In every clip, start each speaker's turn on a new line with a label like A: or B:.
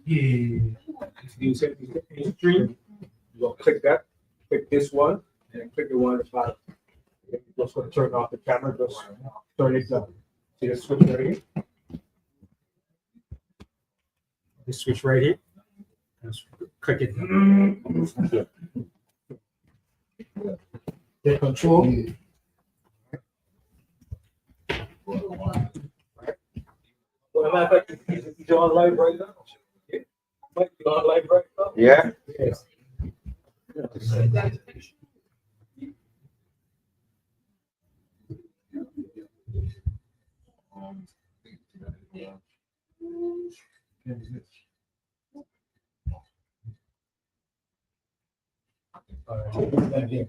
A: Yeah. You said you stream. You gonna click that. Click this one, and click the one at the bottom. Just gonna turn off the camera. Just turn it down. See the switch right here. This switch right here. Just click it. Hit control. Well, matter of fact, you're on live right now. Mike, you're on live right now.
B: Yeah.
A: Yes.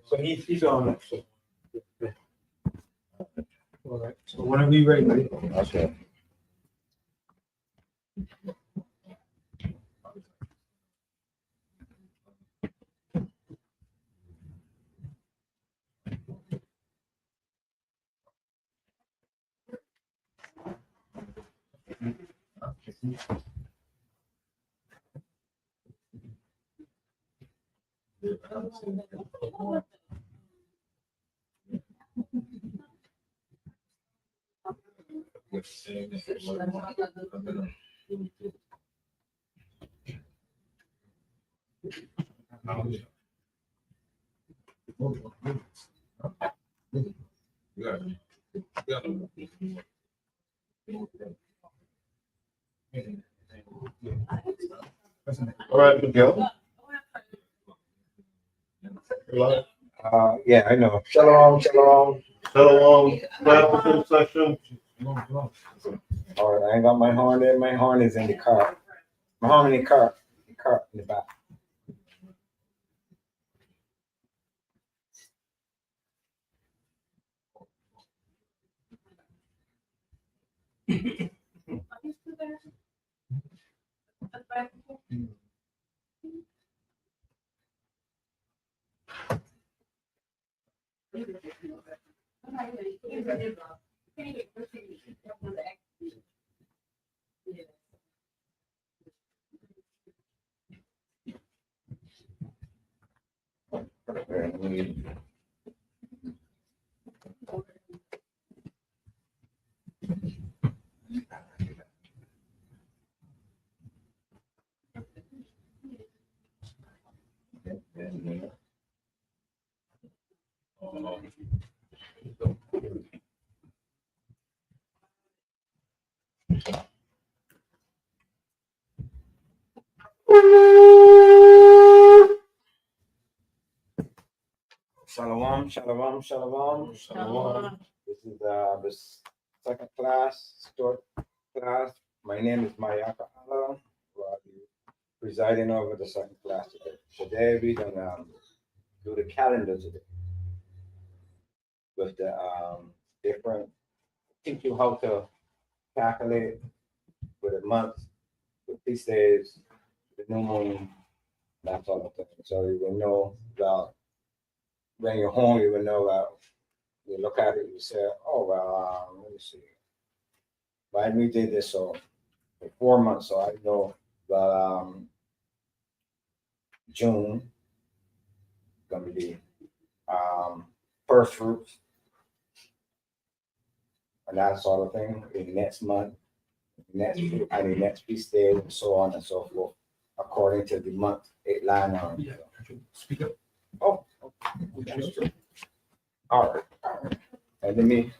A: So he's on it. So. All right. So whenever you're ready.
B: Okay. All right, Miguel. Yeah, I know. Shalom, shalom.
C: Shalom, clap session.
B: All right, I ain't got my horn there. My horn is in the car. My horn in the car. The car in the back. Shalom, shalom, shalom, shalom. This is the second class, short class. My name is Mayakaahla. I'll be presiding over the second class today. Today we're gonna do the calendar today with the different. Teach you how to calculate with a month, with feast days, the new moon, that sort of thing. So you will know about when you're home. You will know that you look at it. You say, "Oh well, let me see. Why we did this so for 4 months, so I know that June gonna be first fruits and that sort of thing. In next month, next I mean next feast day, and so on and so forth, according to the month it line on.
A: Yeah. Speak up.
B: Oh, okay. All right, all right. And let me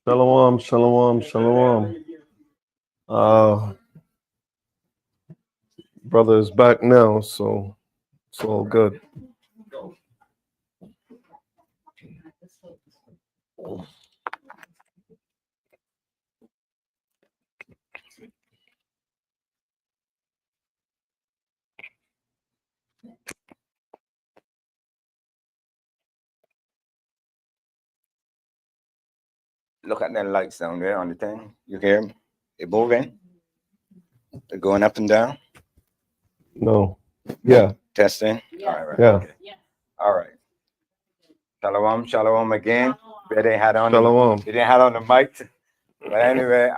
C: Shalom, shalom, shalom. Brother is back now, so it's all good.
B: Look at that lights down there on the thing. You hear them? They're moving. They're going up and down.
C: No. Yeah.
B: Testing.
D: Yeah.
B: All right.
C: Yeah.
B: Okay. All right. Shalom, shalom again. They didn't have on.
C: Shalom.
B: They didn't have on the mic. But anyway,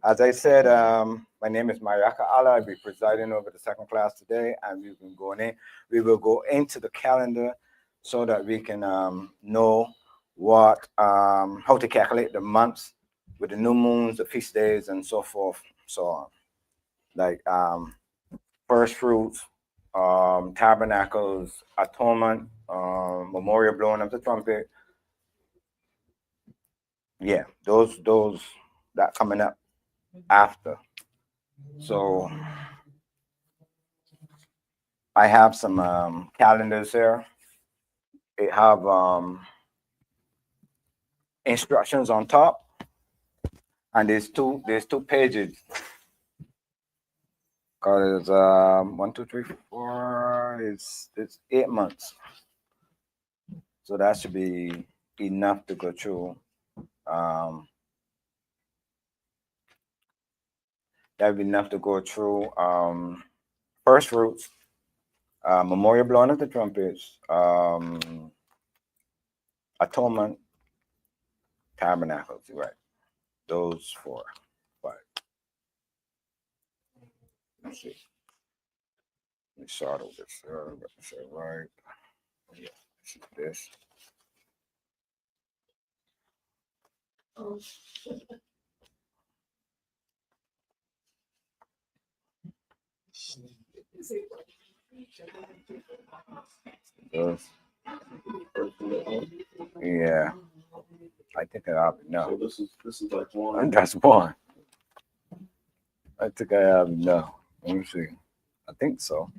B: as I said, my name is Mayakaahla. I'll be presiding over the second class today, and we've been going in. We will go into the calendar so that we can know what how to calculate the months with the new moons, the feast days, and so forth, so on. Like first fruits, tabernacles, atonement, memorial blowing of the trumpet. Yeah, those that coming up after. So I have some calendars here. It have instructions on top, and there's two pages. Cause it's 1, 2, 3, 4. It's 8 months, so that should be enough to go through. That'd be enough to go through first fruits, memorial blowing of the trumpets, atonement, tabernacles, right? Those 4, 5. Let's see. Let me start over this. Say right. Yeah, this is this. Those. Yeah, I think I have enough.
C: So this is like one.
B: That's one. I think I have enough. Let me see. I think so.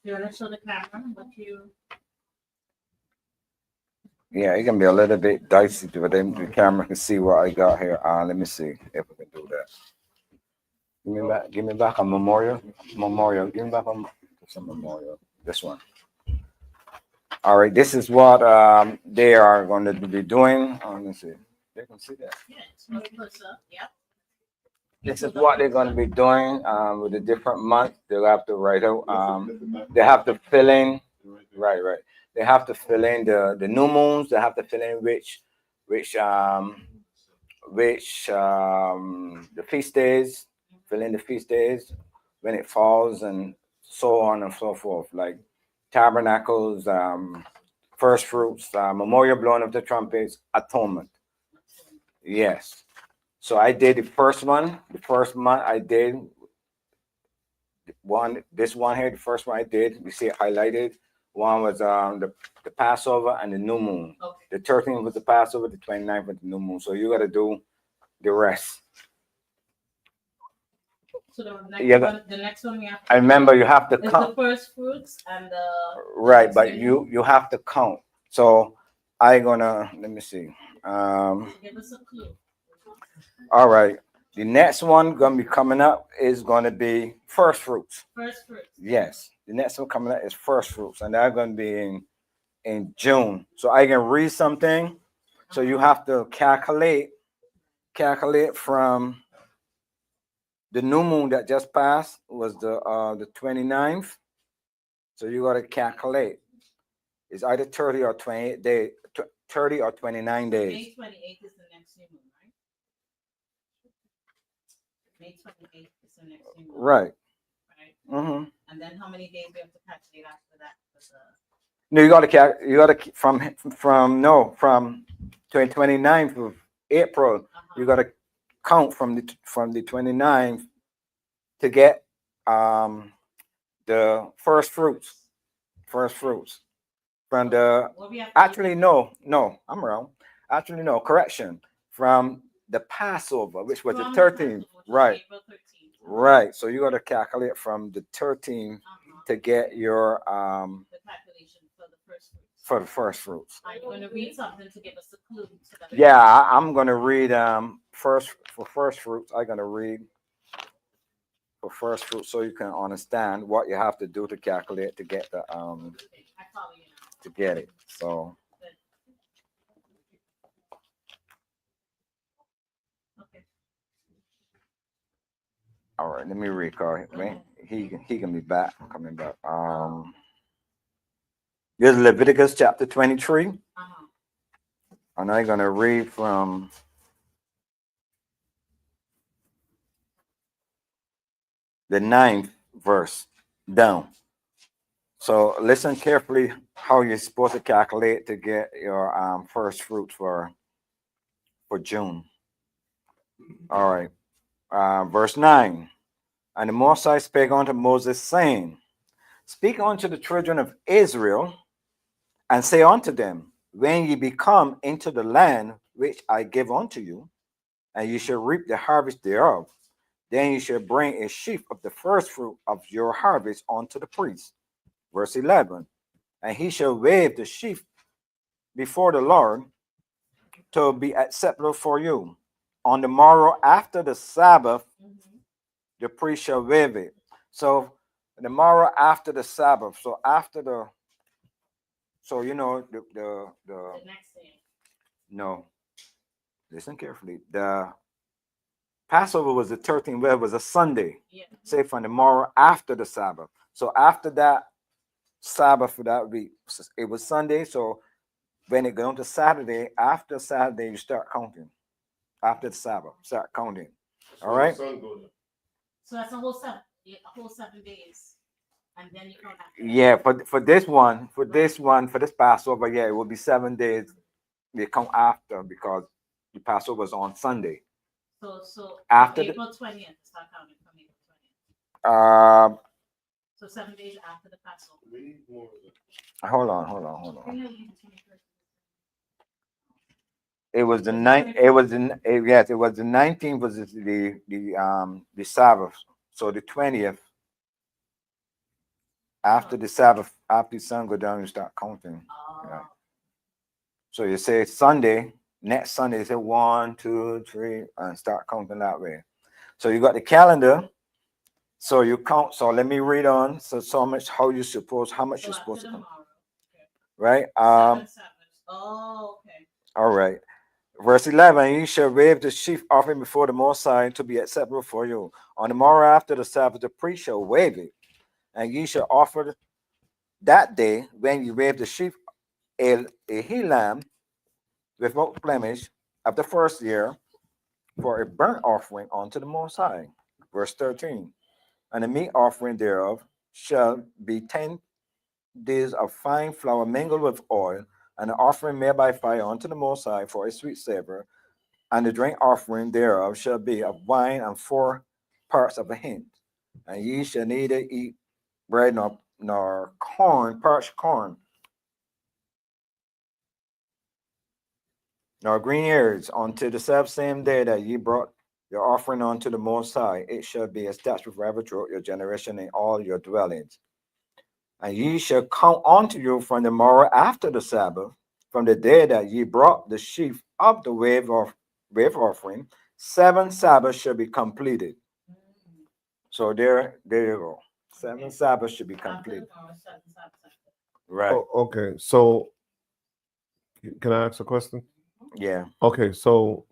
D: You want to show the camera what you?
B: Yeah, it can be a little bit dicey, but then the camera can see what I got here. Let me see if we can do that. Give me back a memorial. Give me back some memorial. This one. All right, this is what they are going to be doing. Let me see. They can see that.
D: Yeah, it's much closer. Yeah.
B: This is what they're going to be doing with the different months. They'll have to write out. They have to fill in. Right. They have to fill in the new moons. They have to fill in which the feast days. Fill in the feast days when it falls and so on and so forth. Like tabernacles, first fruits, memorial blowing of the trumpets, atonement. Yes. So I did the first one. The first month I did one. This one here, the first one I did. You see it highlighted. One was the Passover and the new moon.
D: Okay.
B: The 13th was the Passover. The 29th was the new moon. So you got to do the rest.
D: So the next one we have.
B: I remember you have to
D: is
B: count.
D: the first fruits and the.
B: Right, but you have to count. So let me see.
D: Give us a clue.
B: All right. The next one gonna be coming up is gonna be first fruits.
D: First fruits.
B: Yes, the next one coming up is first fruits, and they're gonna be in June. So I can read something. So you have to calculate from the new moon that just passed was the 29th. So you got to calculate. It's either 30 or 28 days, 30 or 29 days.
D: May 28th is the next new moon, right? May 28th is the next new moon.
B: Right.
D: Right?
B: Mm-hmm.
D: And then how many days we have to calculate after that?
B: No, you got to from 29th of April. You got to count from the 29th to get the first fruits. First fruits from the
D: What we have to
B: actually no, I'm wrong. Actually no, correction. From the Passover, which was the
D: from
B: 13th.
D: Passover, which is
B: Right.
D: April 13th.
B: Right. So you got to calculate from the 13th to get your
D: The calculation for the first fruits.
B: for the first fruits.
D: I'm going to read something to give us a clue. So that
B: Yeah, I'm gonna read first for first fruits. I'm gonna read for first fruits so you can understand what you have to do to calculate to get the
D: I follow you now.
B: to get it. So
D: Okay.
B: all right, let me read. Carl. He can be back, coming back. Here's Leviticus chapter 23, and I'm gonna read from the 9th verse down. So listen carefully how you're supposed to calculate to get your first fruits for June. All right. Verse 9. And the Most High spake unto Moses, saying, Speak unto the children of Israel, and say unto them, When ye be come into the land which I give unto you, and ye shall reap the harvest thereof, then ye shall bring a sheaf of the first fruit of your harvest unto the priest. Verse 11. And he shall wave the sheaf before the Lord to be acceptable for you. On the morrow after the Sabbath, the priest shall wave it. So the morrow after the Sabbath. So after the, so you know
D: The next day.
B: no. Listen carefully. The Passover was the 13th. Well, it was a Sunday.
D: Yeah.
B: Say from the morrow after the Sabbath. So after that Sabbath for that week, it was Sunday. So when it goes to Saturday, after Saturday, you start counting. After the Sabbath, start counting. All right.
D: So that's a whole 7 days. And then you count after.
B: Yeah, for this Passover, yeah, it will be 7 days. They come after because the Passover was on Sunday.
D: So
B: After
D: April 20th, start counting from April 20th. So 7 days after the Passover.
B: Hold on. It was the ninth. It was yes. It was the 19th. Was the Sabbath. So the 20th. After the Sabbath, after the sun go down, you start counting. Right. So you say Sunday. Next Sunday, you say 1, 2, 3, and start counting that way. So you got the calendar. So you count. So let me read on. So much. How much you're supposed to count. Right.
D: Oh, okay.
B: All right. Verse 11, ye shall wave the sheaf offering before the Most High to be acceptable for you. On the morrow after the Sabbath, the priest shall wave it, and ye shall offer that day, when you wave the sheaf, a he lamb without blemish of the first year for a burnt offering unto the Most High. Verse 13, and the meat offering thereof shall be 10 days of fine flour mingled with oil, and an offering made by fire unto the Most High for a sweet savor. And the drink offering thereof shall be of wine and 4 parts of a hin. And ye shall neither eat bread nor corn, parched corn, nor green herbs until the same day that ye brought your offering unto the Most High. It shall be established forever throughout your generation in all your dwellings. And ye shall count unto you from the morrow after the Sabbath, from the day that ye brought the sheaf of the wave offering, 7 Sabbaths shall be completed. So there you go. 7 Sabbaths should be completed. Right.
C: Oh, okay. So can I ask a question?
B: Yeah.
C: Okay, so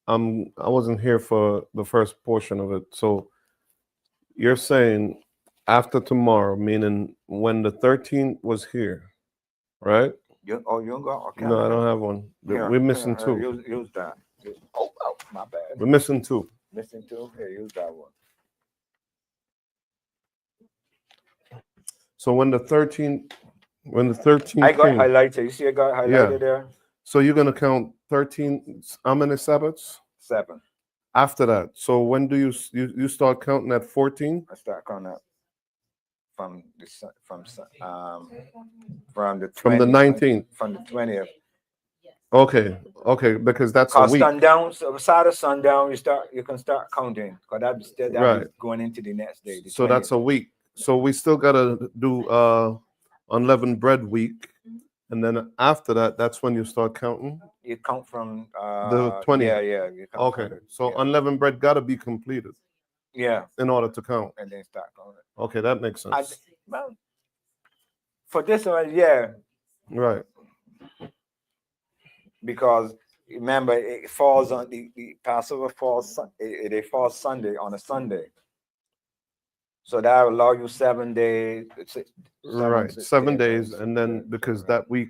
C: I wasn't here for the first portion of it. So You're saying after tomorrow, meaning when the 13th was here, right?
E: You don't got a
C: No, I
E: calendar?
C: don't have one.
E: Here,
C: We're missing
E: here,
C: two.
E: use that. Oh, my bad.
C: We're missing two.
E: Missing two? Here, use that one.
C: So when the 13th
E: I got
C: came,
E: highlighted. You see I got highlighted
C: Yeah.
E: there?
C: so you're gonna count 13, how many Sabbaths
E: 7.
C: after that? So when do you start counting at 14?
E: I start counting up from the from the
C: From the
E: 20th,
C: 19th.
E: from the 20th.
D: Yes.
C: Okay, because that's a
E: Cause
C: week.
E: sundown, so beside of sundown, you can start counting. Cause that
C: Right.
E: going into the next day. The
C: So that's
E: 20th.
C: a week. So we still gotta do unleavened bread week, and then after that, that's when you start counting.
E: You count from
C: The 20th.
E: Yeah, you count
C: Okay,
E: from
C: so
E: yeah.
C: unleavened bread gotta be completed
E: Yeah,
C: in order to count.
E: and then start counting.
C: Okay, that makes sense.
E: Well, for this one, yeah,
C: Right.
E: because remember it falls on the Passover falls it falls Sunday on a Sunday. So that will allow you 7 days.
C: Right. 7 days, and then because that week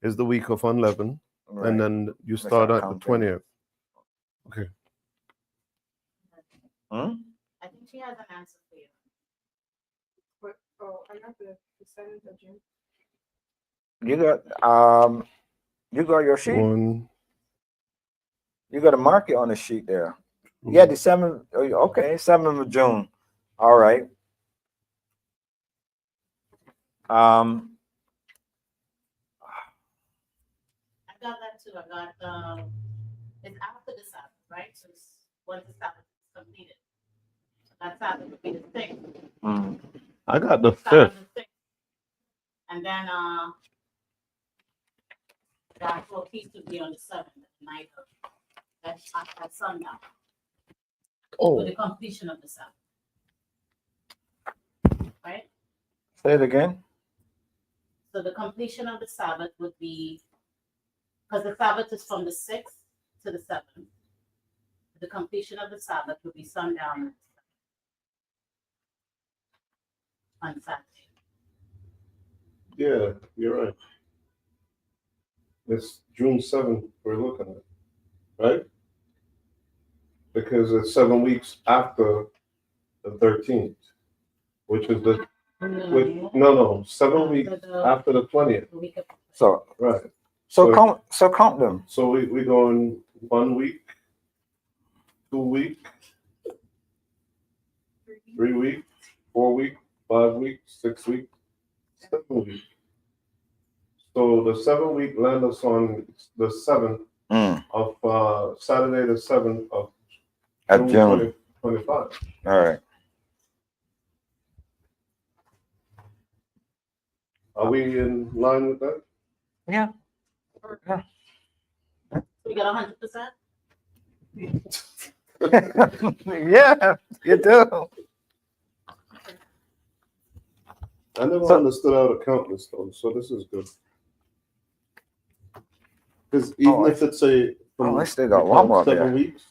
C: is the week of unleavened,
E: right.
C: and then you
E: Let's
C: start
E: start
C: at the
E: counting.
C: 20th.
D: I think she has an answer for you.
F: Oh, I got the 7th of June.
E: You got your sheet.
C: One.
E: You got to mark it on the sheet there. Yeah, the 7th. Okay, 7th of June. All right.
D: I got that too. I got it's after the Sabbath, right? So it's once the Sabbath is completed. So that Sabbath would be the 6th.
C: I got the
D: Sabbath
C: 5th.
D: the 6th. And then the actual feast would be on the 7th, the night of at sundown.
C: Oh,
D: With the completion of the Sabbath. Right?
E: Say it again.
D: So the completion of the Sabbath would be, because the Sabbath is from the 6th to the 7th. The completion of the Sabbath would be sundown on Saturday.
C: yeah, you're right. It's June 7th we're looking at, right? Because it's 7 weeks after the 13th, which is the no 7 weeks after the 20th,
D: The week of-
E: So
C: right?
E: so
C: So-
E: count them.
C: So we going 1 week, 2 week, 3 week, 4 week, 5 week, 6 week, 7 week. So the 7 week land us on the 7th of Saturday, the 7th of
E: At June.
C: 2025.
E: All right.
C: Are we in line with that?
E: Yeah.
D: We got 100%?
E: Yeah, you do.
C: I never
E: So-
C: understood how to count this though, so this is good. Because even if it's a
E: I still got one more
C: 7
E: there.
C: weeks,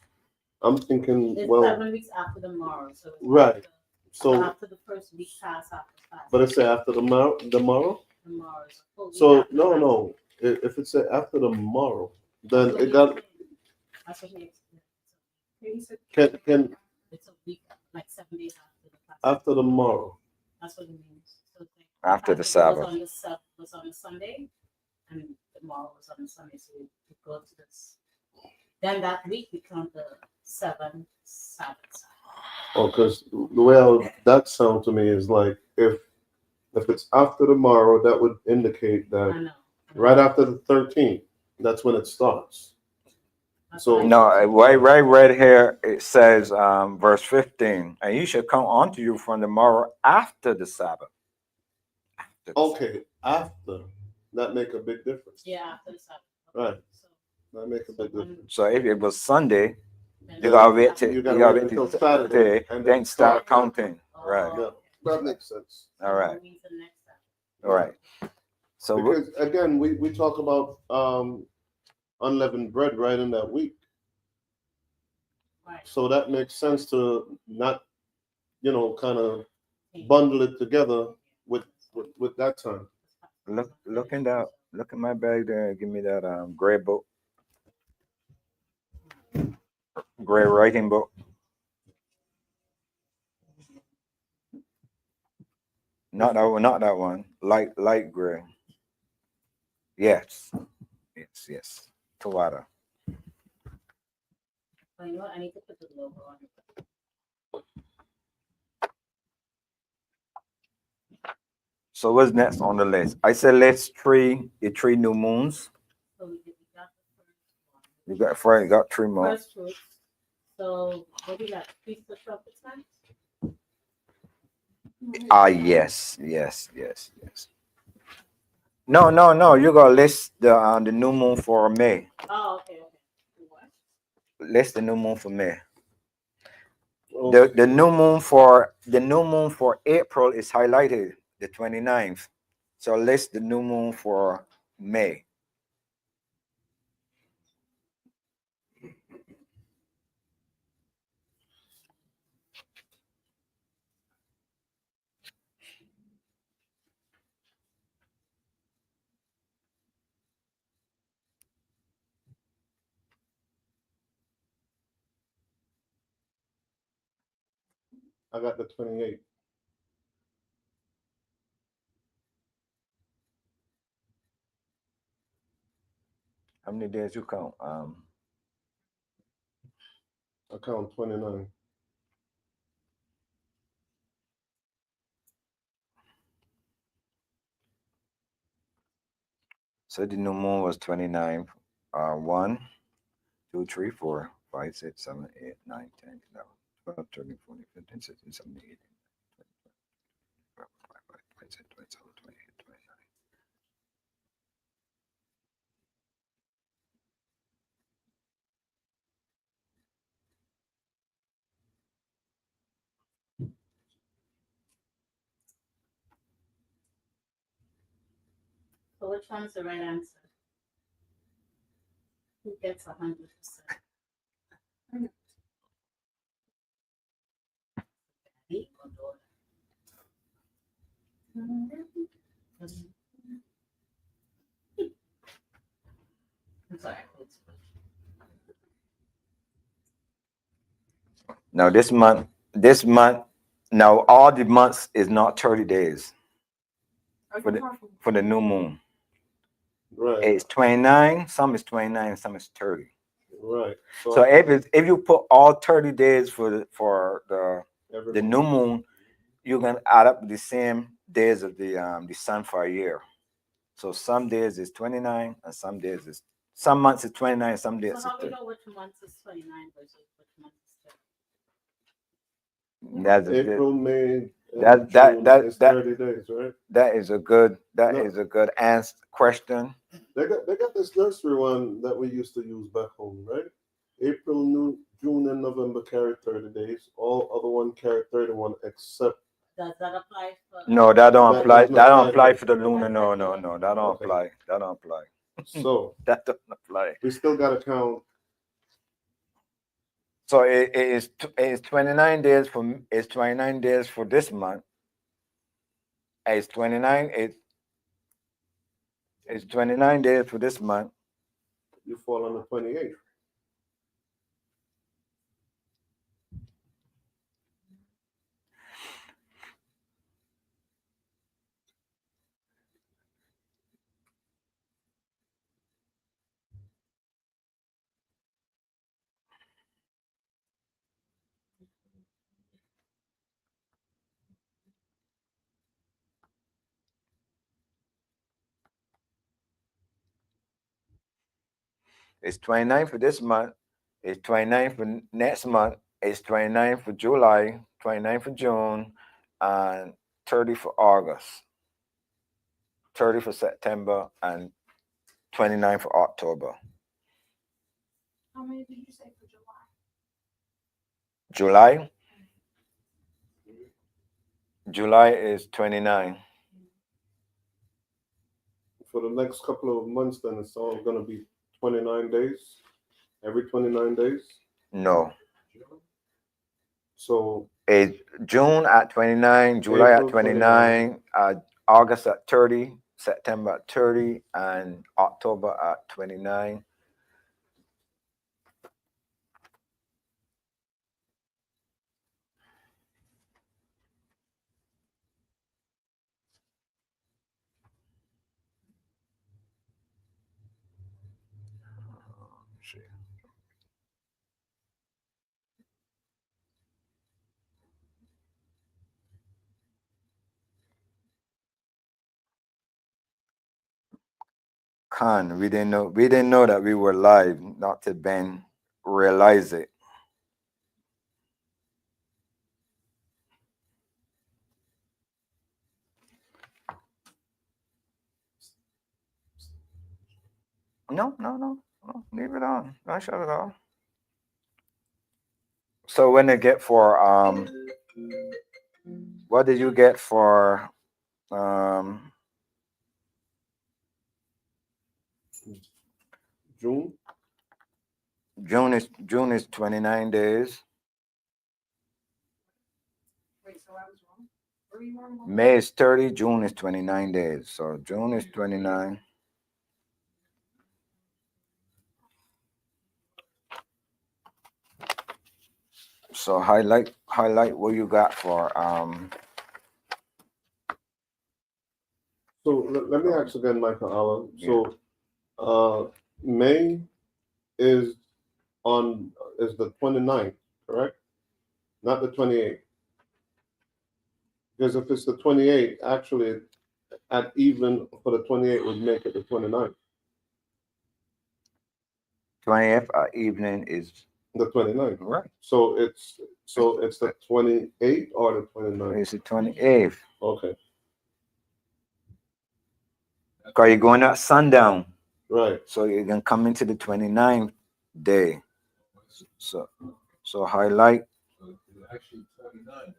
C: I'm thinking,
D: It's
C: well,
D: 7 weeks after the morrow. So it's
C: right. So,
D: after the first week pass after fast.
C: but it's after the morrow.
D: The morrow is a full week
C: So
D: after
C: no,
D: fast.
C: no. If it's after the morrow, then
D: That's what
C: it
D: he
C: got
D: explained. That's what he explained.
F: He said
C: can
D: It's a week, like 7 days after the fast.
C: after the morrow.
D: That's what it means. So it's like
E: After the
D: Passover
E: Sabbath.
D: was on a Sunday, and tomorrow was on a Sunday. So we go to this. Then that week we count the 7 Sabbaths.
C: Oh, because the way that sound to me is like if it's after the morrow, that would indicate
D: I
C: that
D: know.
C: right after the 13th, that's when it starts.
D: That's
C: So-
D: what I
E: No,
D: said.
E: right here it says verse 15, and you should come unto you from the morrow after the Sabbath. After the
C: Okay, after that make a big difference.
D: Yeah, after the Sabbath.
C: Right.
D: So,
C: That make a big difference.
E: So if it was Sunday,
D: then
E: you gotta wait till
C: You
E: you
C: gotta
E: gotta
C: wait
E: wait
C: until
E: till
C: Saturday
E: Saturday,
C: and
E: then
C: then
E: start
C: start.
E: counting.
D: Oh,
E: Right.
C: Yeah, that makes sense.
E: All right.
D: That means the next Sabbath.
E: All right. So we-
C: Because again, we talk about unleavened bread right in that week.
D: Right.
C: So that makes sense to not kind of bundle it together with that time.
E: Look at my bag there. Give me that gray book, gray writing book. Not that one. Not that one. Light gray. Yes. Yes. Tawada.
D: Oh, you know what? I need to put the logo on it.
E: So what's next on the list? I said let's the three new moons.
D: So we got the first one.
E: You got three more.
D: First fruits. So what do you got? Feast of Trumpets next?
E: Ah, yes. No. You gotta list the new moon for May.
D: Oh, okay. What?
E: List the new moon for May.
C: Oh,
E: The new moon for April is highlighted, the 29th. So list the new moon for May.
C: I got the 28th.
E: How many days you count?
C: I count 29.
E: So the new moon was 29. 1, 2, 3, 4, 5, 6, 7, 8, 9, 10, 11, 12, 13, 14, 15, 16, 17, 18, 19, 20, 26, 27, 28, 29.
D: So which one's the right answer? Who gets 100%? Daddy or daughter? I'm sorry.
E: Now now all the months is not 30 days for the new moon.
C: Right.
E: It's 29, some is 29, some is 30.
C: Right.
E: So if you put all 30 days for the new moon, you can add up the same days of the sun for a year. So some days is 29 and some months is 29, some days
D: So
E: is
D: how do you
E: 30.
D: know which month is 29 versus which month is 30?
E: That's a
C: April, May, and
E: that
C: June
E: that
C: is
E: that
C: 30 days, right?
E: that is a good
C: No.
E: answer question.
C: They got this nursery one that we used to use back home, right? April, June, and November carry 30 days. All other one carry 31 except
D: Does that apply for?
E: No, that don't
C: That
E: apply.
C: does
E: That
C: not
E: don't
C: apply
E: apply
C: to-
E: for the lunar. No, that don't
C: Okay.
E: apply. That don't apply.
C: so
E: That doesn't apply.
C: we still gotta count.
E: So it's 29 days for this month. It's 29. It's 29 days for this month.
C: You fall on the 28th.
E: It's 29 for this month. It's 29 for next month. It's 29 for July, 29 for June, and 30 for August, 30 for September, and 29 for October.
F: How many did you say for July?
E: July is 29.
C: For the next couple of months, then it's all gonna be 29 days. Every 29 days.
E: No,
C: So
E: is June at 29, July
C: April
E: at 29, August at 30, September at 30, and October at 29. See. We didn't know that we were live, not to Ben realize it. No, leave it on. Don't shut it off. So when they get for what did you get for
C: June.
E: June is 29 days.
F: Wait, so I was wrong. Were you wrong?
E: May is 30, June is 29 days. So June is 29. So highlight what you got for
C: So let me ask again, Mayakaahla. So May is the 29th, correct? Not the 28th. Because if it's the 28th, actually at even for the 28th would make it the 29th.
E: 20th evening is
C: The 29th.
E: right.
C: So it's the 28th or the 29th.
E: It's the 28th.
C: Okay.
E: Because you're going at sundown.
C: Right.
E: So you can come into the 29th day. So highlight.
G: Actually 29.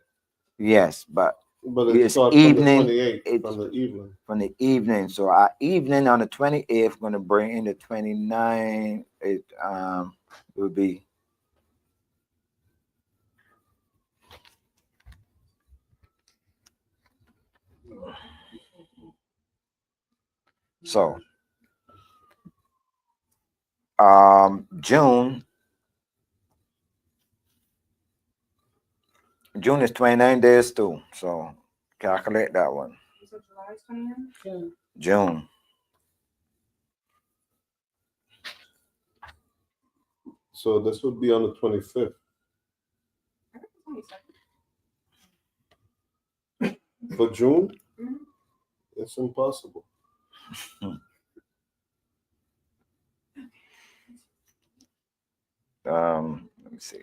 E: Yes, but
C: But
E: it's
C: starts
E: evening.
C: from the 28th,
E: It's
C: from the evening.
E: from the evening. So our evening on the 28th going to bring in the 29th. It will be so June is 29 days too. So calculate that one.
F: You said July 29th?
E: June.
C: So this would be on the 25th.
F: I think it's 22nd.
C: For June?
F: Mhm.
C: It's impossible.
E: Let me see.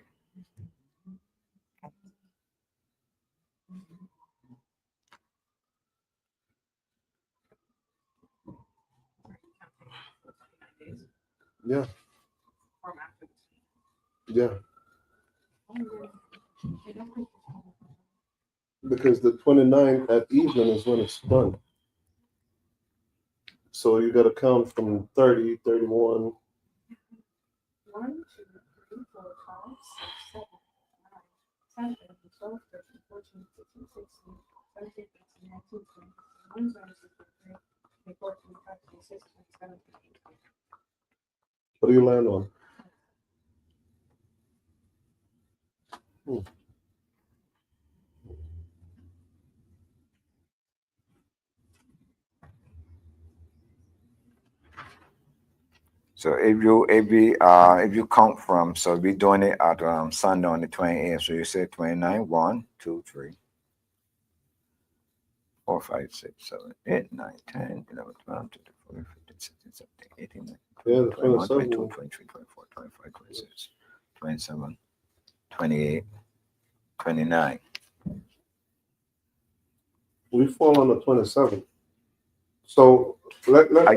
C: Yeah.
F: From after.
C: Yeah.
F: I don't think
C: Because the 29th at evening is when it's done. So you got to count from 30, 31.
F: 1, 2, 3, 4, 5, 6, 7, 8, 9, 10, 11, 12, 13, 14, 15, 16, 17, 18, 19, 20, 21, 22, 23, 24, 25, 26, 27, 28, 29.
C: What do you land on?
E: So if you count from, so we're doing it at Sunday on the 28th. So you say 29, 1, 2, 3, 4, 5, 6, 7, 8, 9, 10, 11, 12, 13, 14, 15, 16, 17, 18, 19,
C: Yeah, the
E: 21, 22,
C: 27.
E: 23, 24, 25, 26, 27, 28, 29.
C: We fall on the 27th. So let
E: I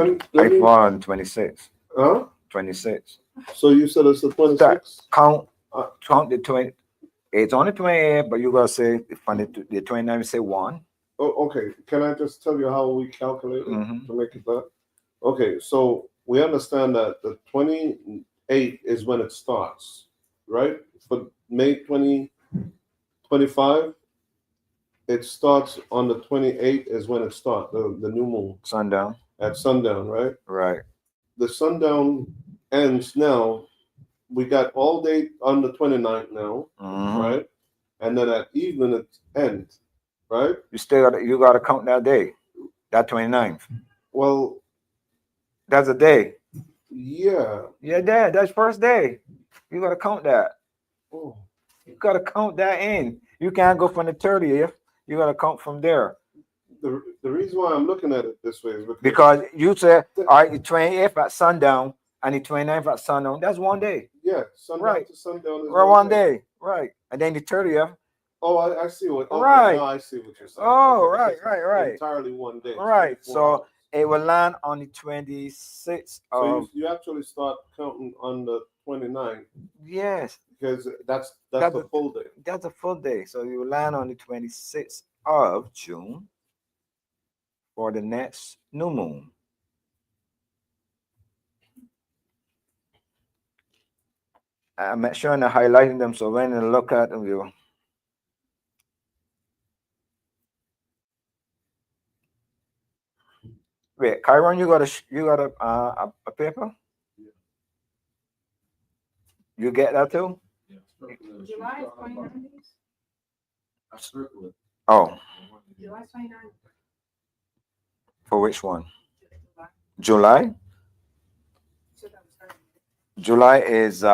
C: me
E: fall on 26.
C: huh?
E: 26.
C: So you said it's the 26th?
E: Count
C: Uh,
E: the 20. It's on the 28th, but you gotta say from the 29th, say 1.
C: Oh, okay. Can I just tell you how we calculate it
E: Mhm.
C: to make it that? Okay, so we understand that the 28th is when it starts, right? For May 20, 25, it starts on the 28th is when it starts, the new moon
E: Sundown.
C: at sundown, right?
E: Right.
C: The sundown ends now. We got all day on the 29th now,
E: Mhm.
C: right? And then at evening it ends, right?
E: You gotta count that day. That 29th.
C: Well,
E: That's a day.
C: yeah.
E: Yeah, Dad, that's first day. You gotta count that.
C: Oh,
E: You gotta count that in. You can't go from the 30th. You gotta count from there.
C: the reason why I'm looking at it this way is
E: Because you said, all right, the 28th at sundown and the 29th at sundown. That's one day.
C: yeah, sundown
E: Right.
C: to sundown is
E: Or one day. Right. And then the 30th.
C: Oh, I see what. Okay,
E: Right.
C: now I see what you're saying.
E: Oh,
C: Okay,
E: right,
C: because
E: right,
C: it's
E: right.
C: Entirely one day.
E: Right.
C: 24
E: So
C: hours.
E: it will land on the 26th
C: So
E: of
C: you actually start counting on the 29th
E: yes.
C: because that's
E: That's
C: the
E: a-
C: full day.
E: That's a full day. So you will land on the 26th of June for the next new moon. I'm sure I'm highlighting them so when you look at them, you wait, Chiron, you got a paper? You get that too?
G: Yeah, circle it.
F: July is 29 days.
G: I circle it.
E: Oh,
F: July 29.
E: for which one?
F: July.
E: July?
F: So that was 30.
E: July is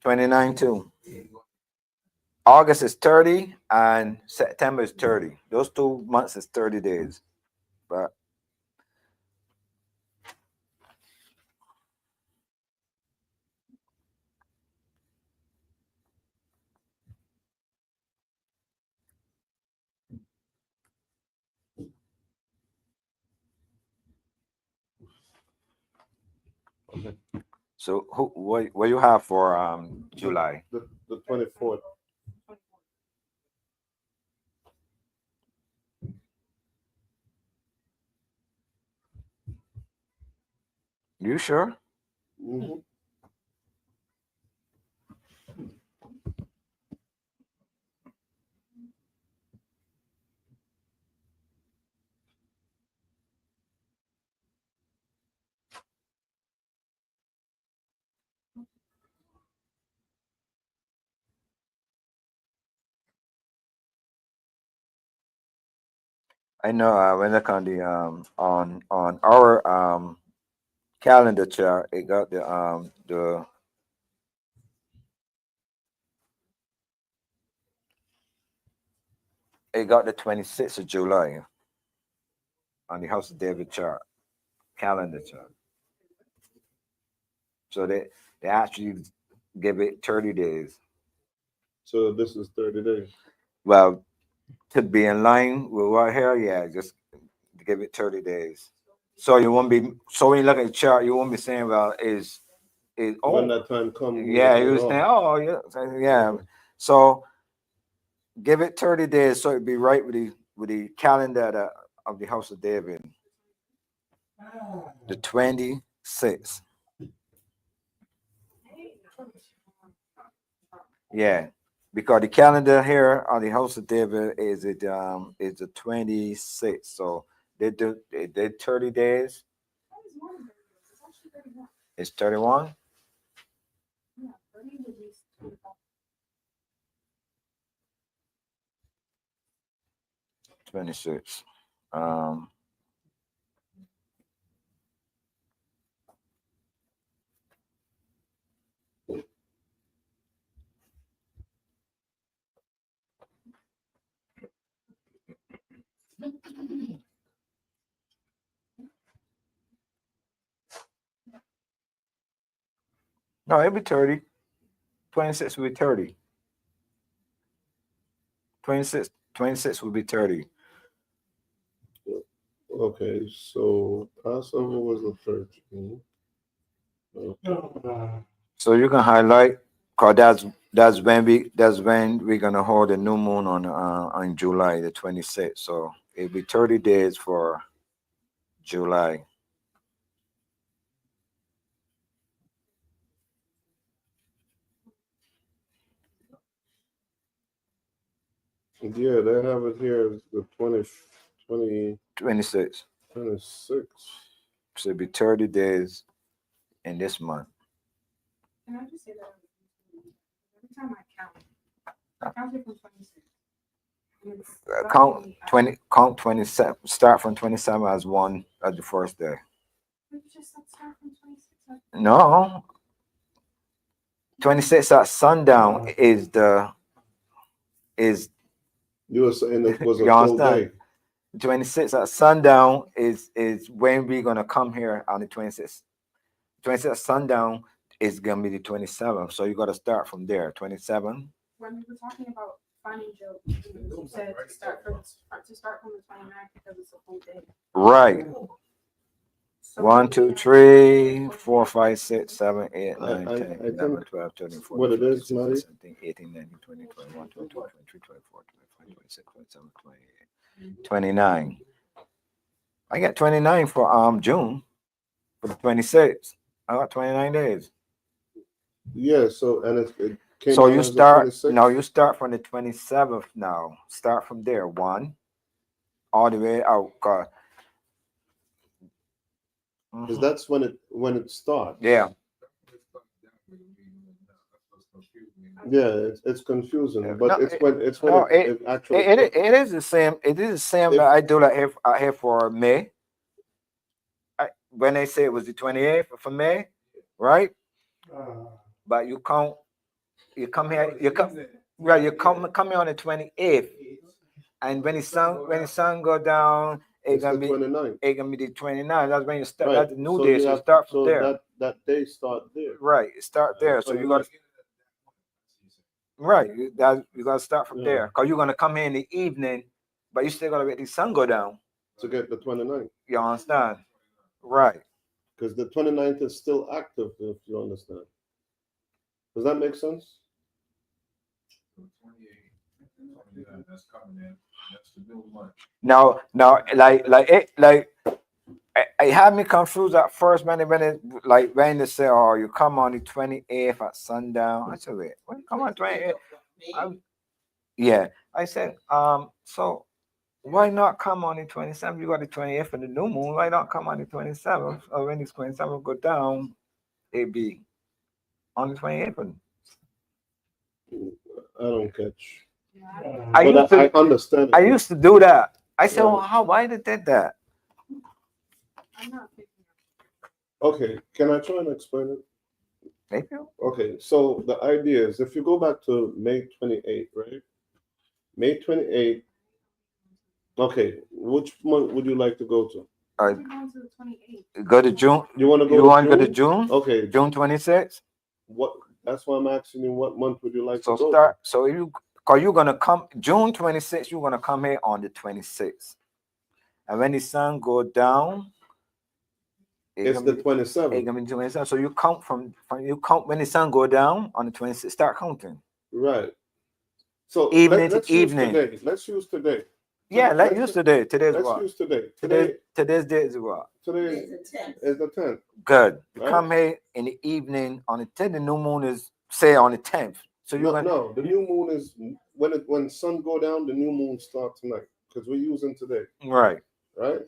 E: 29 too. August is 30 and September is 30. Those 2 months is 30 days. But so what you have for July?
C: The 24th.
E: You sure?
C: Mm-hmm.
E: I know when I look on the on our calendar chart, it got the it got the 26th of July on the House of David chart calendar chart. So they actually give it 30 days.
C: So this is 30 days.
E: Well, to be in line with what here, yeah, just give it 30 days. So you won't be so when you look at the chart, you won't be saying, well, is
C: When
E: oh
C: that time comes,
E: yeah, you was saying, oh yeah. So give it 30 days so it'd be right with the calendar of the House of David. The 26th. Yeah. Because the calendar here on the House of David is the 26th. So they did 30 days.
F: That is more than 30 days. It's actually 31.
E: It's 31.
F: Yeah, 30 would be 25.
E: 26. Um no, it'll be 30. 26 will be 30. 26 will be 30.
C: Okay, so Passover was the 13th. Okay.
E: So you can highlight because that's when we're gonna hold a new moon on July the 26th. So it'll be 30 days for July.
C: Yeah, they have it here, the 20,
E: 26.
C: 26.
E: So it'll be 30 days in this month.
F: Can I just say that every time I count it from 26. and it's
E: Count
F: roughly,
E: 20. Count 27. Start from 27 as one as the first day.
F: You just said start from 26.
E: No. 26 at sundown is
C: You were saying it was a
E: You
C: full
E: understand?
C: day.
E: 26 at sundown is when we're gonna come here on the 26th. 26 at sundown is gonna be the 27th. So you gotta start from there. 27.
F: When we were talking about finding Joe, you said to start from the 29th because it's a full day.
E: Right.
F: So
E: 1, 2, 3, 4, 5, 6, 7, 8, 9,
C: I
E: 10,
C: think
E: 11, 12, 13, 14,
C: what it
E: 15,
C: is,
E: 16,
C: Matty?
E: 17, 18, 19, 20, 21, 22, 23, 24, 25, 26, 27, 28, 29. I got 29 for June. For the 26th. I got 29 days.
C: Yeah, so, and it came
E: So
C: out
E: you
C: as the
E: start
C: 26th?
E: no, you start from the 27th now. Start from there. 1 all the way out.
C: Because that's when it starts.
E: Yeah.
C: Yeah, it's confusing, but
E: No,
C: it's when
E: no,
C: it actually
E: it is the same. It is the same
C: If-
E: that I do like here for May. When they say it was the 28th for May, right? But you come here, you come here on the 28th, and when the sun go down,
C: it's the 29th.
E: It gonna be the 29th. That's when you start.
C: Right.
E: That's the new
C: So
E: day.
C: you
E: So you
C: have-
E: start from
C: so
E: there.
C: that day start there.
E: Right. Start there. So you got to. Right. You gotta start from
C: Yeah.
E: there, cause you're gonna come here in the evening, but you still gotta let the sun go down.
C: To get the 29th.
E: You understand? Right.
C: Because the 29th is still active, if you understand. Does that make sense?
E: Now, like it had me confused at first when they say, "Oh, you come on the 28th at sundown." I said, "Wait, when you come on 28th?" Yeah, I said, so why not come on the 27th? You got the 28th for the new moon. Why not come on the 27th? Or when the 27th go down, it be on the 28th.
C: I don't catch.
E: I
C: understand.
E: I used to do that. I said,
C: Yeah.
E: well, why did they did that?
F: I'm not picking
C: Okay, can I try and explain it?
E: Thank you.
C: Okay, so the idea is if you go back to May 28th, right? May 28th. Okay, which month would you like to go to?
F: We're going to the 28th.
E: Go to June.
C: You want to go
E: You
C: to
E: want to
C: June?
E: go to June?
C: Okay,
E: June 26th.
C: what? That's why I'm asking you what month would you like
E: So
C: to go
E: start. So cause you're gonna come June 26th. You're gonna come here on the 26th, and when the sun go down,
C: to? It's the
E: It
C: 27th.
E: gonna be 27th. So you count from you count when the sun go down on the 26th. Start counting.
C: Right. So
E: Evening to
C: let's use
E: evening.
C: today. Let's use today.
E: Yeah, let's
C: let's
E: use today. Today's
C: Let's
E: what?
C: use today.
E: Today's day is what?
C: Today is the 10th.
E: Good. You
C: Right.
E: come here in the evening on the 10th. The new moon is say on the 10th. So you're
C: No, the new moon is when sun go down, the new moon starts tonight because we're using today,
E: right.
C: right?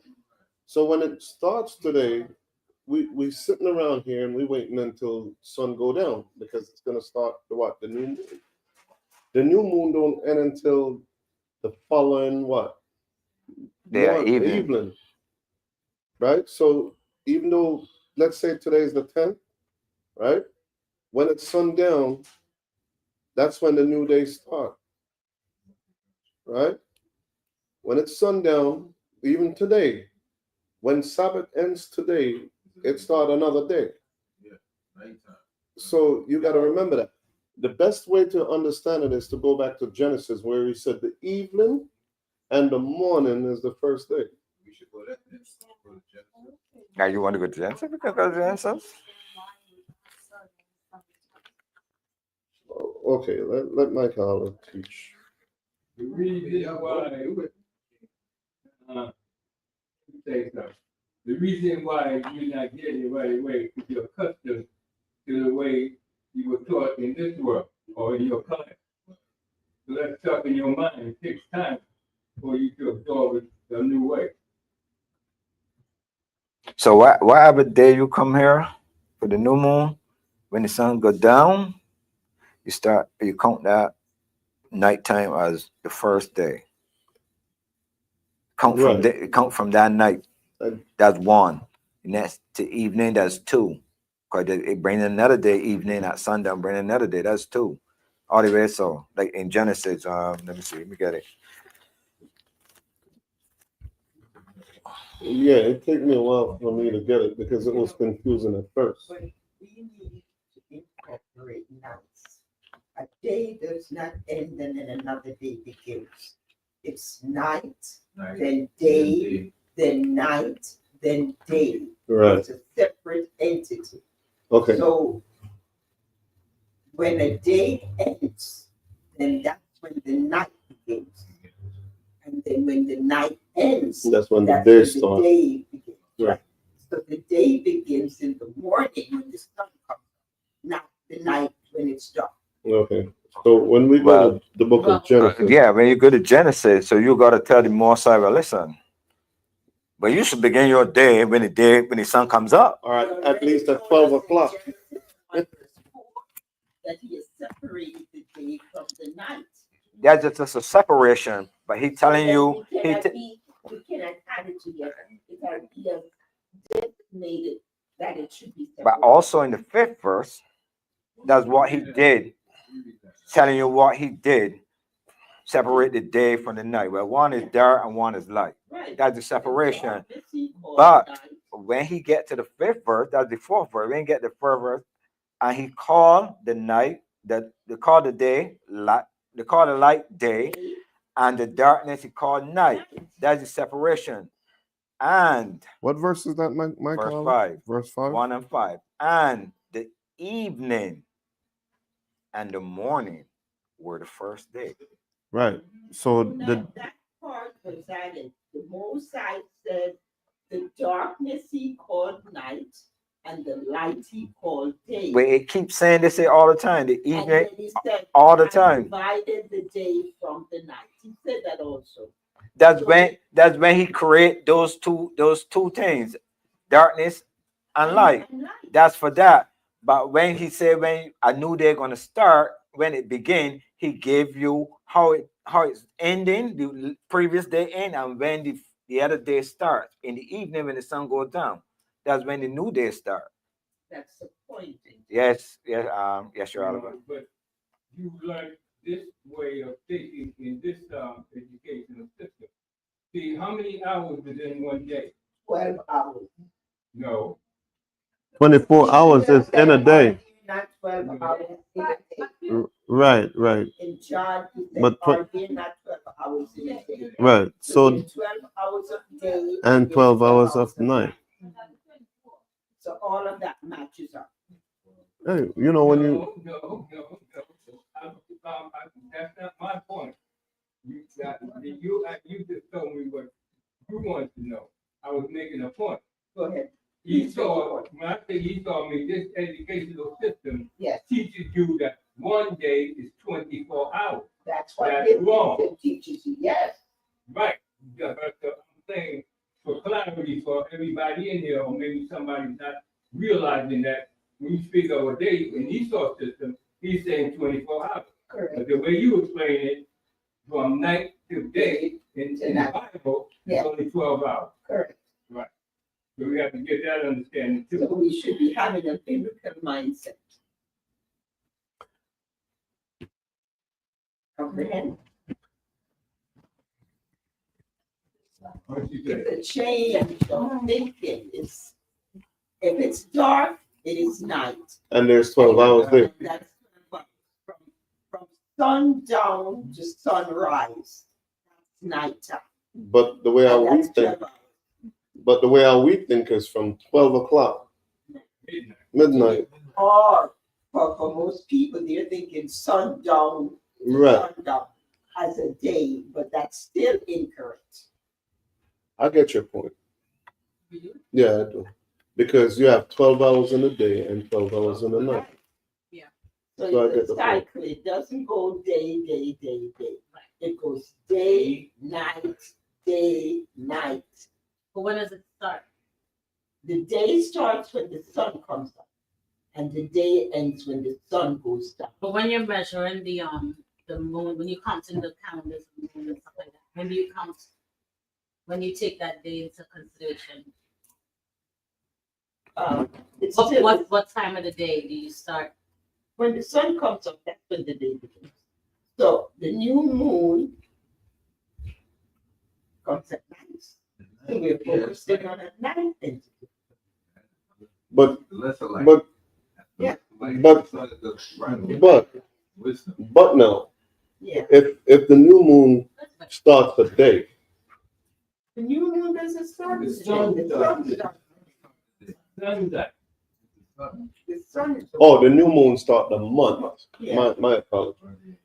C: So when it starts today, we sitting around here and we waiting until sun go down because it's gonna start the new moon. The new moon don't end until the following
E: Yeah,
C: the
E: evening.
C: evening, right? So even though let's say today is the 10th, right? When it's sundown, that's when the new day starts, right? When it's sundown, even today, when Sabbath ends today, it starts another day. So you got to remember that. The best way to understand it is to go back to Genesis, where he said the evening and the morning is the first day.
E: Now you want to go to Genesis? We can go to Genesis.
C: Okay, let Mayakaahla teach.
A: The reason why, say something. The reason why you're not getting it right away is you're accustomed to the way you were taught in this world or in your class.
H: That's stuck in your mind. It takes time for you to absorb it the new way.
E: So whatever day you come here for the new moon, when the sun go down, you count that nighttime as the first day. Count from that night. That's one. And that's to evening, that's two. Because it brings another day, evening at sundown, bring another day, that's two. All the way, so like in Genesis, let me see, let me get it.
C: Yeah, it took me a while for me to get it because it was confusing at first.
I: But we need to incorporate nights. A day does not end and then another day begins. It's night, then day, then night, then day.
C: Right.
I: It's a separate entity.
C: Okay.
I: So when a day ends, then that's when the night begins. And then when the night ends,
C: That's when the
I: that's
C: day
I: when the
C: starts.
I: day begins.
C: Right.
I: So the day begins in the morning when the sun comes, not the night when it's dark.
C: Okay. So when we go to the book of Genesis,
E: Yeah, when you go to Genesis, so you gotta tell the Most High, well, listen. But you should begin your day when the sun comes up.
C: all right, at least at 12 o'clock.
I: That he has separated the day from the night.
E: That's just a separation. But he telling you,
I: we cannot add it together. He has designated that it should be separated.
E: but also in the 5th verse, that's what he did. Telling you what he did. Separate the day from the night. Well, one is dark and one is light.
I: Right.
E: That's the separation. But when he get to the 5th verse, that's the 4th verse. When he get the 4th verse, and he called the night, they call the day light, they call the light day, and the darkness he called night. That's the separation. And
C: What verse is that, Mike?
E: verse 5.
C: Verse 5.
E: 1 and 5. And the evening and the morning were the first day.
C: Right. So
I: that part was added. The Most High said the darkness he called night and the light he called day.
E: But it keeps saying this all the time. The evening,
I: and then he said,
E: all the
I: I
E: time.
I: divided the day from the night. He said that also.
E: That's when he create those two things, darkness and light. That's for that. But when he said when I knew they're gonna start, when it began, he gave you how it's ending, the previous day end, and when the other day starts. In the evening when the sun goes down, that's when the new day starts.
I: That's the point.
E: Yes, yes, Your Oliver.
H: But you learn this way of thinking in this educational system. See, how many hours is in one day?
I: 12 hours.
H: No.
C: 24 hours is in a day.
I: Not 12 hours in a day.
C: Right.
I: In John, he said,
C: But
I: are there not 12 hours in a day?
C: Right. So
I: there's 12 hours of day
C: and 12 hours of night.
I: So all of that matches up.
C: Hey, you know when you
H: No. That's not my point. You just told me what you wanted to know. I was making a point.
I: Go ahead.
H: When I say he told me this educational system
I: Yes.
H: teaches you that one day is 24 hours.
I: That's what
H: That's wrong.
I: it teaches you. Yes.
H: Right. Yeah, but I'm saying for clarity for everybody in here, or maybe somebody's not realizing that when you speak of a day in Esau's system, he's saying 24 hours.
I: Correct.
H: But the way you explain it, from night to day in the Bible, it's only 12 hours.
I: Correct.
H: Right. So we have to get that understanding too.
I: So we should be having a biblical mindset. Comprehend? It's a change of thinking. If it's dark, it is night.
C: and there's 12 hours there.
I: That's from sundown to sunrise. That's nighttime.
C: But the way we think is from 12 o'clock midnight.
I: Or for most people, they're thinking sundown to
C: Right.
I: sundown as a day, but that's still incorrect.
C: I get your point. Yeah, I do. Because you have 12 hours in a day and 12 hours in a night. So I
I: it's
C: get
I: a
C: the point.
I: cycle. It doesn't go day, day, day, day. It goes day, night, day, night.
D: But when does it start?
I: The day starts when the sun comes up, and the day ends when the sun goes down.
D: But when you're measuring the moon, when you count in the calendars, the moon and stuff like that, when do you count? When you take that day into consideration,
I: It's still,
D: what time of the day do you start?
I: when the sun comes up, that's when the day begins. So the new moon comes at night. So we're focusing on at night entity.
C: But
G: Less alike.
C: but
I: Yeah.
C: but
G: Wisdom.
C: but now,
I: Yeah.
C: if the new moon starts a day,
I: The new moon doesn't start
H: The
I: the
H: sun
I: day. The
H: does.
I: sun starts.
H: Sunday.
I: The sun is.
C: oh, the new moon start the month.
I: Yeah.
C: My apologies.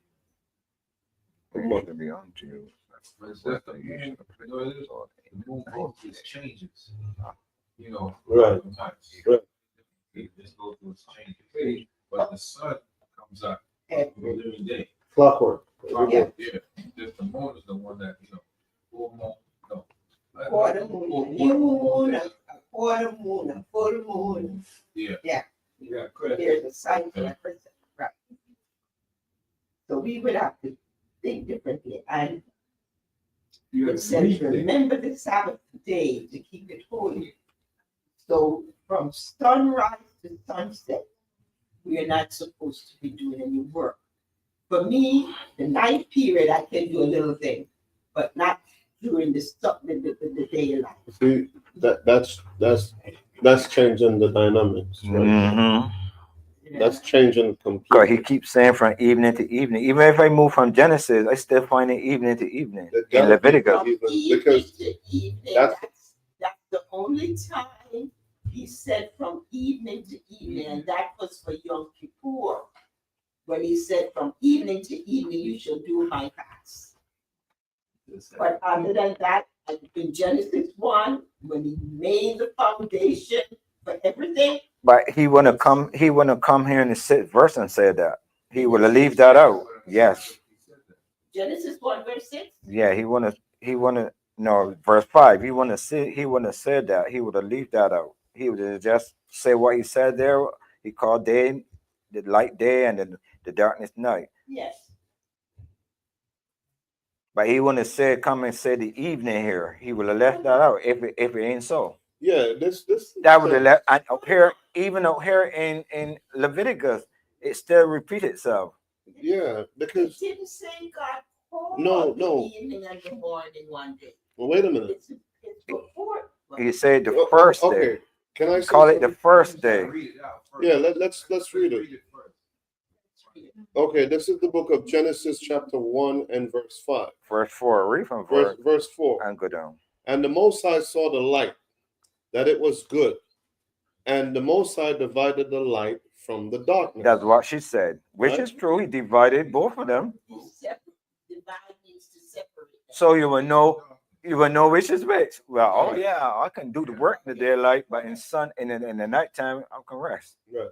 C: The
E: It
C: month.
E: should be on to you.
G: But it's just the moon, no, it is, the moon focus changes. You know.
C: Right.
G: Sometimes.
C: Right.
G: It just goes through its changes. But the sun comes up every living day.
C: Clockwork.
G: Yeah. Just the moon is the one that, you know, full moon, no.
I: Quarter moon, new moon, a quarter moon, a full moon.
G: Yeah.
I: Yeah.
H: Yeah, correct.
I: There's a cycle, right? So we would have to think differently, and
H: You have
I: it
H: to
I: says,
H: read it.
I: remember the Sabbath day to keep it holy. So from sunrise to sunset, we are not supposed to be doing any work. For me, the night period, I can do a little thing, but not during the daylight.
C: See, that's changing the dynamics, right?
E: Mm-hmm.
C: That's changing
E: Cause
C: completely.
E: he keeps saying from evening to evening. Even if I move from Genesis, I still find it evening to evening in Leviticus.
I: From evening
C: Because
I: to evening,
C: that's-
I: that's the only time he said from evening to evening, and that was for Yom Kippur. When he said from evening to evening, you shall do my fast. But other than that, in Genesis 1, when he made the foundation for everything,
E: But he wanna come here in the 6th verse and say that. He would leave that out. Yes.
I: Genesis 1, verse 6.
E: Yeah, he wanna no verse 5. He wanna say that. He would have leave that out. He would have just say what he said there. He called day the light day and the darkness night.
I: Yes.
E: But he wouldn't have said come and say the evening here. He would have left that out if it ain't so.
C: Yeah, this
E: That would have left and up here, even up here in Leviticus, it still repeats itself.
C: Yeah,
I: It
C: because
I: didn't say God called
C: No.
I: the evening and the morning one day.
C: well, wait a minute.
I: It's before.
E: He said the first day.
C: Okay, can I say
E: Call it the
C: something?
E: first day.
G: Read it out first.
C: Yeah, let's read it.
G: Read it first.
C: Okay, this is the book of Genesis, chapter 1 and verse 5.
E: Verse 4. Read from
C: Verse 4.
E: and go down.
C: And the Most High saw the light, that it was good. And the Most High divided the light from the darkness.
E: That's what she said, which
C: Right.
E: is true. He divided both of them.
I: Divide means to separate.
E: So you will know which is which. Well, oh yeah, I can do the work in the daylight, but in the nighttime, I can rest.
C: Right.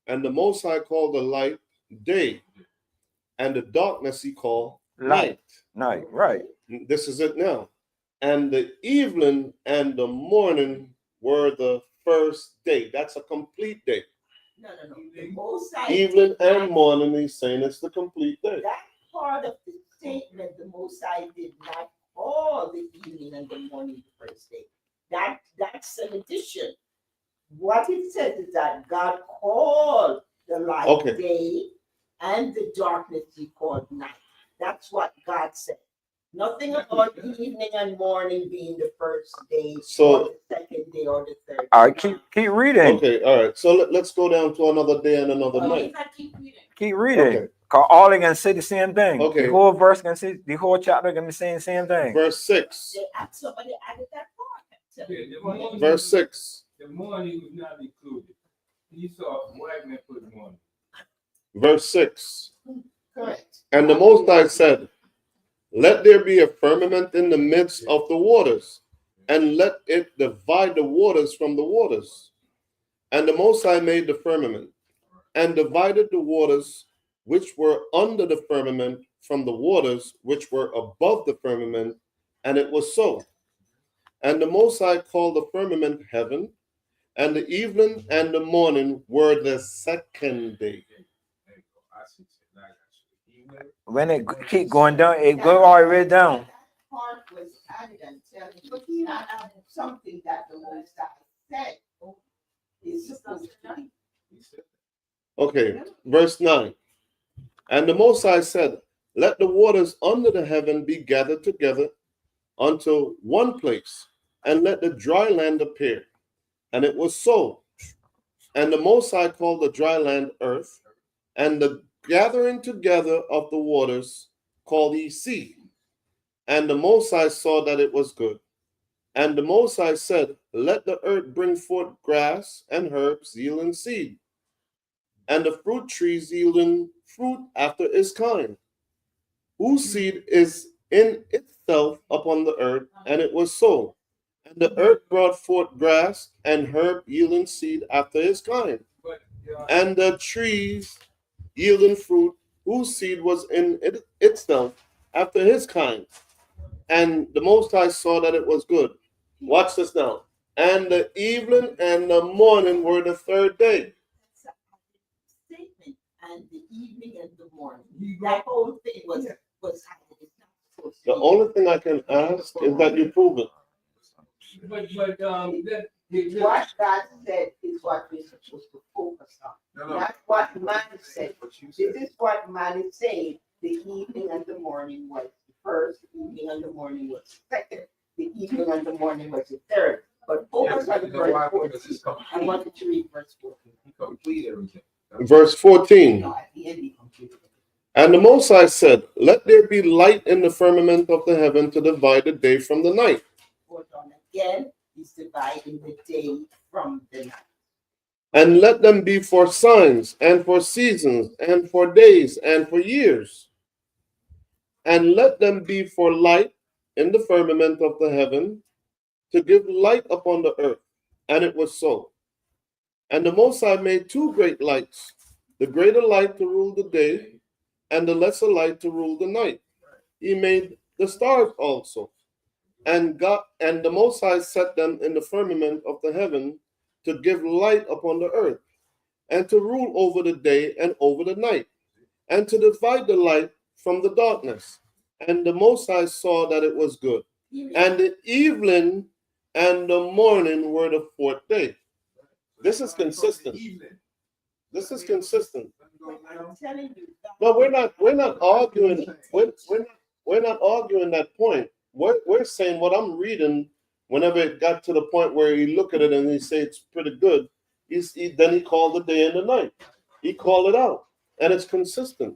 C: And the Most High called the light day, and the darkness he called night.
E: Night, right.
C: This is it now. And the evening and the morning were the first day. That's a complete day.
I: No. The Most High
C: Evening
I: did not-
C: and morning, he's saying it's the complete day.
I: That part of the statement, the Most High did not call the evening and the morning the first day. That's an addition. What it says is that God called the light
C: Okay.
I: day and the darkness he called night. That's what God said. Nothing about evening and morning being the first day,
C: So-
I: or the second day, or the third.
E: All right, keep reading.
C: Okay, all right. So let's go down to another day and another
I: Oh,
C: night.
D: Keep reading.
E: Keep reading.
C: Okay.
E: Cause all they can say the same thing.
C: Okay.
E: The whole verse can say the whole chapter can be saying the same thing.
C: Verse 6.
I: Somebody added that part.
H: Yeah, the morning-
C: Verse 6.
H: The morning was not included. Esau, Wagner put morning.
C: Verse 6.
I: Correct.
C: And the Most High said, let there be a firmament in the midst of the waters, and let it divide the waters from the waters. And the Most High made the firmament and divided the waters which were under the firmament from the waters which were above the firmament, and it was so. And the Most High called the firmament heaven, and the evening and the morning were the second day.
G: There you go. I see. Now I got you. Evening,
E: When it keep going down, it go all the way down.
I: That part was added until, but he not added something that the Most High said. Is supposed to be.
G: he said,
C: Okay, verse 9. And the Most High said, let the waters under the heaven be gathered together unto one place, and let the dry land appear. And it was so. And the Most High called the dry land earth, and the gathering together of the waters called he sea. And the Most High saw that it was good. And the Most High said, let the earth bring forth grass and herbs yielding seed, and the fruit trees yielding fruit after its kind, whose seed is in itself upon the earth. And it was so. And the earth brought forth grass and herb yielding seed after his kind,
H: But,
C: and the trees yielding fruit, whose seed was in itself after his kind. And the Most High saw that it was good. Watch this now. And the evening and the morning were the third day.
I: That's a statement, and the evening and the morning. That whole thing was added. It's not supposed to
C: The
I: be.
C: only thing I can ask is that you prove it.
I: What God said is what we're supposed to focus on.
G: no.
I: Not what man said.
G: What you
I: This
G: said.
I: is what man is saying. The evening and the morning was the first, the evening and the morning was the second, the evening and the morning was the third. But focus on
G: You know why?
I: verse
G: Because
I: 14.
G: it's
I: I
G: complete.
I: wanted to read verse 14.
G: He complete everything.
C: Verse 14.
I: No, at the end he completed it.
C: And the Most High said, let there be light in the firmament of the heaven to divide the day from the night.
I: Hold on again, he's dividing the day from the night.
C: And let them be for signs, and for seasons, and for days, and for years. And let them be for light in the firmament of the heaven, to give light upon the earth. And it was so. And the Most High made two great lights, the greater light to rule the day, and the lesser light to rule the night. He made the stars also. And the Most High set them in the firmament of the heaven to give light upon the earth, and to rule over the day and over the night, and to divide the light from the darkness. And the Most High saw that it was good. And the evening and the morning were the fourth day. This is consistent. This is consistent.
I: I'm telling you.
C: No, we're not arguing. We're not arguing that point. We're saying what I'm reading. Whenever it got to the point where he look at it and he say it's pretty good, then he called the day and the night. He called it out, and it's consistent.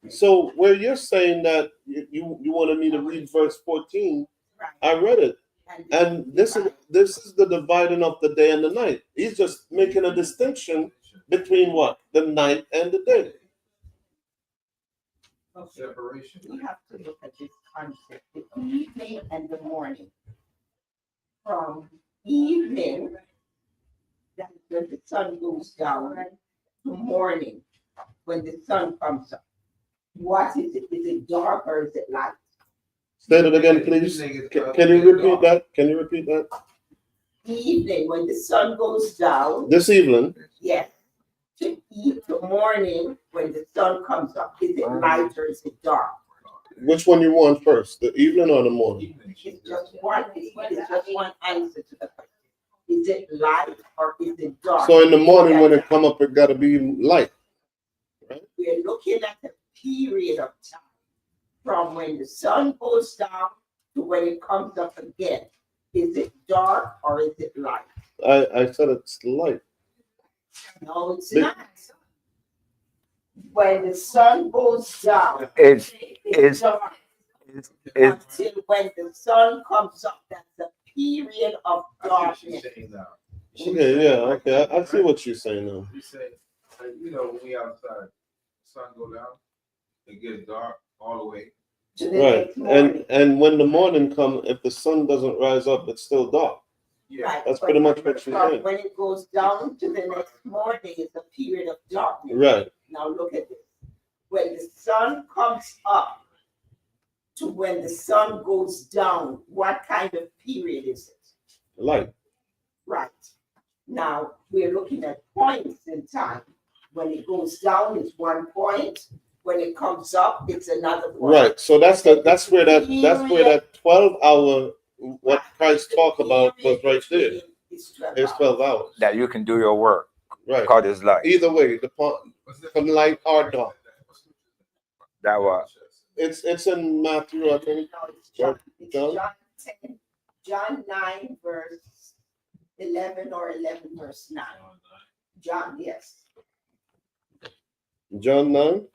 C: So where you're saying that you wanted me to read verse 14, I read it, and this is the dividing of the day and the night. He's just making a distinction between what? The night and the day.
G: Separation.
I: We have to look at this concept, the evening and the morning. From evening, that's when the sun goes down, to morning, when the sun comes up. What is it? Is it dark or is it light?
C: Say it again, please. Can you repeat that? Can you repeat that?
I: Evening, when the sun goes down,
C: This evening,
I: yes. To morning, when the sun comes up, is it light or is it dark?
C: which one you want first, the evening or the morning?
I: It's just one, it's just one answer to the question. Is it light or is it dark?
C: So in the morning when it come up, it got to be light.
I: We're looking at a period of time from when the sun goes down to when it comes up again. Is it dark or is it light?
C: I said it's light.
I: No, it's not. When the sun goes down,
E: It's
I: it's dark.
E: it's
I: Until when the sun comes up, that's a period of darkness.
C: Okay, yeah, okay. I see what you're saying now.
G: You say, when we outside, sun go down, it gets dark all the way.
I: To the
C: Right.
I: next morning.
C: And when the morning come, if the sun doesn't rise up, it's still dark.
G: Yeah.
I: Right,
C: That's
I: but
C: pretty much what she's
I: from
C: saying.
I: when it goes down to the next morning is a period of darkness.
C: Right.
I: Now look at this. When the sun comes up to when the sun goes down, what kind of period is it?
C: Light.
I: Right. Now, we're looking at points in time. When it goes down, it's 1 point. When it comes up, it's another point.
C: Right. So that's where that 12-hour what Christ talked about was right there. It's 12 hours.
E: That you can do your work.
C: Right.
E: God is light.
C: Either way, from light or dark.
E: That what?
C: It's in Matthew, I think.
I: No, it's John 10, John 9, verse 11 or 11, verse 9. John, yes.
C: John 9.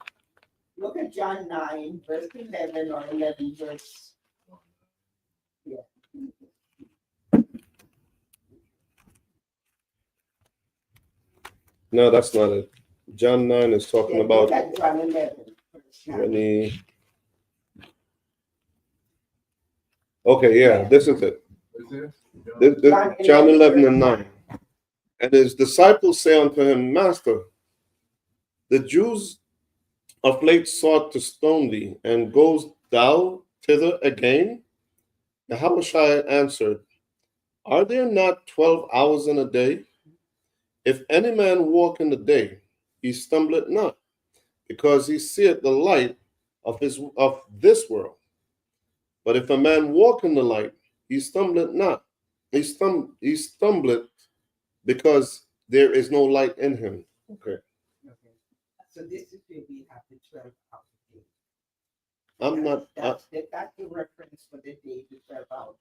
I: Look at John 9, verse 11 or 11, verse. Yeah.
C: No, that's not it. John 9 is talking about
I: Look at John 11, verse 9.
C: when he. Okay, yeah, this is it. This, John 11 and 9. And his disciples say unto him, Master, the Jews of late sought to stone thee, and goes thou thither again? Yahushua answered, Are there not 12 hours in a day? If any man walk in the day, he stumbleth not, because he seeth the light of this world. But if a man walk in the light, he stumbleth not. He stumbleth because there is no light in him. Okay.
I: So this is where we have the 12 hours.
C: That's
I: That's the reference for the day, the 12 hours.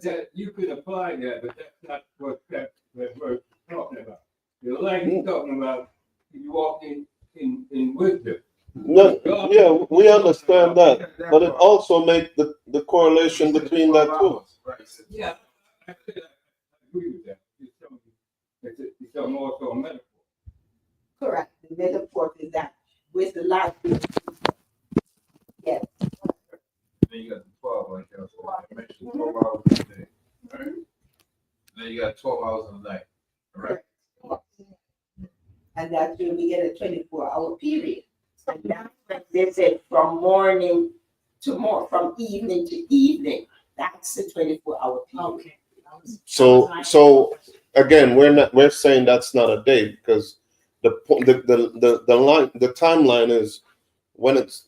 H: That you could apply that, but that's not what that verse is talking about. The light he's talking about, you walk in wisdom.
C: No, yeah, we understand that, but it also makes the correlation between that too.
H: Yeah, I agree with that. It's also a metaphor.
I: Correct. The metaphor is that with the light. Yes.
G: Then you got the 12 like that. So I mentioned 12 hours a day. Right? Then you got 12 hours in the night. Right?
I: And that's when we get a 24-hour period. And that's when they said from morning to morning, from evening to evening. That's the 24-hour period.
D: Okay.
C: So again, we're saying that's not a day, because the timeline is when it's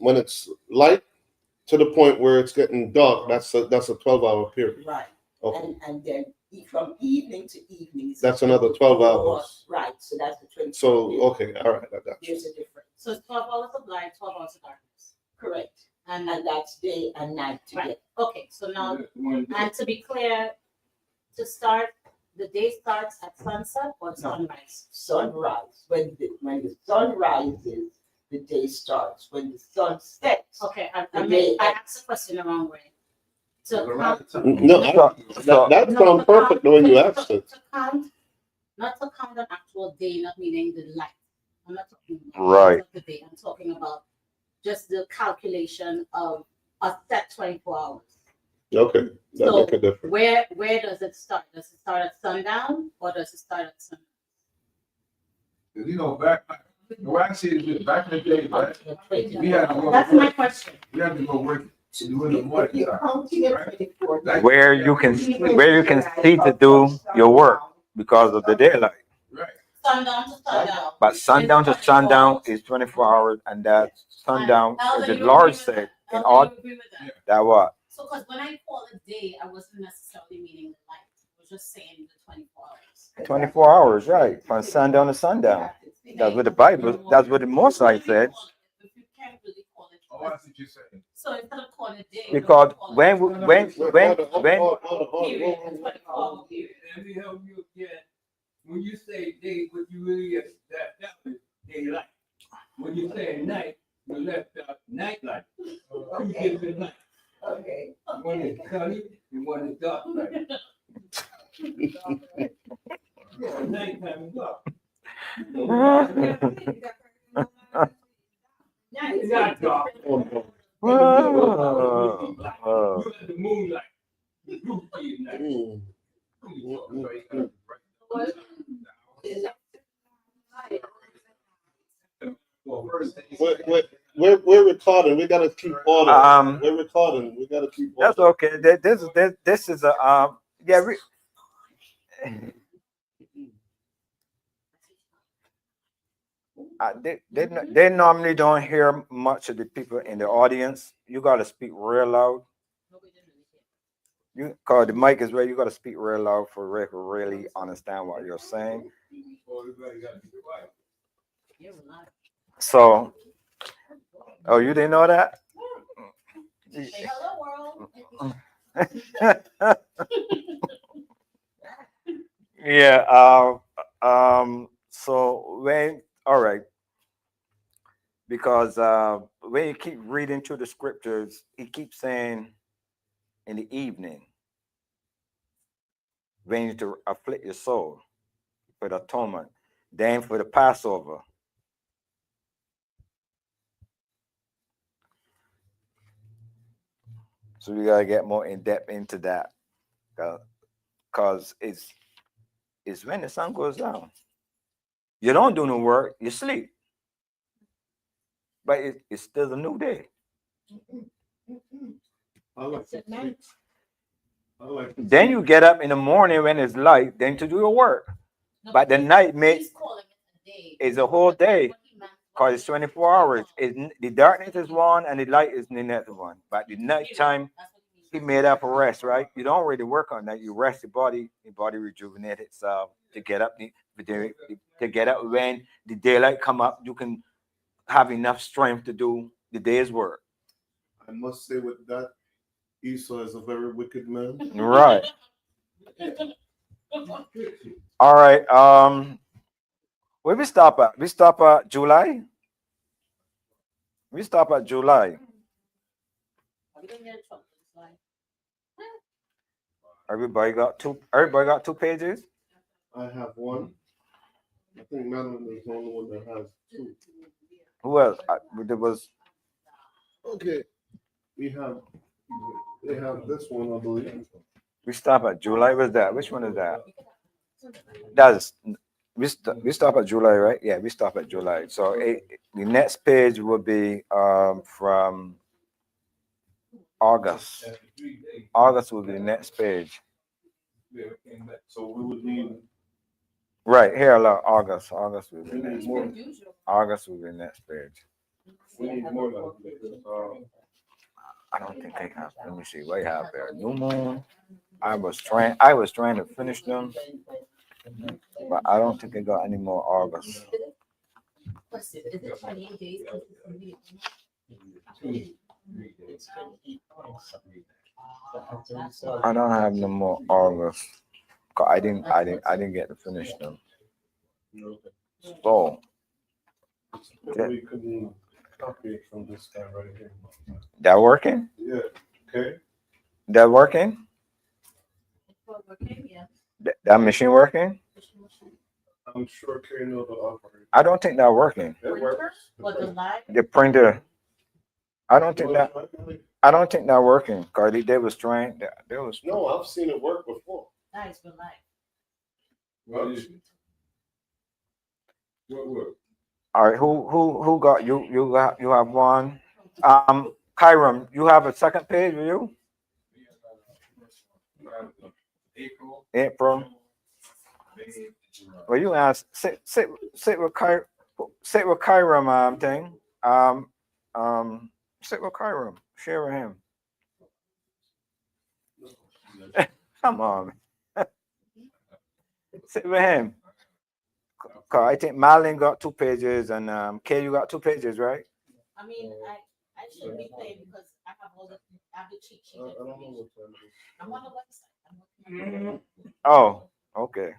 C: light to the point where it's getting dark. That's a 12-hour period.
I: Right.
C: Okay.
I: And then from evening to evening.
C: That's another 12 hours.
I: Right. So that's the 24.
C: So okay, all right, I got you.
I: There's a difference.
D: So it's 12 hours of light, 12 hours of darkness.
I: Correct.
D: And
I: And that's day and night together.
D: right. Okay, so now, and to be clear, to start, the day starts at sunset or sunrise?
I: Sunrise. When the sun rises, the day starts. When the sun sets.
D: Okay, I
I: day
D: asked the question the wrong way. To count,
C: No, that sounds perfect the way you asked it.
D: to count, not to count an actual day, not meaning the light. I'm not talking about
E: Right.
D: the day. I'm talking about just the calculation of a set 24 hours.
C: Okay, that
D: So
C: make a difference.
D: where does it start? Does it start at sundown or does it start at sunrise?
G: You know, what I see is this, back in the day, right? We had to go
D: That's
G: to
D: my
G: work.
D: question.
G: We had to go work to do in the morning.
I: You're
G: time.
I: counting at 24.
G: Like-
E: Where you can see to do your work because of the daylight.
G: Right.
D: Sundown to sundown.
E: But sundown to sundown is 24 hours, and that sundown,
D: And
E: as the
D: Elder, you
E: Lord
D: agree with
E: said,
D: that?
E: in
D: Elder,
E: all
D: you agree with that?
E: that what?
D: So, because when I call it day, I wasn't necessarily meaning the light. I was just saying the 24 hours.
E: 24 hours, right? From sundown to sundown. That's what the Bible, that's what the Most High said.
D: If you can't really call it.
G: Oh, I see what you're saying.
D: So instead of calling it day.
E: Because when
C: Hold on,
D: Period, 24-hour period.
H: Let me help you again. When you say day, what you really get, that was daylight. When you say night, you left out night light. You get the night.
I: Okay.
H: One is sunny and one is dark light. Yeah, nighttime is dark. It's not dark. You got the moonlight. You see at night.
C: We're recording. We gotta keep order. We're recording. We gotta keep order.
E: That's okay. This is a yeah. They normally don't hear much of the people in the audience. You gotta speak real loud. You cause the mic is where you gotta speak real loud for Rick to really understand what you're saying. So, oh, you didn't know that?
D: Say hello, world.
E: Yeah. So all right, because when you keep reading through the scriptures, he keeps saying in the evening, when you to afflict your soul for the atonement, then for the Passover. So we gotta get more in depth into that, because it's when the sun goes down. You don't do no work, you sleep, but it's still a new day. Then you get up in the morning when it's light, then to do your work. But the night is a whole day, because it's 24 hours. The darkness is one and the light is the next one. But the nighttime, he made up a rest, right? You don't really work on that. You rest your body rejuvenate itself to get up to get up when the daylight come up. You can have enough strength to do the day's work.
C: I must say with that, Esau is a very wicked man.
E: Right. All right. Where we stop at? We stop at July. We stop at July. Everybody got two pages.
C: I have one. I think Madeline is the only one that has two.
E: Who else? There was.
C: Okay. We have this one, I believe.
E: We stop at July. What's that? Which one is that? That's we stop at July, right? Yeah, we stop at July. So the next page will be from August. August will be the next page.
C: So we would need
E: Right here, look, August. August will be the next page. August will be the next page.
C: we need more than
E: I don't think they have. Let me see. What you have there? New moon. I was trying to finish them, but I don't think I got any more August. I don't have no more August. 'Cause I didn't get to finish them. So
C: we could copy it from this guy right here.
E: that working?
C: Yeah. Okay.
E: That working? That machine working?
C: I'm sure Kerry knows the operator.
E: I don't think that working.
C: It works.
E: The printer. I don't think that working. Cause they was trying. They was.
C: No, I've seen it work before.
D: Nice, good life.
G: What?
E: All right. Who got you? You have one. Kyram, you have a second page with you? April. Well, you ask. Sit with Kyram. Thing. Sit with Kyram. Share with him. Come on. Sit with him. Cause I think Marlene got 2 pages and Kay, you got 2 pages, right?
D: I mean, I should be paying because I have the cheat sheet.
C: I don't know what time it is.
D: I'm on the website.
E: Oh, okay.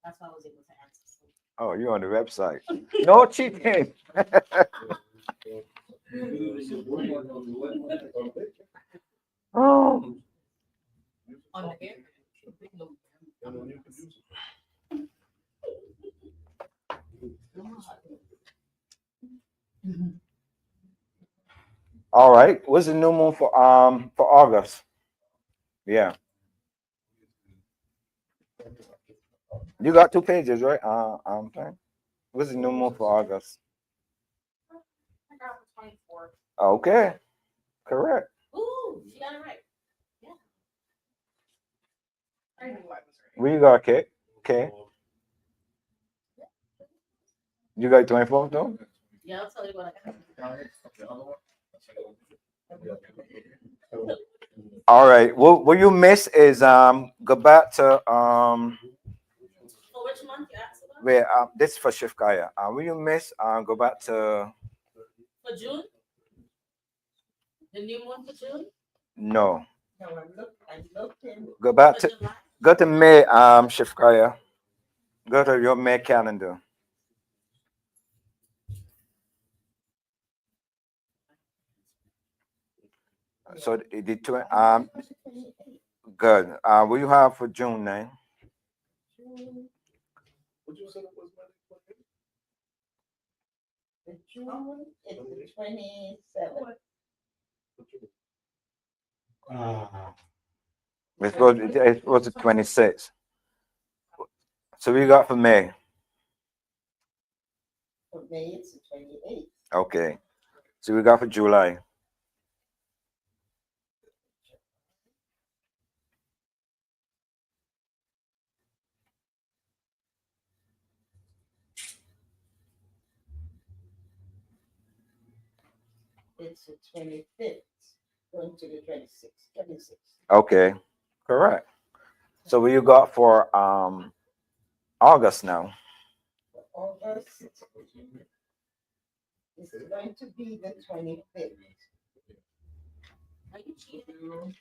D: That's why I was able to answer.
E: Oh, you're on the website. No cheating. Oh.
D: On the air.
E: All right. What's the new moon for August? Yeah. You got 2 pages, right? Thing. What's the new moon for August?
F: I got the 24th.
E: Okay, correct.
D: Ooh, she got it right.
F: I knew I was right.
E: Where you got, Kate? Okay. You got 24th though?
D: Yeah, I'll tell you what I got.
E: All right. What you miss is go back to
D: For which month you asked about?
E: where this is for Shifkaya. What you miss go back to
D: For June? The new one for June?
E: no.
I: No, I'm looking.
E: Go back
D: For
E: to
D: July?
E: go to May Shifkaya. Go to your May calendar. So the good. What you have for June 9?
C: Would you say it was
I: The June is the 27th.
E: It was the 26th. So we got for May.
I: For May, it's the 28th.
E: Okay. So we got for July.
I: It's the 25th, going to the 26th. 26th.
E: Okay. Correct. So what you got for August now?
I: For August, it's going to be the 25th.
D: Are you cheating?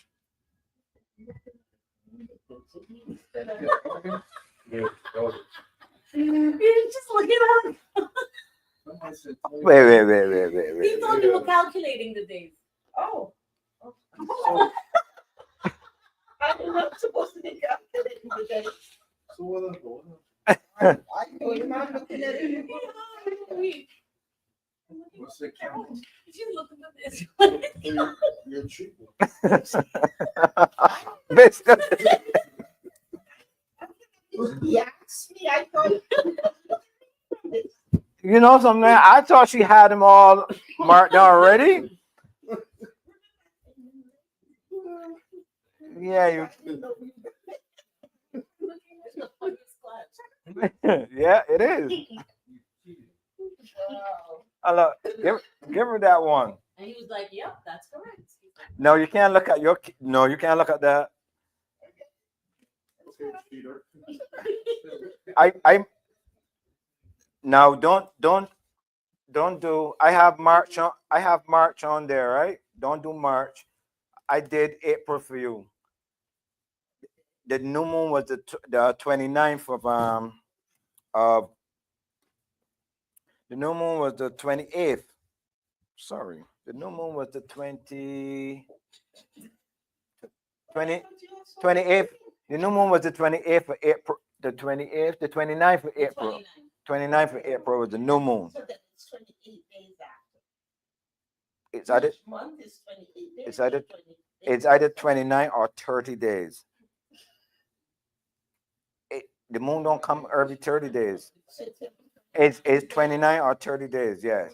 D: You're just looking up.
E: Wait.
D: He thought you were calculating the days.
I: Oh. I'm not supposed to be calculating the day.
C: So what?
I: I told him I'm looking at it.
G: What's the count?
D: She's looking at this.
C: You're cheating.
I: He asked me, I thought.
E: You know something? I thought she had them all marked down already. Yeah, you. Yeah, it is. Look, give her that one.
D: And he was like, yep, that's correct.
E: No, you can't look at your. No, you can't look at that.
C: Okay, cheater.
E: I now don't do. I have March on there, right? Don't do March. I did April for you. The new moon was the 29th of the new moon was the 28th. Sorry. The new moon was the 28th. The new moon was the 28th of April. The 28th, the 29th of April. 29th of April was the new moon.
I: So that's 28 days after.
E: It's either
I: Each month is 28 days.
E: It's either- it's either 29 or 30 days. The moon don't come every 30 days. It's 29 or 30 days, yes.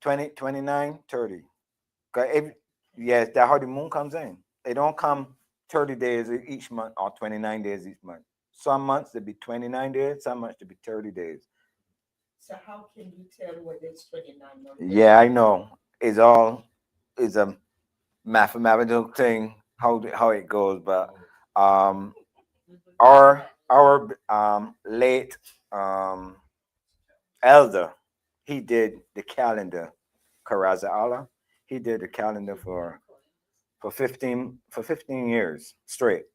E: 29, 30. Yes, that's how the moon comes in. It don't come 30 days each month or 29 days each month. Some months they be 29 days, some months they be 30 days.
I: So how can you tell whether it's 29 or 30?
E: Yeah, I know. It's a mathematical thing how it goes, but our late elder, he did the calendar, Mayakaahla. He did the calendar for 15 years straight.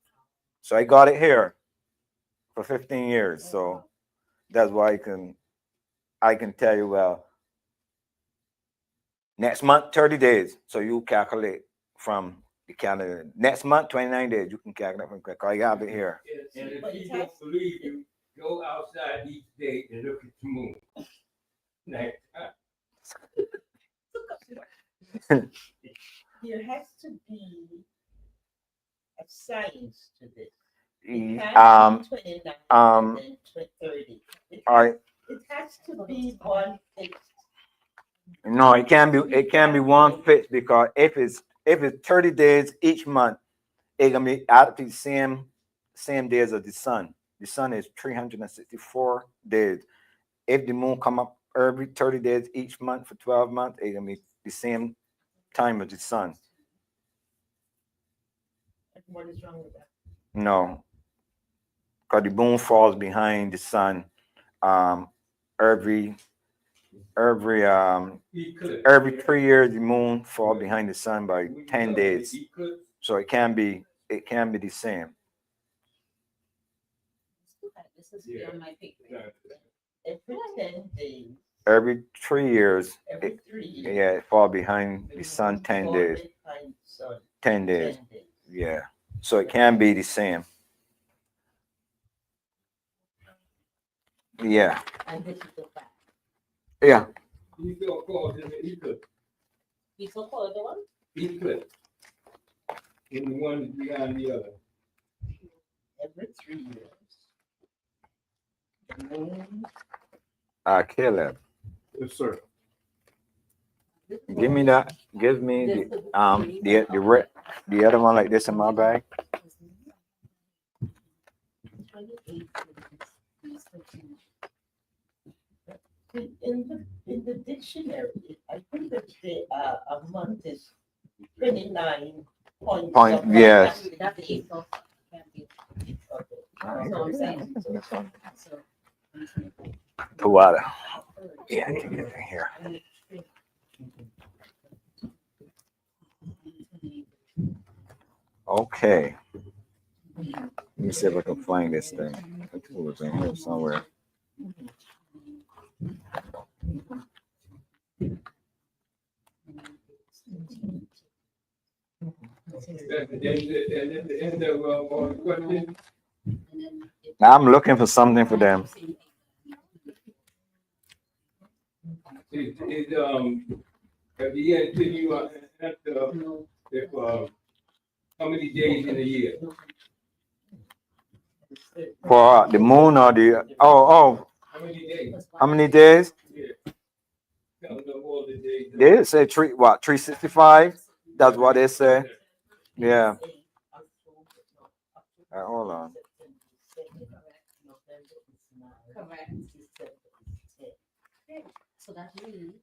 E: So I got it here for 15 years. So that's why I can tell you, well, next month 30 days. So you calculate from the calendar. Next month 29 days. You can calculate from I have it here.
H: And if you don't believe you, go outside each day and look at the moon. Next time.
I: There has to be a science to this. It can't
E: Um,
I: be 29
E: um,
I: and then 30.
E: all right.
I: It has to be one fixed.
E: No, it can be one fixed because if it's 30 days each month, it's gonna be out the same days of the sun. The sun is 364 days. If the moon come up every 30 days each month for 12 months, it's gonna be the same time of the sun.
I: What is wrong with that?
E: No, because the moon falls behind the sun every
H: Eclipse.
E: every 3 years the moon fall behind the sun by 10 days.
H: Eclipse.
E: So it can be the same.
D: This is beyond my pay grade.
I: Every 10 days,
E: Every 3 years,
I: every 3 years.
E: yeah, it fall behind the sun 10
I: fall
E: days.
I: behind sun
E: 10 days.
I: 10 days.
E: Yeah. So it can be the same. Yeah.
D: And this is the fact.
E: Yeah.
H: You still call it an eclipse.
D: You so called the one?
H: Eclipse. And the one behind the other.
I: Every 3 years. The moon,
E: Caleb,
C: Yes, sir.
E: give me that. Give me the other one like this in my bag.
D: 28.
I: in the dictionary, I think that a month is 29 points.
E: Point,
I: of-
E: yes.
D: That's the eighth of, can't be.
I: Okay.
D: So I'm saying, so.
E: The water. Yeah, I can get it in here. Okay. Let me see if I can find this thing. It was in here somewhere.
H: That's the end of all the questions.
E: Now I'm looking for something for them.
H: Is at the end, till you after, if, how many days in a year?
E: For the moon or the
H: How many days?
E: how many days?
H: Yeah. Count up all the days.
E: They say 365. That's what they say. Yeah. Hold on.
D: Correct. So that means.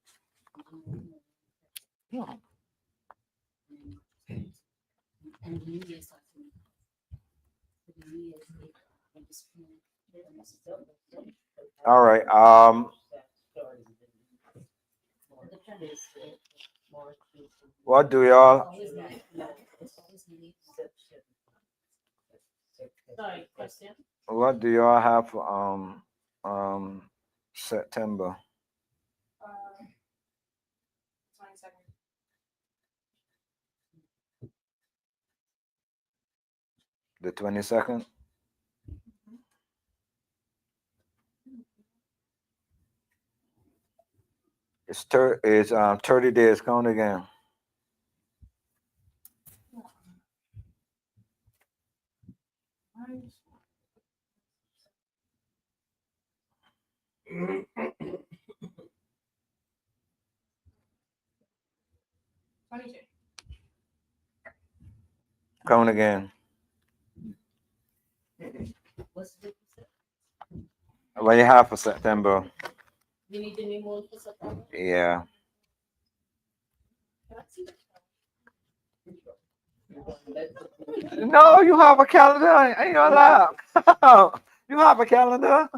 D: And New Year's starts. The New Year's Eve.
E: All right. What do y'all
D: Sorry, question.
E: what do y'all have for September?
F: 22nd.
E: The 22nd? It's 30 days. Count again. Count again.
D: What's the difference?
E: What you have for September?
D: You need the new moon for September?
E: Yeah.
D: Can I see that?
E: No, you have a calendar. Ain't you allowed? You have a calendar.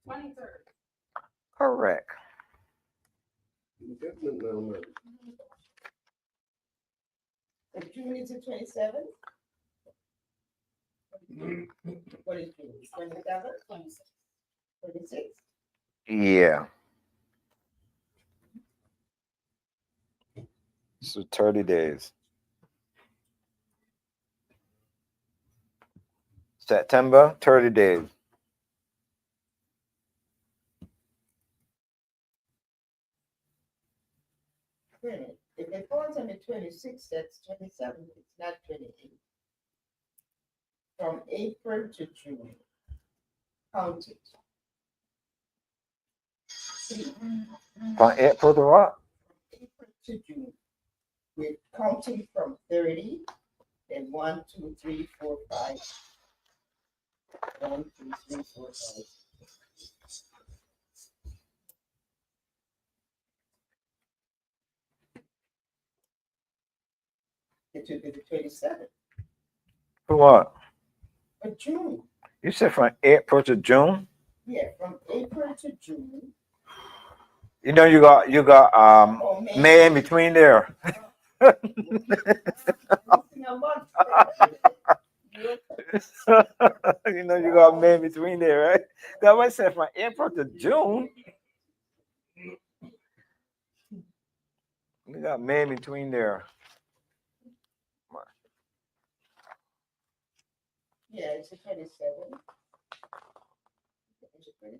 F: 23rd.
E: Correct.
I: June is the 27th? What is June? 27th? 26th?
E: Yeah. So 30 days. September, 30 days.
I: 20. If it falls on the 26th, that's 27, it's not 28. From April to June, count it.
E: From April to what?
I: April to June, we're counting from 30, then 1, 2, 3, 4, 5. 1, 2, 3, 4, 5. It will be the 27th
E: For what?
I: of June.
E: You said from April to June?
I: Yeah, from April to June.
E: You know you got
I: Oh,
E: May in between there. You know you got May in between there, right? That was said from April to June. You got May in between there.
I: Yeah, it's the 27th. It's the 27th.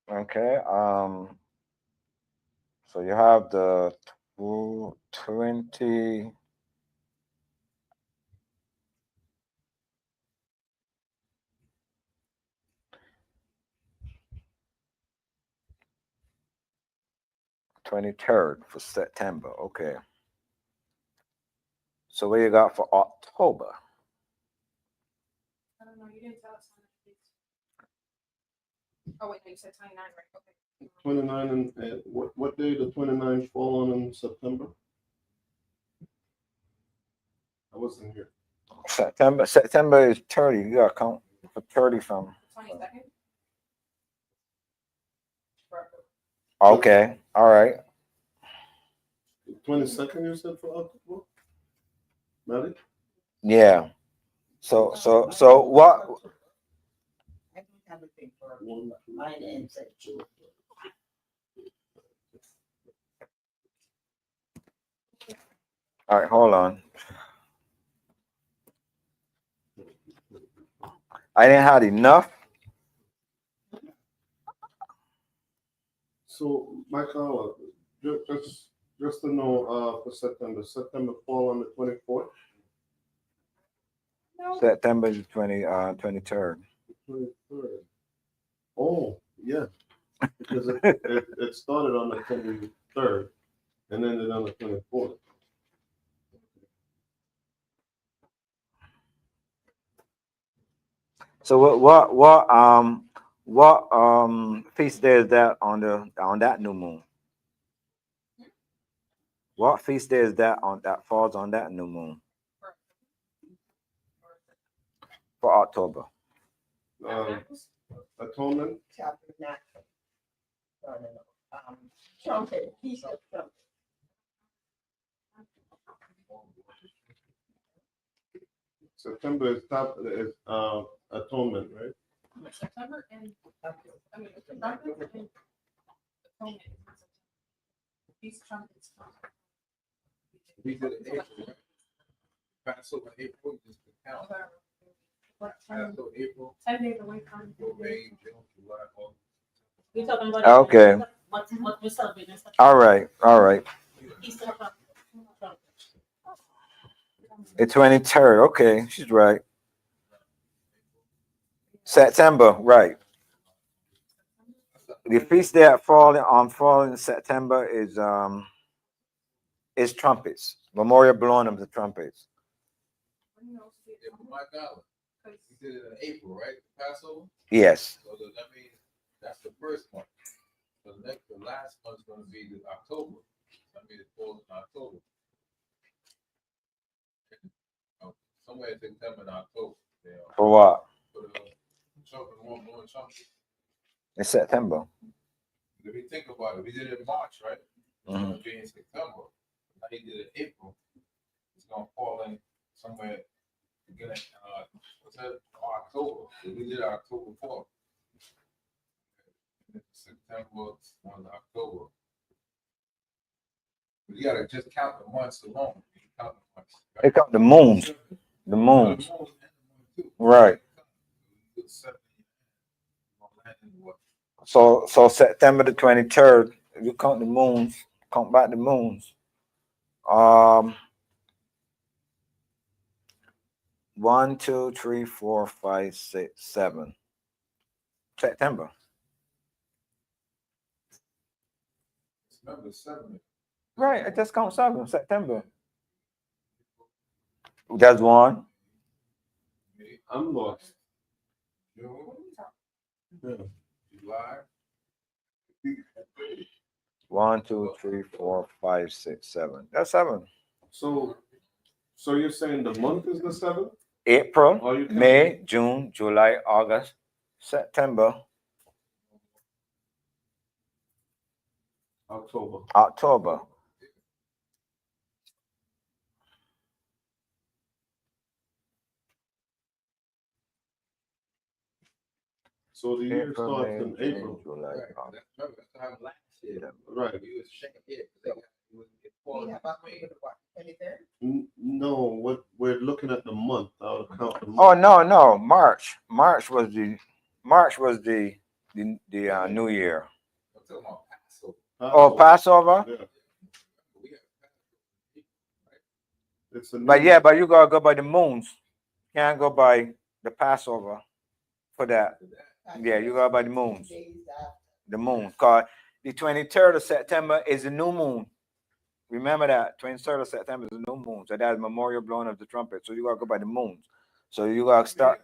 E: Okay. So you have the 20. Twenty-third for September. Okay. So what you got for October?
F: I don't know, you didn't tell us how much it is. Oh, wait, no, you said 29, right? Okay.
C: 29 and what day the 29 fall on in September? I wasn't here.
E: September is 30. You gotta count for 30 from.
F: 22nd?
E: Okay. All right.
C: 22nd you said for October? Maddie?
E: Yeah. So what?
I: I don't have a thing for mine ends at June.
E: All right, hold on. I didn't have enough.
C: So, Mayakaahla, just to know, for September fall on the 24th?
E: September is 23rd.
C: 23rd. Oh, yeah, because it started on the 23rd and ended on the 24th.
E: So what feast day is that on that new moon? What feast day is that that falls on that new moon for October?
C: Atonement,
I: Tabernacle. No. Trumpet, Feast of Trumpet.
C: September is atonement, right?
F: September and, I mean, September and Atonement is not September. These trumpets.
G: We did it April, right? Passover April, just to count. Passover April,
F: 10 days away from.
G: May, June, July, August.
D: We're talking about.
E: Okay.
D: What we celebrate.
E: All right.
D: Easter Trumpet.
E: The 23rd. Okay, she's right. September, right. The feast day falling in September is trumpets. Memorial blowing of the trumpets.
G: Yeah, Mayakaahla. We did it in April, right? Passover?
E: Yes.
G: So that means that's the first month. So the last month's gonna be the October. I mean, it falls in October. Somewhere in September and October.
E: For what?
G: For the trumpet, more trumpet.
E: In September.
G: If you think about it, we did it in March, right? It's gonna be in September. Now he did it in April. It's gonna fall in somewhere beginning, what's that? October. So we did October 4th. September, on October. You gotta just count the months alone. You count the months.
E: They count the moons. The moons. Right. So September the 23rd, if you count the moons, count back the moons. 1, 2, 3, 4, 5, 6, 7. September.
G: September 7th.
E: Right, I just count 7. September. That's 1.
C: I'm lost.
G: June, July.
E: 1, 2, 3, 4, 5, 6, 7. That's 7.
C: So you're saying the month is the 7th?
E: April,
C: Or you
E: May, June, July, August, September,
C: October.
E: October.
C: So the year
E: April,
C: starts
E: May,
C: in
E: June,
C: April.
E: July,
G: Right.
E: August.
G: Remember, that's what happened last year.
C: Right.
G: You was shaking it. They got, it was, it falling between.
C: No, what we're looking at the month. I'll count the month.
E: Oh no, March. March was the New Year.
G: I'm talking about Passover.
E: Oh, Passover.
C: Yeah.
G: We have
C: It's a new
E: But yeah, but you gotta go by the moons. Can't go by the Passover for that. Yeah, you go by the moons. The moon. Cause the 23rd of September is the new moon. Remember that 23rd of September is the new moon. So that's memorial blowing of the trumpet. So you gotta go by the moons. So you gotta start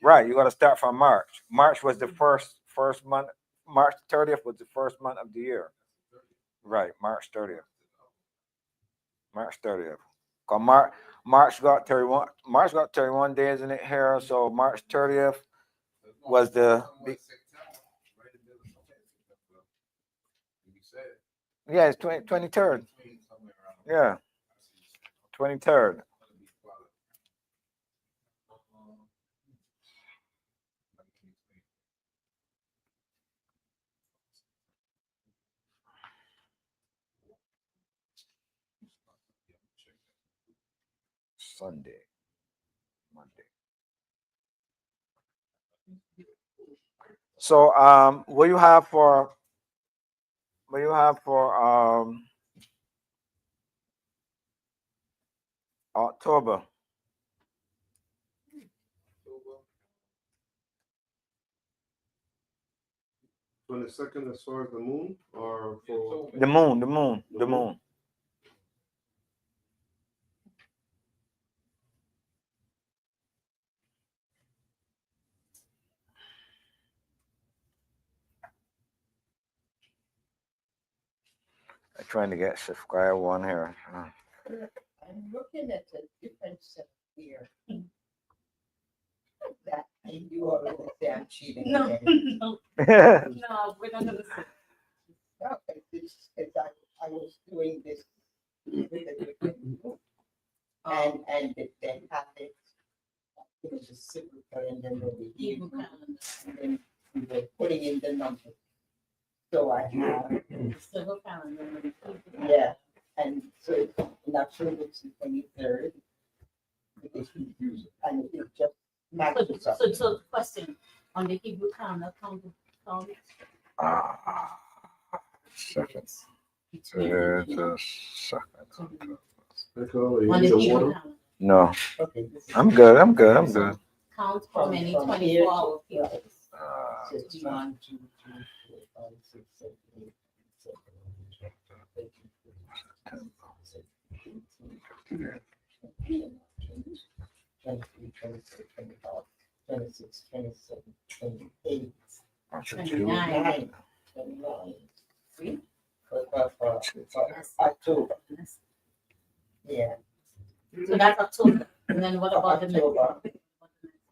E: right. You gotta start from March. March was the first month. March 30th was the first month of the year. Right, March 30th. March 30th. Cause March got 31. March got 31 days in it here. So March 30th was the yeah, it's 23rd. Yeah, 23rd. Sunday, Monday. So what you have for October?
C: 22nd as far as the moon, or for
E: The moon. I'm trying to get subscribe one here.
I: I'm looking at the difference here. That I do all of the damn cheating.
D: No,
I: again.
D: no,
E: Yeah.
D: no, we're not gonna say.
I: No, it's I was doing this with a different book. And then have it. It was a simple and then the
D: Hebrew
I: Hebrew,
D: calendar.
I: and then we were putting in the numbers. So I have,
D: Civil calendar. and the Hebrew
I: yeah, and so it's in October it's the 23rd. And it just matches up.
D: So question, on the Hebrew calendar, count.
E: Second.
D: Between
E: There's a second.
D: on the Hebrew calendar,
E: No,
I: Okay.
E: I'm good.
D: count how many
I: From
D: 24-hour
I: here to-
D: periods.
I: So it's 1, 2, 3, 4, 5, 6, 7, 8, 7, 8, 9, 10, 23, 24, 25, 26, 27, 28, 29, 29.
D: See?
I: For October, yeah.
D: So that's October, and then what about the next?
I: October.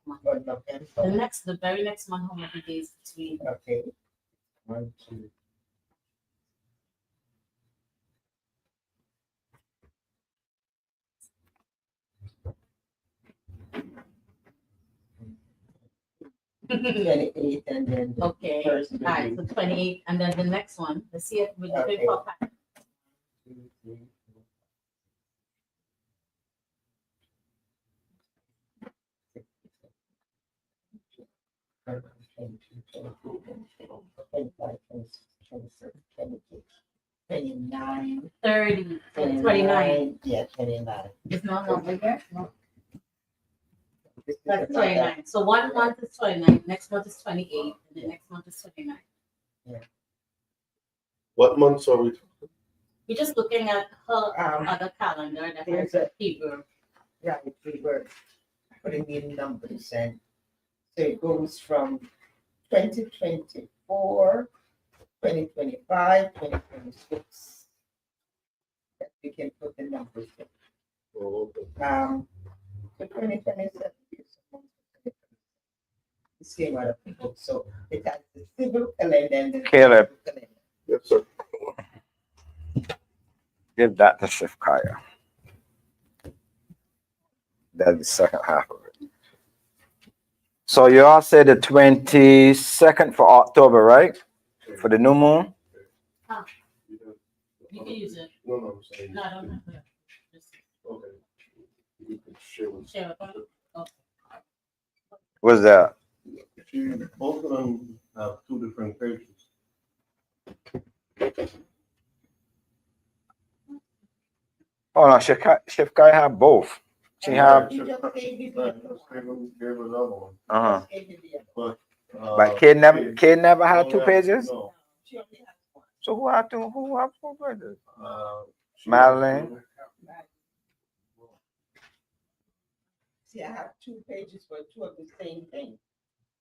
D: month?
I: But November,
D: The very next month, how many days between?
I: okay. 1, 2. 28th, and then the
D: Okay,
I: first
D: all
I: will
D: right,
I: be
D: so 28, and then the next one, let's see it with the
I: Okay.
D: 3, 4, 5.
I: 2, 3, 4, 25, 26, 27, 28, 29,
D: 30, 29.
I: Yeah, 29.
D: There's no number here? No.
I: This is
D: That's
I: another-
D: 29. So 1 month is 29, next month is 28, and the next month is 29.
C: What months are we?
D: You're just looking at her
I: Um,
D: other calendar that has
I: there's a-
D: Hebrew.
I: Right, we were putting in numbers, and so it goes from 2024, 2025, 2026. That we can put the numbers in.
C: Oh, okay.
I: So 2027. The same other people, so it has the civil calendar and the.
E: Caleb.
I: civil calendar.
C: Yes, sir.
E: Give that to Chef Kaya. That's the second half of it. So you all said the 22nd for October, right? For the new moon?
D: You can use it.
C: No, I'm saying.
D: No, I don't have to. Just
C: Okay. You can share with.
D: share it.
E: What's that?
C: Both of them have two different pages.
E: Oh no, Chef Kaya have both. She have,
I: You just gave me the other one.
C: Gave another one.
E: uh-huh.
I: Just gave me the other one.
E: But Kid never had two pages?
C: No.
I: She only has one.
E: So who have two pages?
C: She-
E: Madeline?
I: See, I have 2 pages for 2 of the same thing.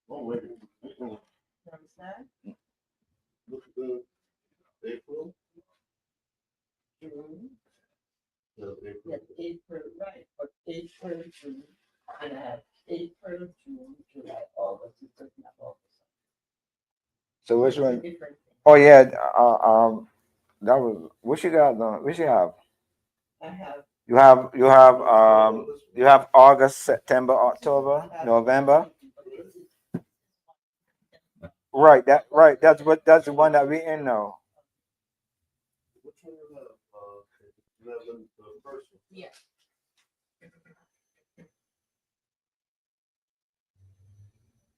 C: Oh, wait.
I: You understand?
C: Look at the April.
I: June,
C: Yeah, April.
I: yeah, April, right, but April, June, and I have April, June, July, August, it doesn't have August.
E: So which
I: It's a
E: one?
I: different thing.
E: Oh yeah, that was, what you got done? What you have?
I: I have.
E: You have August, September, October, November. Right, that's the one that we in now.
C: Which one you have? You have the first one.
D: Yeah.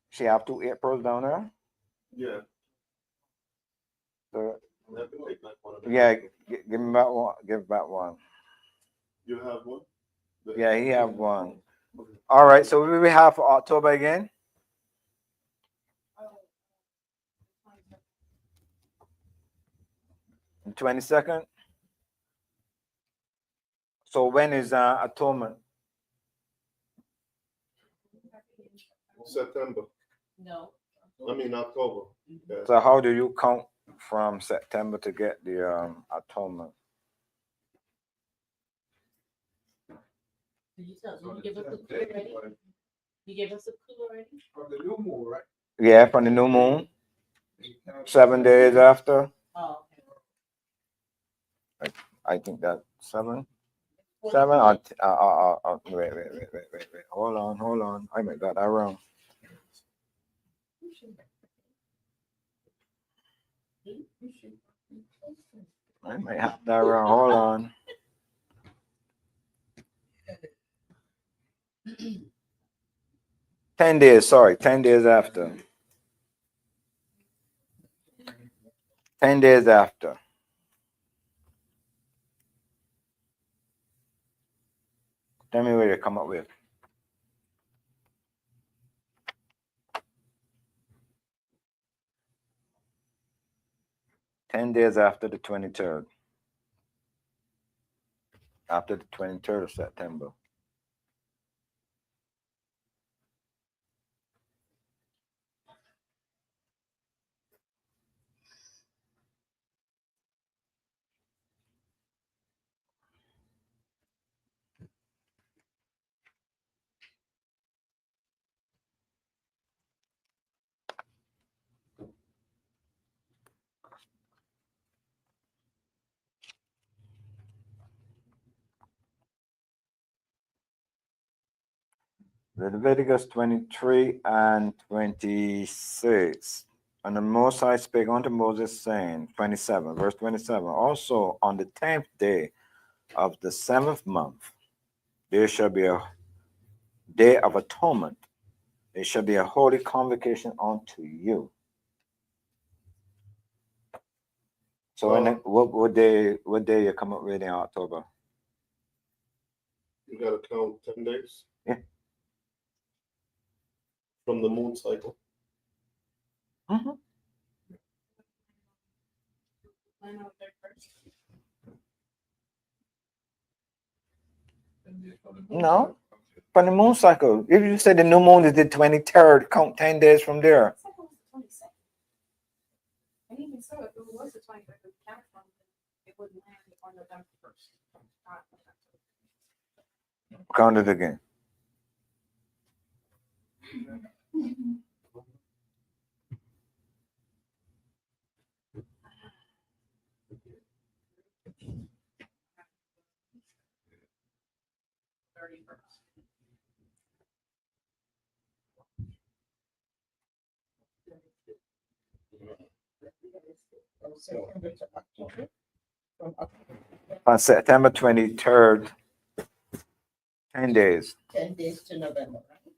E: She have 2 Aprils down there.
C: Yeah.
E: So,
C: I have to take that one of them.
E: yeah, give me back one. Give back one.
C: You have one?
E: Yeah, he have one. All right, so we have for October again. 22nd. So when is atonement?
C: September.
D: No.
C: I mean October. Yeah.
E: So how do you count from September to get the atonement?
D: Did you give us a clue already? You gave us a clue already?
G: From the new moon, right?
E: Yeah, from the new moon, 7 days after.
D: Oh,
E: I think that 7.
D: okay.
E: 7 wait. Hold on. I might got that wrong. I might have that wrong. Hold on. Sorry, 10 days after. 10 days after. Tell me where you come up with. 10 days after the 23rd. After the 23rd of September. Leviticus 23 and 26. And the Most High spake unto Moses, saying, 27, verse 27, also on the 10th day of the 7th month, there shall be a day of atonement. It shall be a holy convocation unto you. So what day you come up with in October?
C: You gotta count 10 days.
E: Yeah.
C: From the moon cycle.
E: Mm-hmm.
F: Plan out their first.
E: No. From the moon cycle. If you say the new moon is the 23rd, count 10 days from there.
F: I thought it was the 22nd. And even so, if it was the 23rd, we count from, it would land on November 1st.
E: Count it again.
I: From September to October. From October,
E: On September 23rd, 10 days.
I: 10 days to November, right?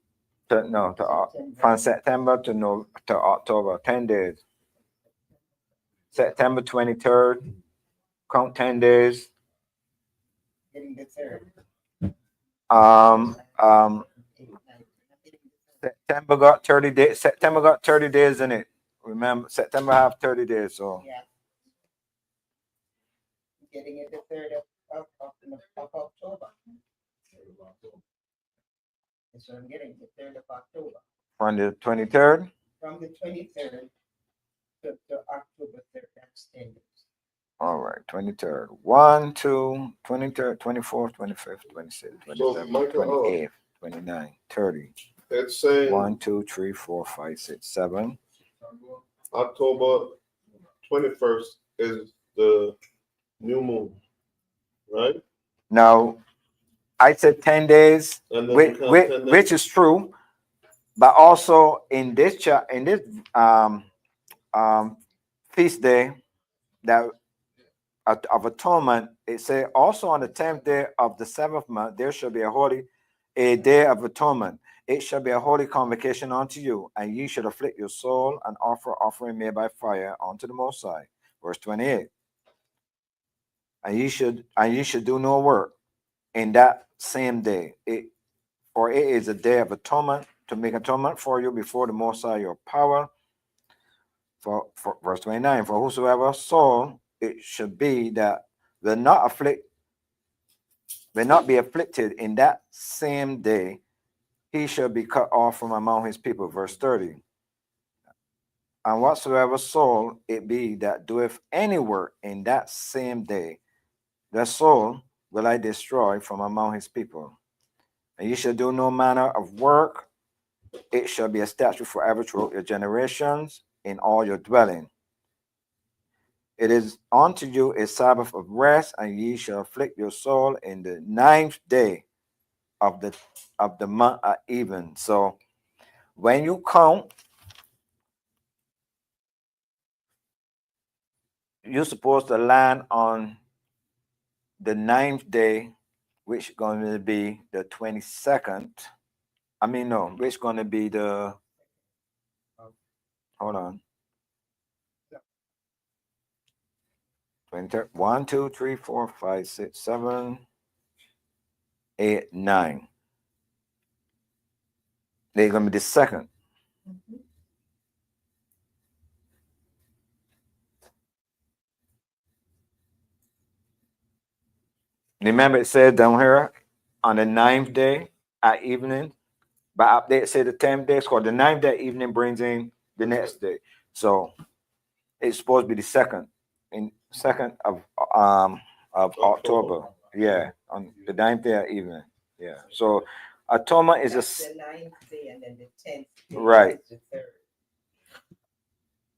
E: From September to October, 10 days. September 23rd, count 10 days.
I: Getting the third.
E: September got 30 days. September got 30 days in it. Remember, September have 30 days, so
I: Yeah. Getting it the third of October. That's what I'm getting, the third of October.
E: from the 23rd.
I: From the 23rd to October 3rd, that's 10 days.
E: All right, 23rd. 1, 2, 23rd, 24th, 25th, 26th, 27th,
C: Michael,
E: 28th, 29th, 30.
C: It's saying
E: 1, 2, 3, 4, 5, 6, 7.
C: October 21st is the new moon, right?
E: Now, I said 10 days,
C: And then we count 10 days.
E: which is true, but also in this feast day that of atonement, it say also on the 10th day of the 7th month there shall be a day of atonement. It shall be a holy convocation unto you, and ye should afflict your soul and offer offering made by fire unto the Most High. Verse 28. And ye should do no work in that same day. For it is a day of atonement, to make atonement for you before the Most High your power. For verse 29, for whosoever soul it should be that will not be afflicted in that same day, he shall be cut off from among his people. Verse 30. And whatsoever soul it be that doeth any work in that same day, the soul will I destroy from among his people. And ye shall do no manner of work. It shall be a statute forever throughout your generations in all your dwelling. It is unto you a Sabbath of rest, and ye shall afflict your soul in the 9th day of the month at even. So when you count, you're supposed to land on the 9th day, which is going to be the 22nd. I mean, no, which is going to be the, hold on. 23rd, 1, 2, 3, 4, 5, 6, 7, 8, 9. They're going to be the second. Remember, it said down here on the 9th day at evening, but up there it said the 10th day. So the 9th day evening brings in the next day. So it's supposed to be the second of October. Yeah, on the 9th day at evening. Yeah. So atonement is
I: That's the 9th day, and then the 10th day
E: right.
I: is the 3rd.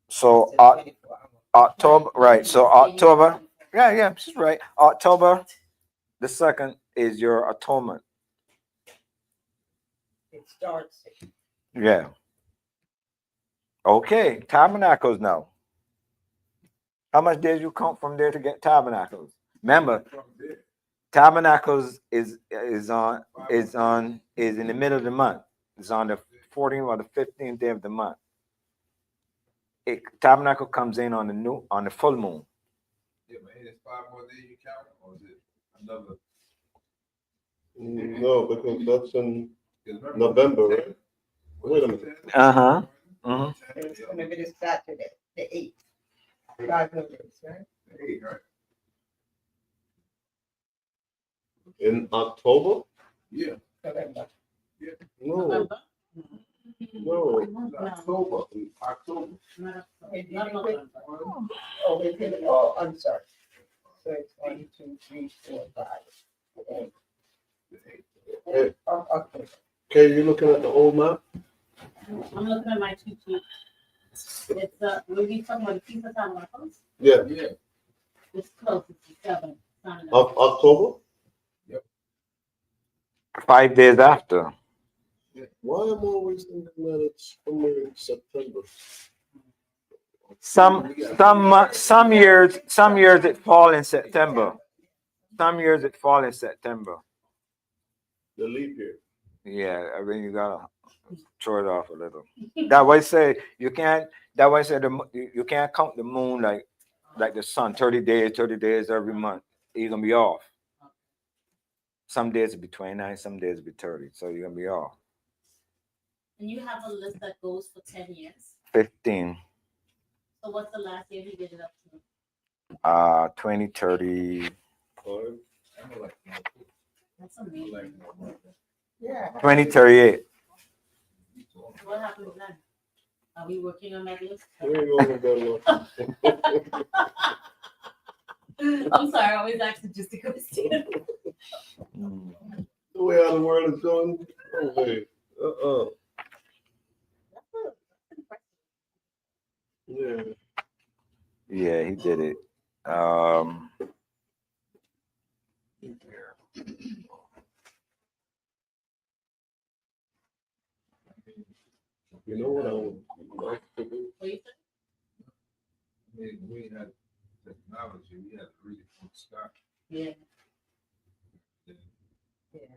E: So
I: It's a 24 hour.
E: October, right? So October, yeah, she's right. October the 2nd is your atonement.
I: It starts.
E: Yeah. Okay, tabernacles now. How much days you count from there to get tabernacles? Remember, tabernacles is in the middle of the month. It's on the 14th or the 15th day of the month. Tabernacle comes in on the full moon.
G: Yeah, but ain't it 5 more days you count, or is it another?
C: No, because that's in
G: 'Cause remember,
C: November, right? Wait a minute.
E: Uh-huh. Mm-hmm.
I: It's gonna be this Saturday, the 8th. 5 more days, right?
G: Hey, right?
C: In October?
G: Yeah.
I: November.
C: No,
D: November?
C: no,
G: It's October. October.
D: Not November.
I: Oh, wait, wait, oh, I'm sorry. So it's 1, 2, 3, 4, 5.
C: Hey,
I: Okay.
C: okay, you looking at the old map?
D: I'm looking at my cheat sheet. It's, will you talking about the piece of time on my
C: Yeah,
G: Yeah.
D: It's close, it's the 7th. It's not enough.
C: of October?
E: 5 days after.
C: Why am I always thinking that it's somewhere in September?
E: Some years it fall in September. Some years it fall in September.
C: The leap year.
E: Yeah, I mean you gotta throw it off a little. That way say you can't. That way say you can't count the moon like the sun. 30 days every month. You're gonna be off. Some days it'll be 29, some days it'll be 30. So you're gonna be off.
D: And you have a list that goes for 10 years.
E: 15,
D: So what's the last year he did it up to?
E: 2030,
D: That's amazing.
I: Yeah.
E: 2038.
D: What happens then? Are we working on that list?
C: We ain't going with that one.
D: I'm sorry, I always ask it just to question.
C: The way how the world is going, no way. Yeah.
E: Yeah, he did it.
C: You know what I would like to do?
D: What do you think?
G: I mean, we had technology, we had to read it from the sky.
D: Yeah.
G: Yeah.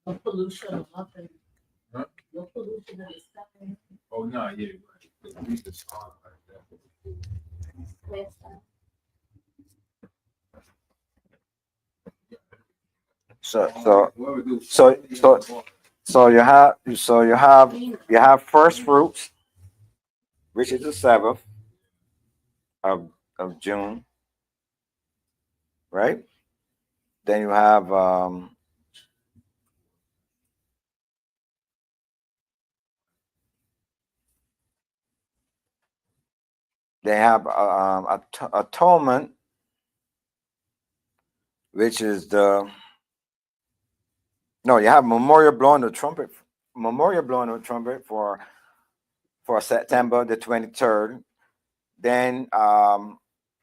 D: No pollution or nothing.
G: Huh?
D: No pollution in the sky.
G: Oh, no, yeah, right. We just saw it like that.
D: Yes,
G: Whoever do-
E: So you have first fruits, which is the 7th of June, right? Then you have they have atonement, which is you have memorial blowing the trumpet for September the 23rd. Then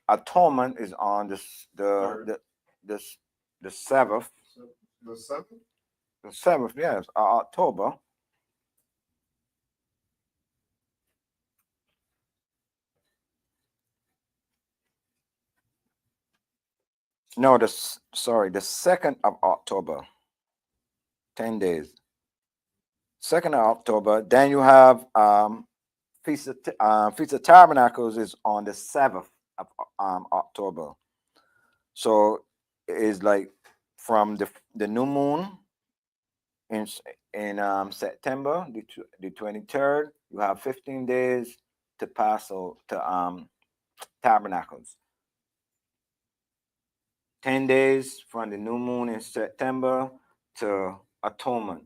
E: atonement is on the 7th.
C: The 7th?
E: The 7th, yes, October. No, the 2nd of October. 10 days. 2nd of October. Then you have Feast of Tabernacles is on the 7th of October. So it's like from the new moon in September, the 23rd, you have 15 days to pass to Tabernacles. 10 days from the new moon in September to Atonement.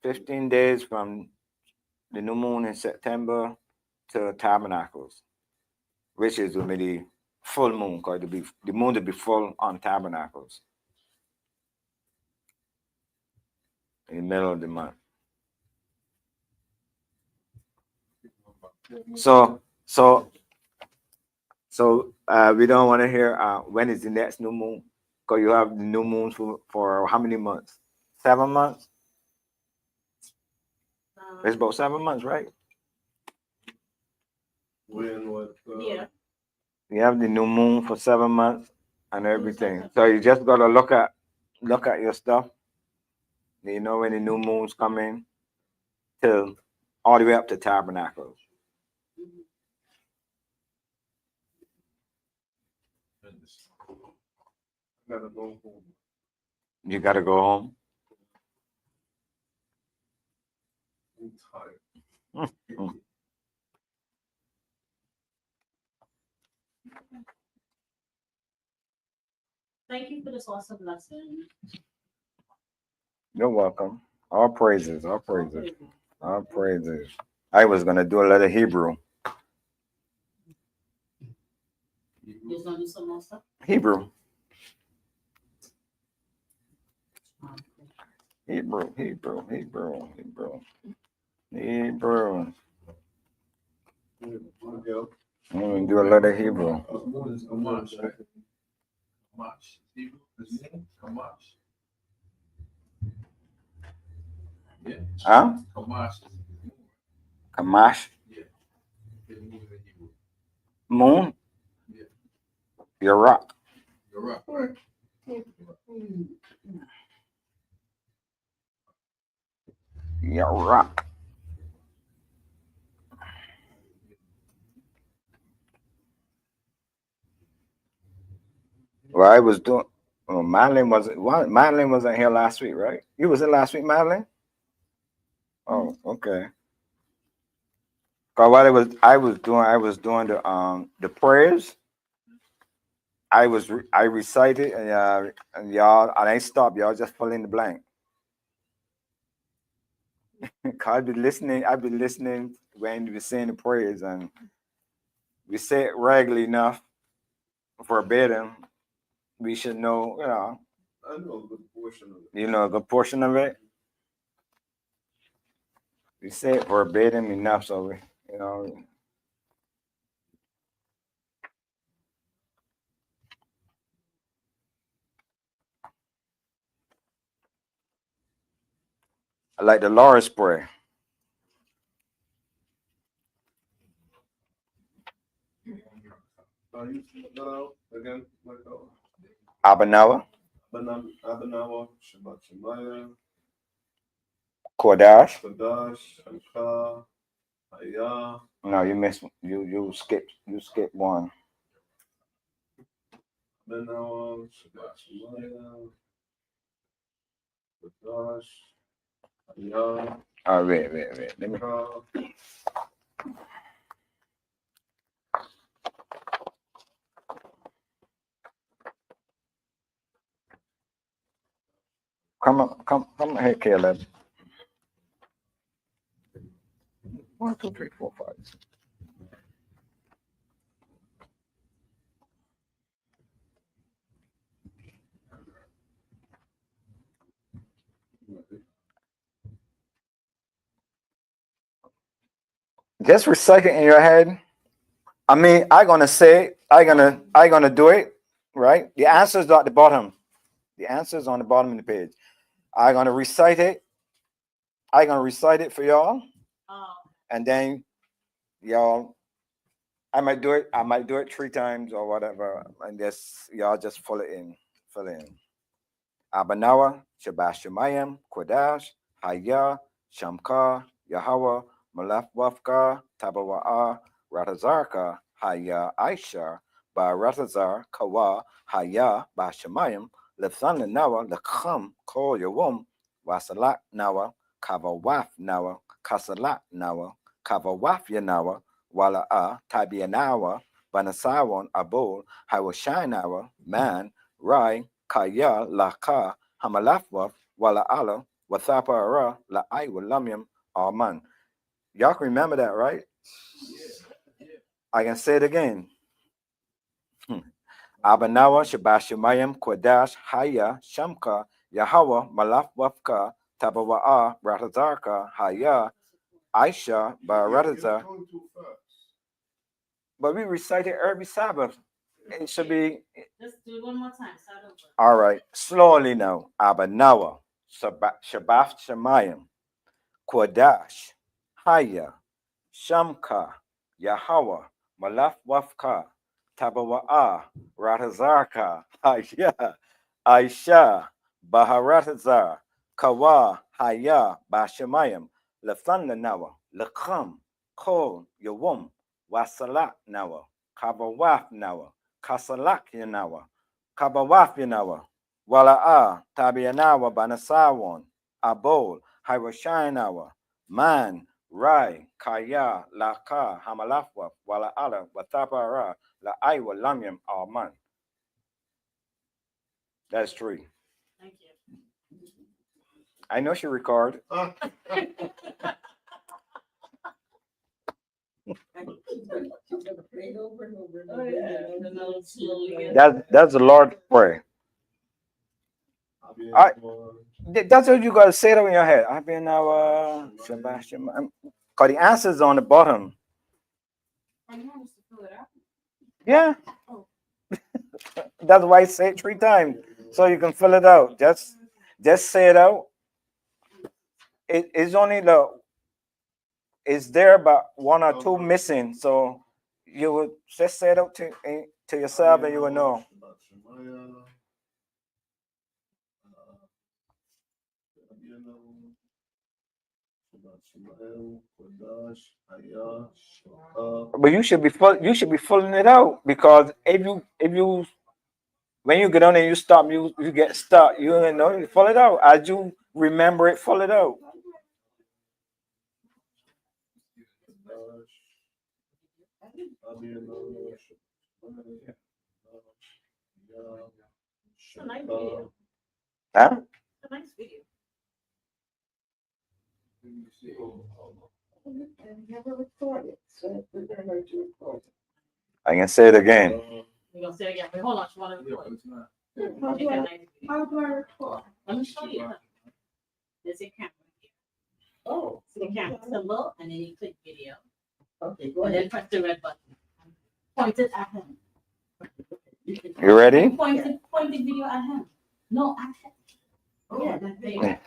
E: 15 days from the new moon in September to Tabernacles, which is going to be the full moon, because the moon will be full on Tabernacles in the middle of the month. So So we don't want to hear when is the next new moon, because you have the new moons for how many months? 7 months. It's about 7 months, right?
C: When what?
D: Yeah.
E: You have the new moon for 7 months and everything. So you just gotta look at your stuff. You know when the new moons come in till all the way up to tabernacles.
C: Gotta go home.
E: You gotta go home.
C: I'm tired.
D: Thank you for this awesome lesson.
E: You're welcome. All praises, all praises, all praises. I was gonna do a little Hebrew.
D: You just gonna do some more stuff?
E: Hebrew. Hebrew, Hebrew, Hebrew, Hebrew, Hebrew. I'm gonna do a little Hebrew.
G: Kamash, right? Kamash. Hebrew, his name, Kamash. Yeah.
E: Huh?
G: Kamash is his name.
E: Kamash.
G: Yeah. His name is in Hebrew.
E: Moon.
G: Yeah.
E: You're rock.
G: You're right.
E: You're rock. Well, I was doing. Well, Madeline wasn't here last week, right? You was in last week, Madeline. Oh, okay. Cause what I was doing the prayers. I recited and y'all and I stopped. Y'all just fill in the blank. Cause I've been listening when we saying the prayers and we say it regularly enough verbatim. We should know,
C: I know a good portion of it.
E: you know a good portion of it. We say it verbatim enough, so we, you know. I like the Lord's Prayer.
C: You spell that out again, like
E: Abanawa,
C: Abanawa, Shabbat Shemaya,
E: Kodash.
C: Kadash, Anka, Haya,
E: No, you missed. You skipped one.
C: Abanawa, Shabbat Shemaya, Kadash, Haya,
E: Oh, wait. Let me.
C: Anka.
E: Come here, Caleb. 1, 2, 3, 4, 5. Just recite it in your head. I mean, I gonna do it, right? The answer's at the bottom. The answer's on the bottom of the page. I gonna recite it. I gonna recite it for y'all, and then y'all. I might do it. I might do it 3 times or whatever, and just y'all just fill it in. Fill it in. Abanawa, Shabashamayim, Kodash, Haya, Shamka, Yahweh, Malafwafka, Tabawa'a, Ratazarka, Haya, Aisha, Ba Ratazar, Kawa, Haya, Bashamayim, Lefsan Nawa, Lakham, Kol Yawum, Wasalat Nawa, Kavawaf Nawa, Kasalat Nawa, Kavawaf Yanawa, Wala'a, Tabianawa, Banasawan, Abul, Hawashinawa, Man, Rai, Kaya Laka Hamalafwa Wala Allah Wathapa Ara La I Walamyam Aman. Y'all can remember that, right? I can say it again. Abanawa Shabashimayam Kodash Haya Shamka Yahweh Malafwafka Tabawa'a Ratazarka Haya Aisha Barataza. but we recite it every Sabbath. It should be
D: Let's do it one more time. Start over.
E: all right. Slowly now. Abanawa, Shabbat Shemayim, Kodash, Haya, Shamka, Yahweh, Malaf Wafka, Tabawa'a, Ratazarka, Haya, Aisha, Baharatazar, Kawa, Haya, Bashamayim, Lathan Nawa, Lakam, Kol, Yawum, Wasalak Nawa, Kabawaf Nawa, Kasalak Yanawa, Kabawaf Yanawa, Wala'a, Tabianawa, Banasawon, Abol, Hiroshinawa, Man, Rai, Kaya, Laka, Hamalafwa, Wala Ala, Watapara, La Iwa, Lamyam, Alman. That's 3.
D: Thank you.
E: I know she recorded. That's the Lord's Prayer. That's what you gotta say it in your head. I've been now Sebastian. Cause the answer's on the bottom. Yeah. That's why I say it 3 times. So you can fill it out. Just say it out. It's only it's there about 1 or 2 missing. So you would just say it out to yourself and you will know. But you should be filling it out, because if you when you get on and you stop, you get stuck. You know, you fill it out as you remember it. Fill it out.
D: It's a nice video.
E: Huh?
D: It's a nice video.
I: Never recorded, so we're gonna heard you record.
E: I can say it again.
D: We're gonna say it again. Wait, hold on. She wanna record.
I: How
D: Take
I: do
D: a
I: I,
D: nice video.
I: how do I record?
D: Let me show you. There's a camera here.
I: Oh,
D: See the camera symbol, and then you click video,
I: okay, go
D: and
I: ahead.
D: then press the red button. Point it at him.
E: You ready?
D: Point the video at him. No, at him. Oh, yeah, that's there.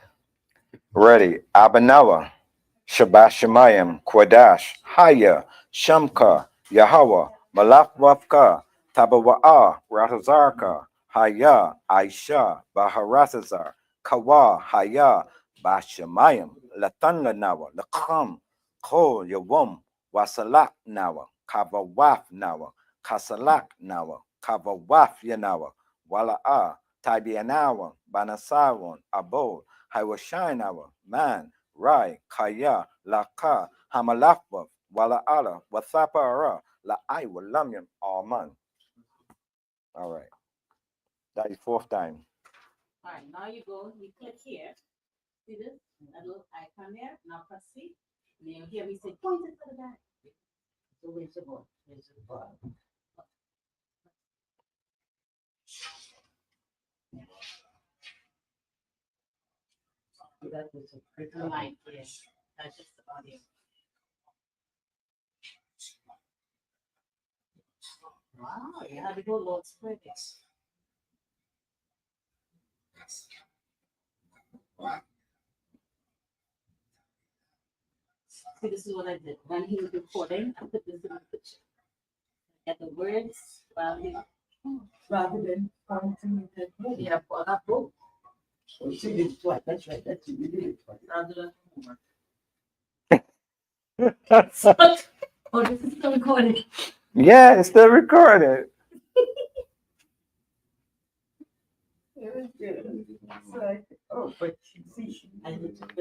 E: Ready. Abanawa, Shabbat Shemayim, Kodash, Haya, Shamka, Yahweh, Malach Wafka, Tabawa'a, Ratazarka, Haya, Aisha, Baharatazar, Kawa, Haya, Bashamayim, Latan Nawa, Lakam, Kol, Yawum, Wasalak Nawa, Kavawaf Nawa, Kasalak Nawa, Kavawaf Yanawa, Wala'a, Tabianawa, Banasawan, Abol, Hiroshinawa, Man, Rai, Kaya, Laka, Hamalafwa, Wala Ala, Wathapara, La Iwa, Lamyam, Alman. All right. That is 4th time.
D: All right, now you go, you click here. See this? That little icon there. Now press C. And then here we say point it to the back. So where's the ball? Where's the ball? That was a pretty line. Yes, that's just the audio. Wow, you have to go Lord spread it. See, this is what I did. When he was recording, I put this in the picture. Get the words rather than pointing at the yeah, I got both.
I: So you did it twice, that's right, that's it, you did it twice.
D: I'll do that homework. Oh, this is still recording.
E: Yeah, it's still recorded.
I: It was good. So, oh, but see,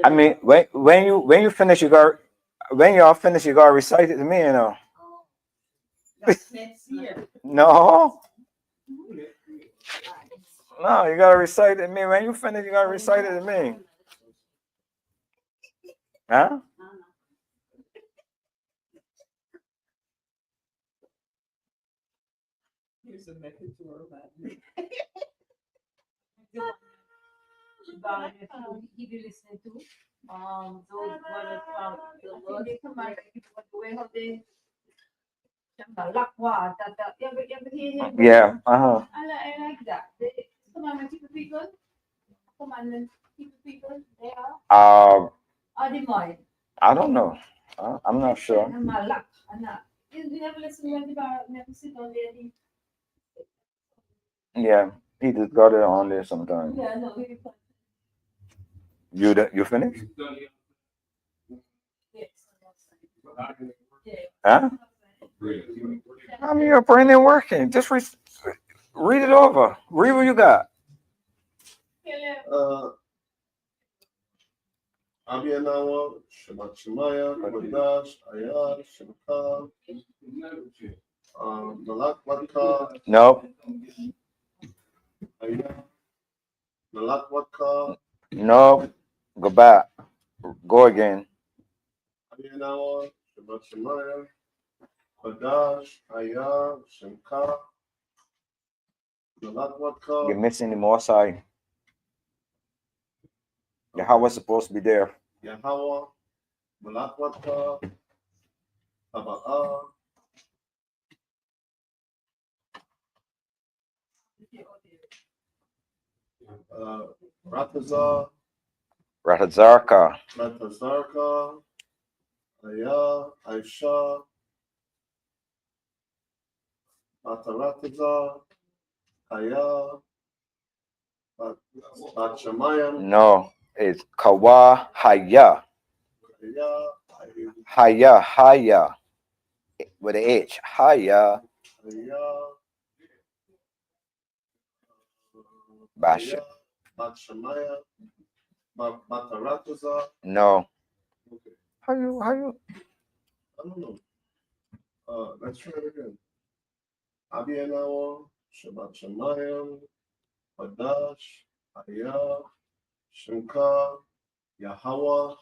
E: I mean, when you finish, you got when y'all finish, you gotta recite it to me, you know.
I: that's next year.
E: No. No, you gotta recite it to me. When you finish, you gotta recite it to me. Huh?
I: Here's a message to her about me.
D: He be listening to those brothers from the Lord.
F: Malakwa, that you ever hear him?
E: Yeah.
F: I like that. They, come on, people. Come on, people. They are. Are the mine?
E: I don't know. I'm not sure.
F: Malak, you never listen to the never sit on there.
E: Yeah, he just got it on there sometimes.
F: Yeah, no, we
E: You finished?
F: yes.
E: Huh? I mean, your brain ain't working. Just read it over. Read what you got.
C: Abiyanawa, Shabbat Shemaya, Kodash, Ayah, Shemka, Malak Waka,
E: Nope.
C: Ayah, Malak Waka,
E: Nope. Go back. Go again.
C: Abiyanawa, Shabbat Shemaya, Kodash, Ayah, Shemka, Malak
E: You're
C: Waka,
E: missing the more side. The how was supposed to be there.
C: Yahweh, Malak Waka, Aba'ah, Ratazah,
E: Ratazarka.
C: Ratazarka, Ayah, Aisha, Matarataza, Ayah, Batshamayam,
E: No, it's Kawa Haya.
C: Ayah,
E: Haya. Haya. With a H. Haya.
C: Ayah,
E: Basha.
C: Batshamaya, Matarataza.
E: No.
C: Okay,
E: How you?
C: I don't know. Let's try it again. Abiyanawa, Shabbat Shemayim, Hadash, Ayah, Shemka, Yahweh,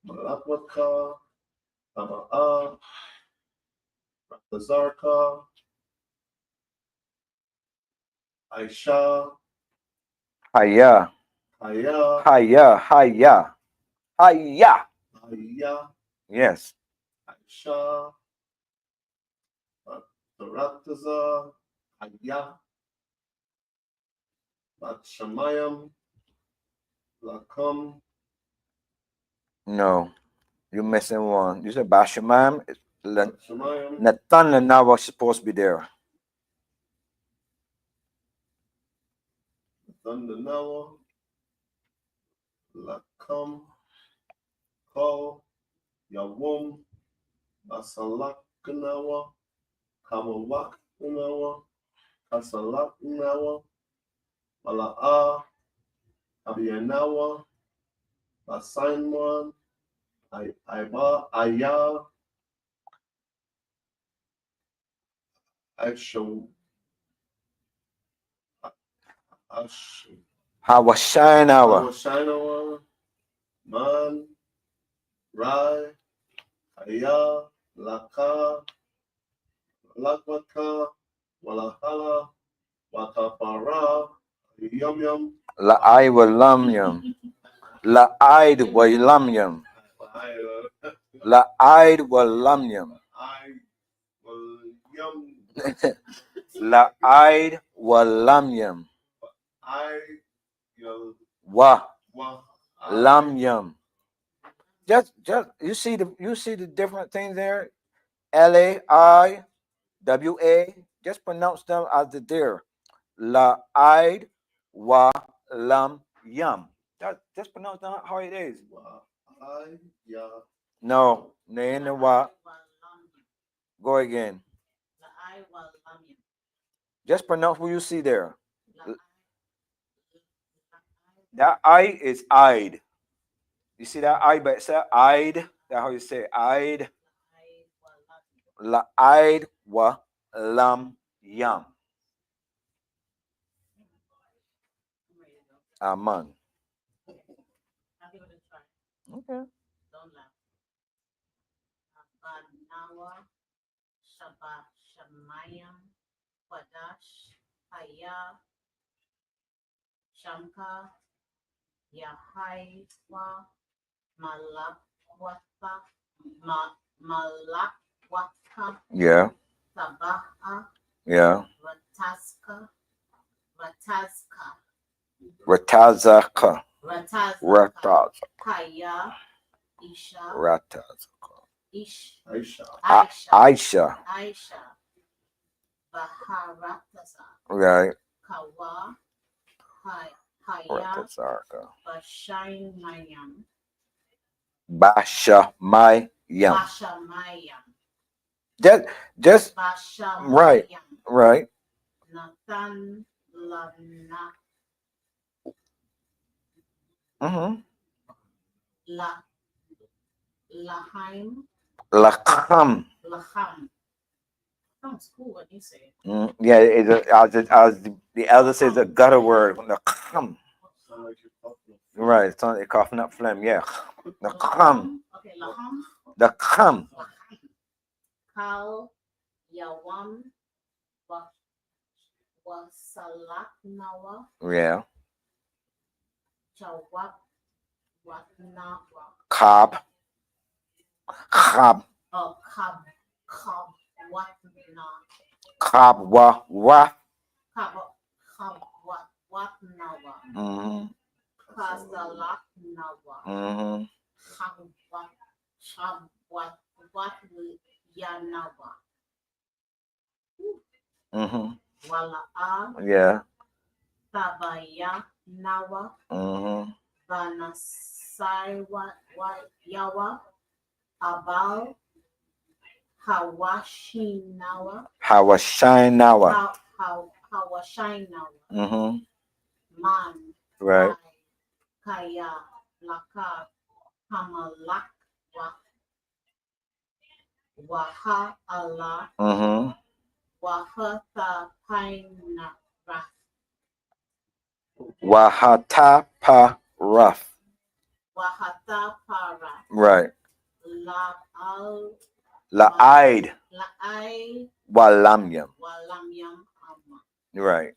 C: Malakwaka, Taba'ah, Ratazarka, Aisha,
E: Haya.
C: Ayah,
E: Haya. Haya. Haya.
C: Ayah,
E: Yes.
C: Aisha, Rataza, Ayah, Batshamayam, Lakam,
E: No. You're missing one. You said Bashamam.
C: Batshamayam,
E: Nathan now was supposed to be there.
C: Thundanawa, Lakam, Kal, Yawum, Basalakanawa, Kamawakanawa, Kasalakanawa, Mala'ah, Abiyanawa, Basainwan, Aiba, Ayah, Aisha,
E: Hawashinawa.
C: Awashinawa, Man, Rai, Ayah, Laka, Lakwaka, Walakala, Watapara, Yum Yum,
E: La'ai walamyam. La'aid walamyam. La'aid walamyam.
C: I will yum,
E: La'aid walamyam.
C: I, you
E: Wa
C: wa,
E: lamyam. Just you see the different things there. LAIWA. Just pronounce them as the there. La'aid wa lam yam. Just pronounce them how it is.
C: wa, I, ya,
E: No, ne wa. Go again. Just pronounce what you see there. That I is I'd. You see that I by itself? I'd. That's how you say it. I'd. La'aid wa lam yam. Aman.
D: I'll give it a try.
E: Okay.
D: Don't laugh. Abanawa, Shabbat, Shamayam, Padash, Haya, Shamka, Yahaiwa, Malakwata, Malakwata,
E: Yeah.
D: Tabaha,
E: Yeah.
D: Rataska, Ratazka,
E: Ratazaka.
D: Ratazka,
E: Rataz.
D: Kaya, Isha,
E: Ratazaka.
C: Aisha.
D: Aisha,
E: Aisha.
D: Aisha, Baharataza,
E: Right.
D: Kawa, Haya,
E: Ratazaka.
D: Bashamayam,
E: Bashamayam.
D: Bashamayam,
E: Just
D: Bashamayam,
E: right. Right.
D: Nathan Lana,
E: Mm-hmm.
D: Lahaim,
E: Lakam.
D: Laham. Sounds cool when you say it.
E: Yeah, as the elder says, a gutter word. Lakam. Right. It's on coughing up phlegm. Yeah. Lakam.
D: Okay, Laham.
E: Lakam.
D: Kal Yawam Wasalak Nawa
E: Yeah.
D: Chawak Watnawa
E: Cob. Cob.
D: Kab Watna
E: Cob. Wa.
D: Kab Watnawa
E: Mm-hmm.
D: Kasalak Nawa
E: Mm-hmm.
D: Yanawa
E: Mm-hmm.
D: Wala'a
E: Yeah.
D: Tabaya Nawa
E: Mm-hmm.
D: Banasai Yawa Abal Hawashinawa
E: Hawashinawa.
D: Hawashinawa
E: Mm-hmm.
D: Man
E: Right.
D: Kaya Laka Hamalak Waha Allah
E: Mm-hmm.
D: Wahatha Paina
E: Wahatapa rough.
D: Wahata Para
E: Right.
D: La Al
E: La'aid.
D: La'ai
E: Walamyam.
D: Walamyam Amma.
E: Right.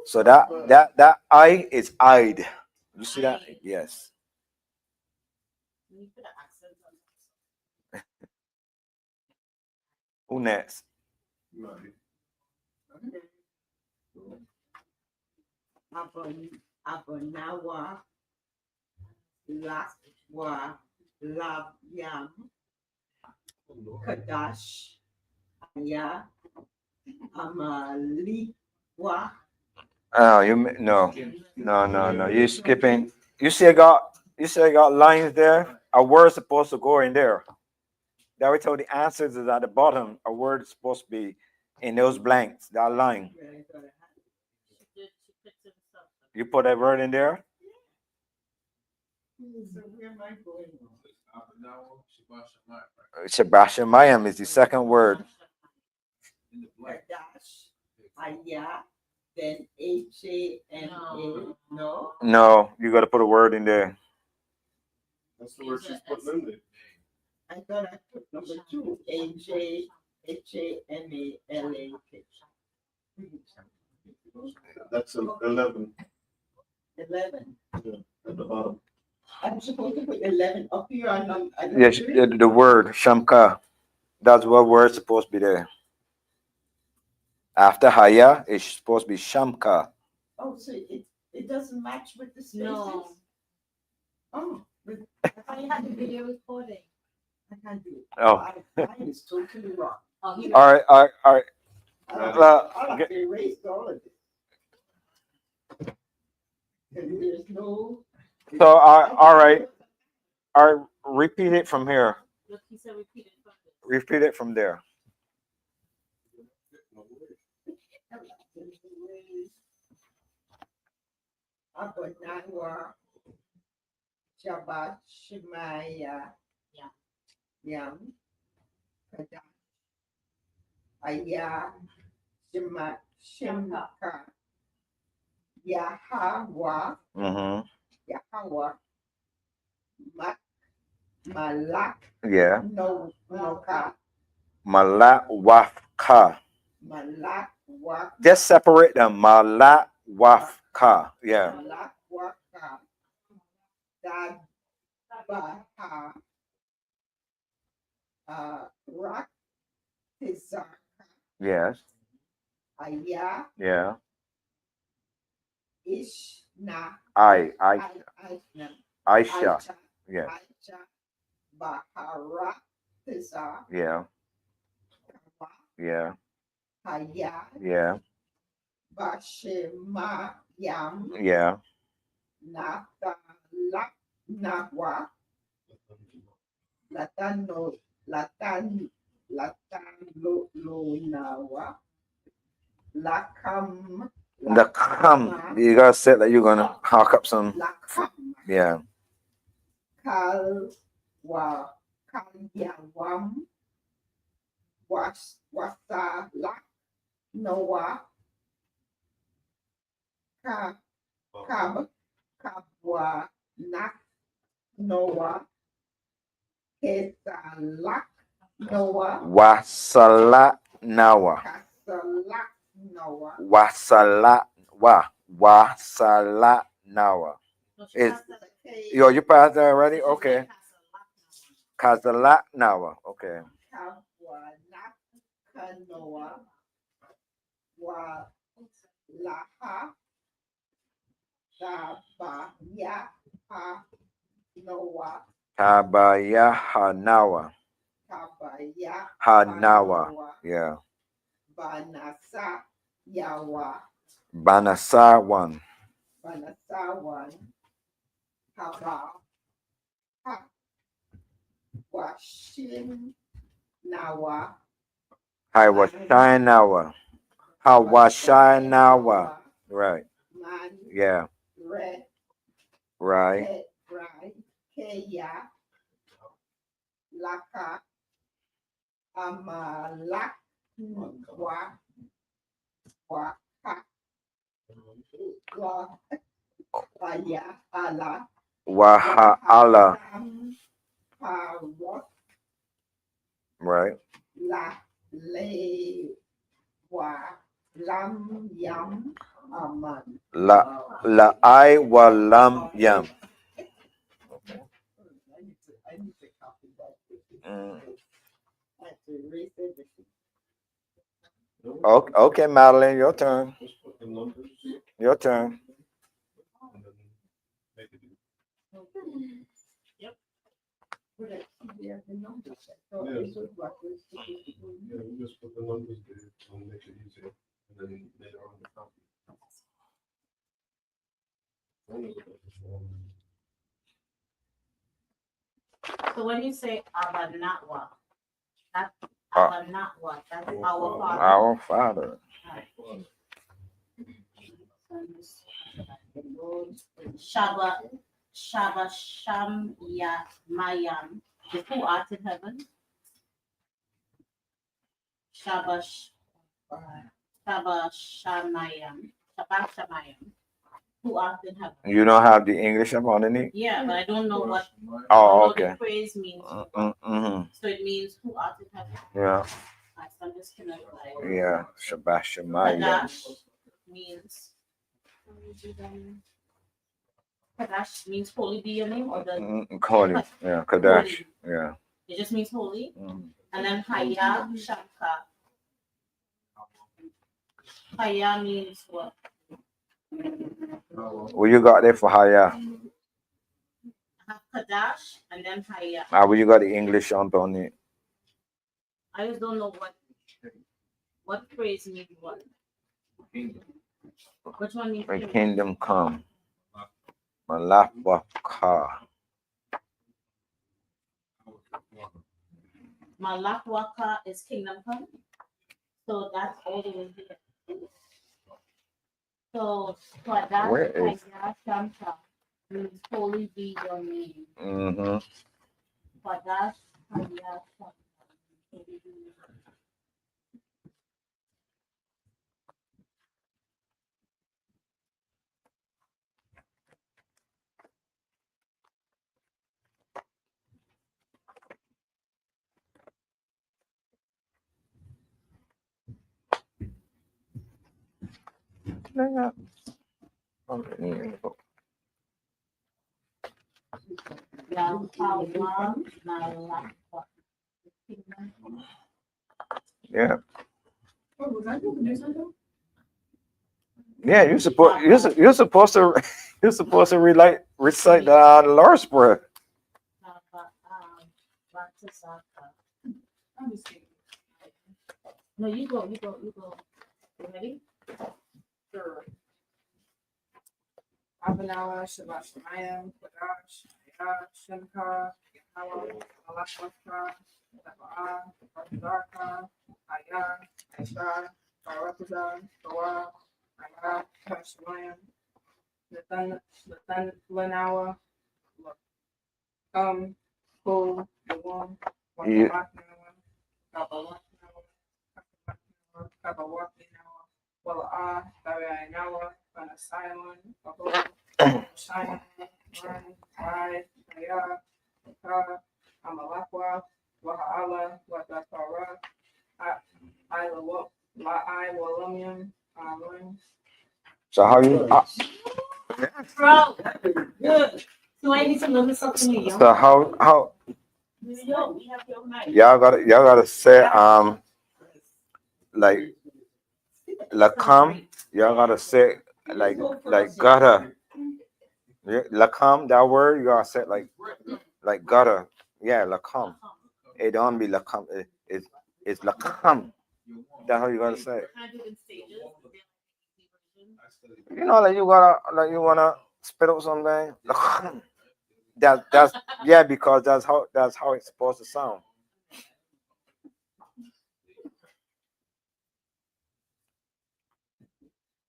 E: So that I is Id. You see that?
D: Aid.
E: Yes.
D: You put an accent on it.
E: Who next?
I: Abonawa, Laswa, Labyam, Kadash, Aya, Amalikwa.
E: Oh, no. You're skipping. You still got lines there. A word supposed to go in there. That we told the answers is at the bottom. A word is supposed to be in those blanks. That line.
D: She puts in stuff.
E: You put that word in there.
I: So where am I going?
E: Shabashamayam is the second word.
I: Kadash, Aya, then Hama. No.
E: No, you got to put a word in there.
C: That's the word she's putting in there.
I: I thought I put number 2, Hamalak.
C: That's 11
I: 11.
C: at the bottom.
I: I'm supposed to put 11 up here on
E: Yes, the word shamka. That's what word's supposed to be there. After haya, it's supposed to be shamka.
I: Oh, so it doesn't match with the spaces?
D: No.
I: Oh,
D: I thought you had the video recording.
I: I can't do it.
E: Oh.
I: Mine is totally wrong.
D: Oh, you
E: All right.
I: I'll have to erase all of it. And there's no.
E: So, all right. Repeat it from here.
D: Look, he said repeat it.
E: Repeat it from there.
I: Abonawa, Shabbat, Shemaya, Yam, Kadash, Aya, Shemka, Yahawa, Yahawa, Malak,
E: Yeah.
I: Noka,
E: Malawafka.
I: Malak, Wak,
E: Just separate them. Malawafka. Yeah.
I: Malak, Waka, Dadbaha, Rak, Tizaka,
E: Yes.
I: Aya,
E: Yeah.
I: Ishna,
E: I
I: Aishna,
E: Aisha. Yeah.
I: Aisha, Bahara, Tisa,
E: Yeah.
I: Kama,
E: Yeah.
I: Haya,
E: Yeah.
I: Bashema, Yam,
E: Yeah.
I: Natala, Nahwa, Latano, Latano, Lakam,
E: The come. You gotta say that you're gonna hawk up some.
I: Lakam,
E: Yeah.
I: Kalwa, Kalyawam, Wasala, Noah, Kab, Kabwa, Nak, Noah, Kesalak, Noah,
E: Wasala nawa.
I: Kasalak, Noah.
E: Wasala wasala nawa. Is yo, you passed that already? Okay. Kazala nawa. Okay.
I: Kabwa, Kanoa, wa laha, Tabaya, ha, Noa,
E: Kabaya hanawa.
I: Tabaya,
E: Hanawa. Yeah.
I: Banasa, Yawa,
E: Banasa one.
I: Banasawan, Haba, ha, Washin, Nawa,
E: Hawashinawa. Hawashinawa. Right.
I: Man,
E: Yeah.
I: Re,
E: Right.
I: Keya, Laka, Amalak, Wa, Waya, Ala,
E: Wahala.
I: Parot,
E: Right.
I: La, Le, Wa, Lam, Yam, Aman.
E: La I walam yam.
I: I need to copy that.
E: Mm.
I: I have to erase everything.
E: Okay, Madeline, your turn. Your turn.
I: But I see there the numbers. So this was what was supposed to go in.
C: Yeah, we just put the numbers there to make it easier, and then later on the copy.
D: So when you say Abanatwa, that's Abanatwa, that's our father.
E: Our Father.
D: Shaba Sham Ya Mayam, the who art in heaven. Shaba Shamayam, who art in heaven.
E: You don't have the English up underneath?
D: Yeah, but I don't know what
E: Okay.
D: the phrase means.
E: Mm-hmm.
D: So it means who art in heaven.
E: Yeah.
D: So I'm just gonna like
E: Yeah. Shabashamayam.
D: Kadash means Kadash means holy be your name or the
E: Holy. Yeah. Kadash. Yeah.
D: it just means holy.
E: Mm.
D: And then Haya Shamka. Haya means what?
E: What you got there for Haya?
D: I have Kadash and then Haya.
E: What you got the English on it?
D: I just don't know what phrase means what. Which one means
E: The kingdom come. Malafwaka.
D: Malakwaka is kingdom come. So that's all the way here. So Kadash
E: Where is-
D: Haya Shamka means holy be your name.
E: Mm-hmm.
D: Kadash Haya Shamka. Holy be your name.
E: Yeah.
F: Oh, was I doing this?
E: Yeah, you're supposed to you're supposed to recite the Lord's Prayer.
F: I'm just kidding.
D: No, you go. You ready?
F: Sure. Abanawa, Shabbat Shemayim, Kodash, Ayah, Shemka, Yahweh, Malachwaka, Tabaa, Barzaka, Ayah, Aisha, Barakaza, Toa, Ayah, Shemayim, Nathan, Lanawa, Ko, Yawam,
E: Yeah.
F: Wakawaknawa, Kabawaknawa, Kabawaknawa, Wala'a, Tabayanawa, Panasayan, Shine, Run, Ride, Maya, Ka, Amalakwa, Waha'ala, Watakara, I Walumium, Amun.
E: So how you?
D: Bro, good. So I need to learn something new.
E: So how
D: Yo, we have your mic.
E: y'all gotta say like Lakam. Y'all gotta say like gutter. Yeah, Lakam, that word you gotta say like gutter. Yeah, Lakam. It don't be Lakam. It's Lakam. That's how you gotta say it.
D: Can I do it in stages?
E: You know, like you wanna spit out something. Lakam. That's yeah, because that's how it's supposed to sound.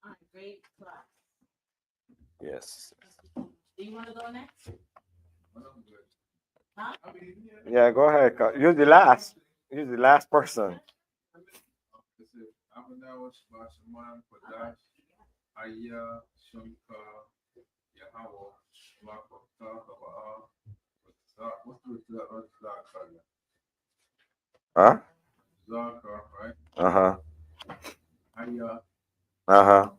D: All right, great class.
E: Yes.
D: Do you want to go next? Huh?
E: Yeah, go ahead. You're the last. You're the last person.
G: Abanawa, Shabbat Shemayim, Kodash, Ayah, Shemka, Yahweh, Malachwaka, Tabaa. What's the Zaka?
E: Huh?
G: Zaka, right?
E: Uh-huh.
G: Ayah,
E: Uh-huh.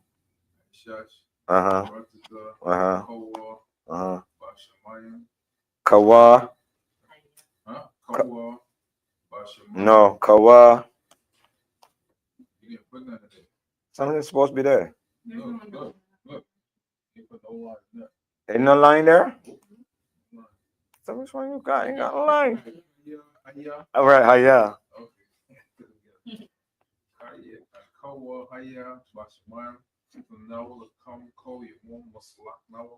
G: Shush,
E: Uh-huh.
G: Ratiza,
E: Uh-huh.
G: Kowa,
E: Uh-huh.
G: Bashamayim,
E: Kawa.
G: huh? Kowa, Bashamayim.
E: No, Kawa.
G: You didn't put none of that.
E: Something's supposed to be there.
G: Look. You put no line in there.
E: Ain't no line there? So which one you got? Ain't got a line.
G: Ayah.
E: All right, yeah.
G: Okay. Kowa, Ayah, Bashamayim. Now, come, Ko, you won't Maslak now.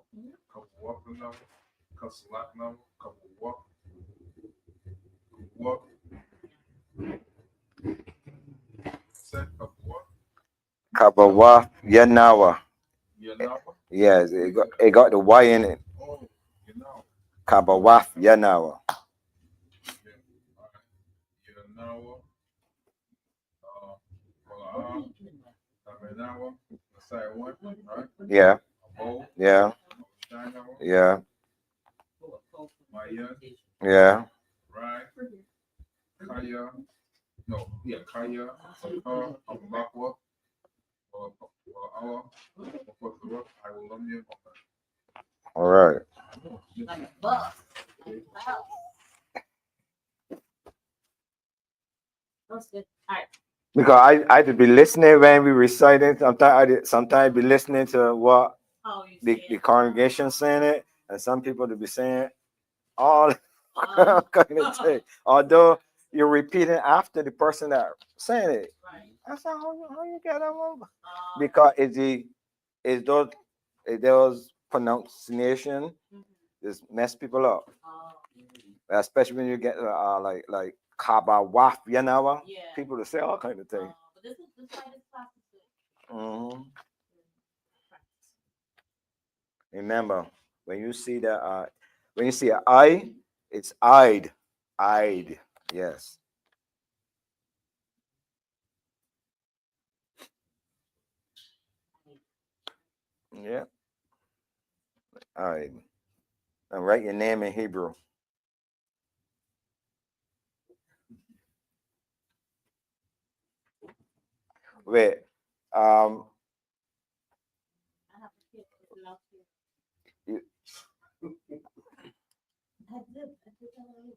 G: Come walk now. Kaslak now. Come walk. Walk. Say, come walk.
E: Kabawa Yanawa.
G: You know.
E: Yes, it got the Y in it.
G: Oh, you know.
E: Kabawaf Yanawa.
G: You know. Now, Messiah one, right?
E: Yeah.
G: Abo,
E: Yeah.
G: Shina,
E: Yeah.
G: Maya,
E: Yeah.
G: Rai, Kaya, no, yeah, Kaya, Sakar, Amakwa, or our, I will love you.
E: All right.
D: Like a bus. Wow. That's good. All right.
E: Because I had to be listening when we reciting. Sometimes I be listening to what
D: Oh, you
E: the
D: see it.
E: congregation saying it, and some people to be saying all kind of thing. Although you're repeating after the person that saying it.
D: Right.
E: I said, how you get that one? Because it's those pronunciation just mess people up. Especially when you get like Kaba Waf Yanawa.
D: Yeah.
E: People to say all kind of things.
D: But this why this class is good.
E: Mm-hmm. Remember, when you see an I, it's I'd. Yes. Yeah. I'd. And write your name in Hebrew. Wait.
D: I have to get it out here.
E: You-
D: I did that already.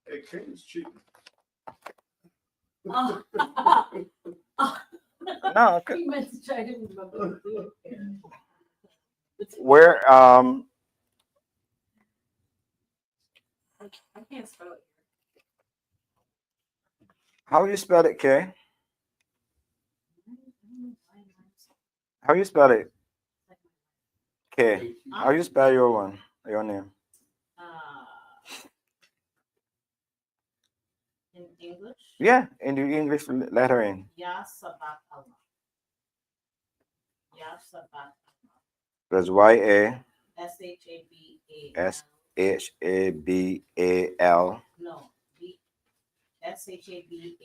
C: Hey, Kane's cheap.
E: No,
D: He meant to try to remember.
E: where
F: I can't spell it.
E: how you spell it, Kay? How you spell it, Kay? How you spell your one? Your name?
D: In English?
E: Yeah, in the English lettering.
D: Mayakaahla. Mayakaahla.
E: That's Y-A
D: Shabal.
E: S-H-A-B-A-L.
D: No, B Shabahlah.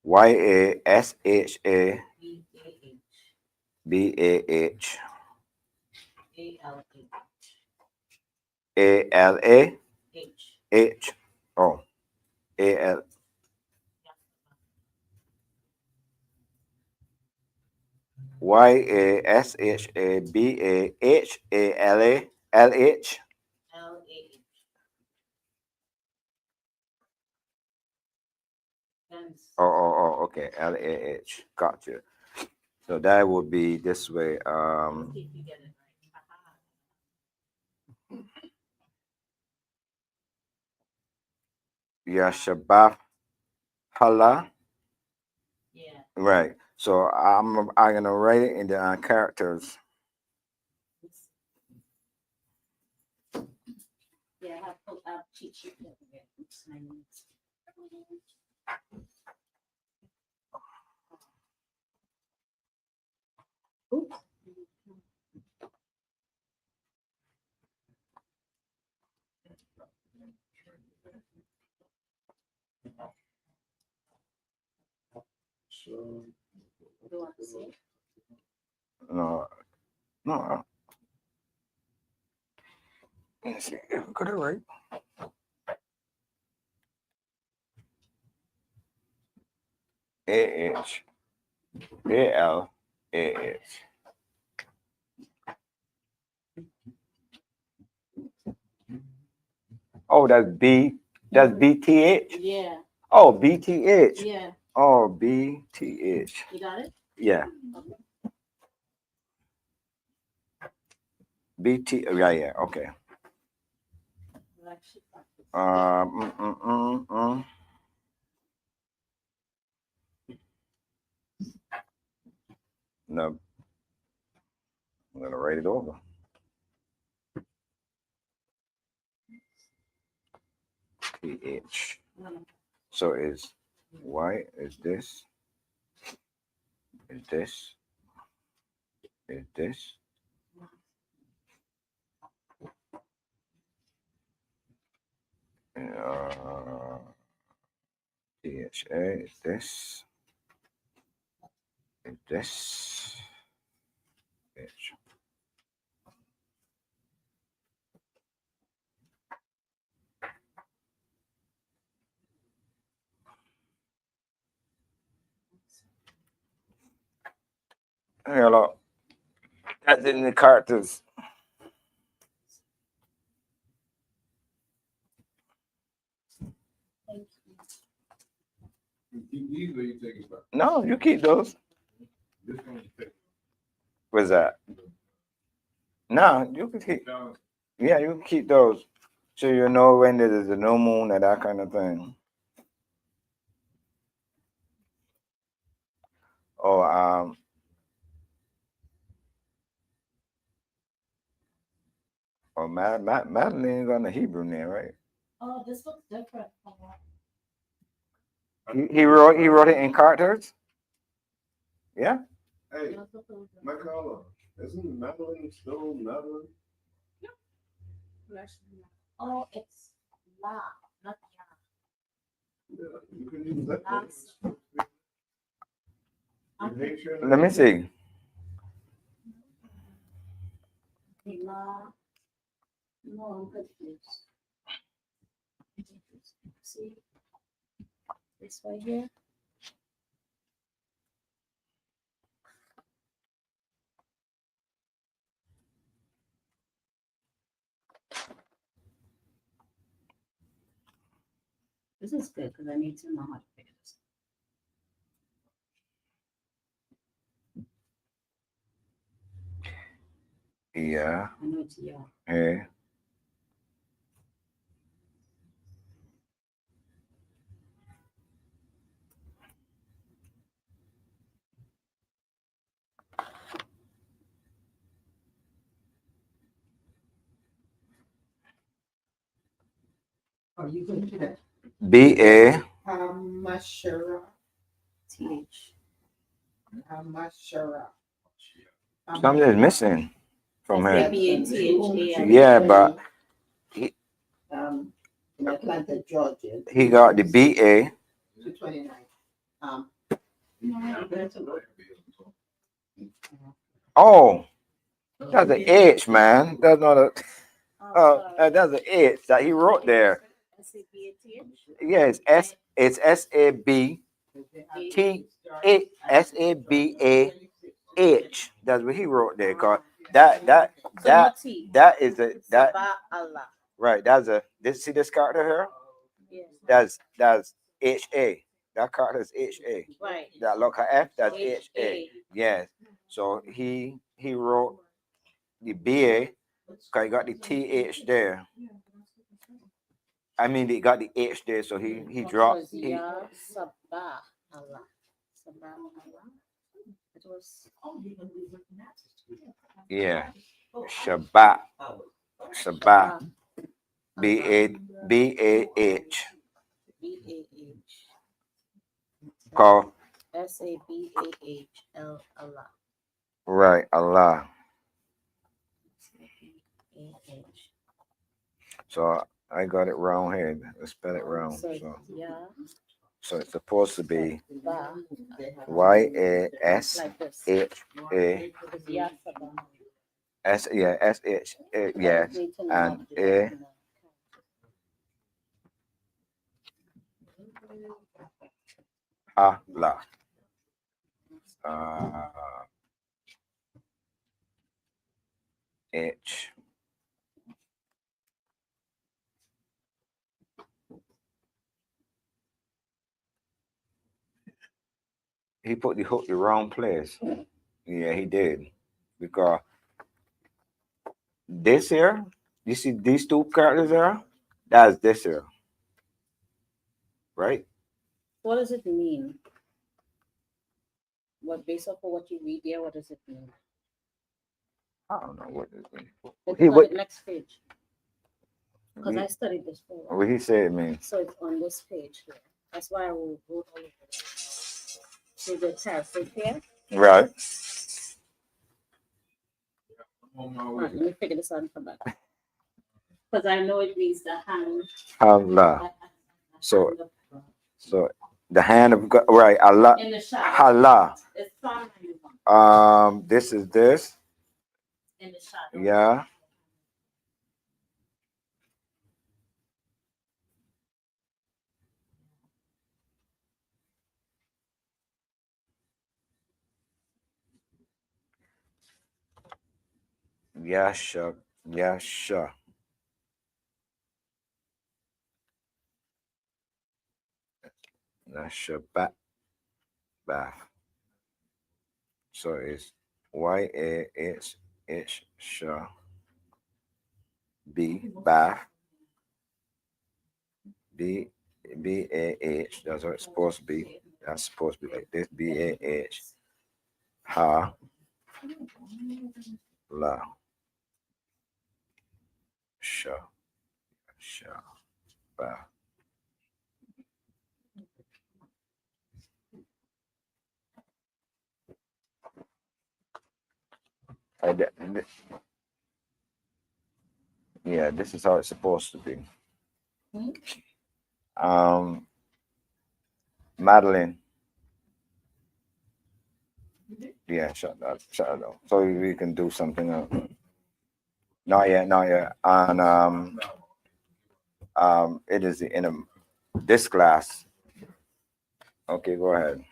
E: Y-A-S-H-A-B-A-H. A-L-A. H. Oh, A-L. Y-A-S-H-A-B-A-H-A-L-A.
D: LAH.
E: Okay. L-A-H. Gotcha. So that would be this way.
D: If you get it right.
E: Yashabahla.
D: Yeah.
E: Right. So I'm gonna write it in the characters.
D: Yeah, I have cheat sheet. Oops.
C: So,
D: Do you want to see it?
E: No, no. Let's see if I got it right. A-H. A-L-A-H. Oh, that's B. That's B-T-H?
D: Yeah.
E: Oh, B-T-H.
D: Yeah.
E: Oh, B-T-H.
D: You got it?
E: Yeah.
D: Okay.
E: B-T. Yeah. Okay. Mm, mm, mm, mm. No. I'm gonna write it over. T-H. So is Y is this? Is this? Is this? T-H-A is this? Is this? H. Hello. That's in the characters.
D: Thank you.
G: You keep these or you take it back?
E: No, you keep those.
G: This one you take.
E: What's that? No, you can keep.
G: Balance.
E: Yeah, you can keep those. So you know when there's a new moon and that kind of thing. Oh, Madeline's on the Hebrew name, right?
D: Oh, this looks different from what.
E: He wrote it in characters. Yeah.
C: hey, Mayakaahla, isn't Madeline still Madeline?
D: Oh, it's La, not
C: Yeah, you can use that.
D: Last.
C: In Haitian,
E: Let me see.
D: La. No, I'm confused. See this right here? This is good because I need to know how to figure this.
E: Yeah.
D: I know it's yeah.
E: Yeah.
I: Are you going to that?
E: BA.
I: Mashara.
D: TH.
I: Mashara.
E: Something is missing from here.
D: SABATHA.
E: Yeah, but
I: In Atlanta, Georgia.
E: he got the BA.
I: 229.
E: Oh, that's an H, man. That's not a. That's an H that he wrote there.
D: SABATH.
E: Yeah, it's SABT SABAH. That's what he wrote there. Cause that is
D: Allah.
E: right. That's a. See this character here?
D: Yes.
E: That's HA. That character is HA.
D: Right.
E: That look at F. That's HA.
D: HA.
E: Yes. So he wrote the BA. Cause he got the TH there. I mean, he got the H there, so he dropped.
D: Ya Sabah Allah. Sabah Allah. It was.
E: Yeah. Shabbat. Shabbat. BAH.
D: BAH.
E: Call.
D: SABAHL Allah.
E: Right. Allah. So I got it wrong here. Let's spell it wrong. So it's supposed to be YASHA. SH. Yes. And A. Allah. H. He put the hook the wrong place. Yeah, he did. Because this here, you see these two characters there? That's this here. Right?
D: What does it mean? What, based off of what you read there, what does it mean?
E: I don't know what it means.
D: Look at next page. Because I studied this for a while.
E: What he said it means.
D: So it's on this page here. That's why I will wrote all of it. So the test right here.
E: Right.
D: Let me figure this out and come back. Because I know it means the hand.
E: Allah. So the hand of God, right? Allah.
D: In the shadow.
E: Allah.
D: It's Psalm 91.
E: This is this.
D: In the shadow.
E: Yeah. Yasha. Yasha. Shabbat. Bath. So it's YAHH Shah B Bath BAH. That's what it's supposed to be. That's supposed to be like this. BAH Ha La Shah Bath. Yeah, this is how it's supposed to be. Madeline. Yeah, shut up. So we can do something else. Not yet. And it is in this class. Okay, go ahead.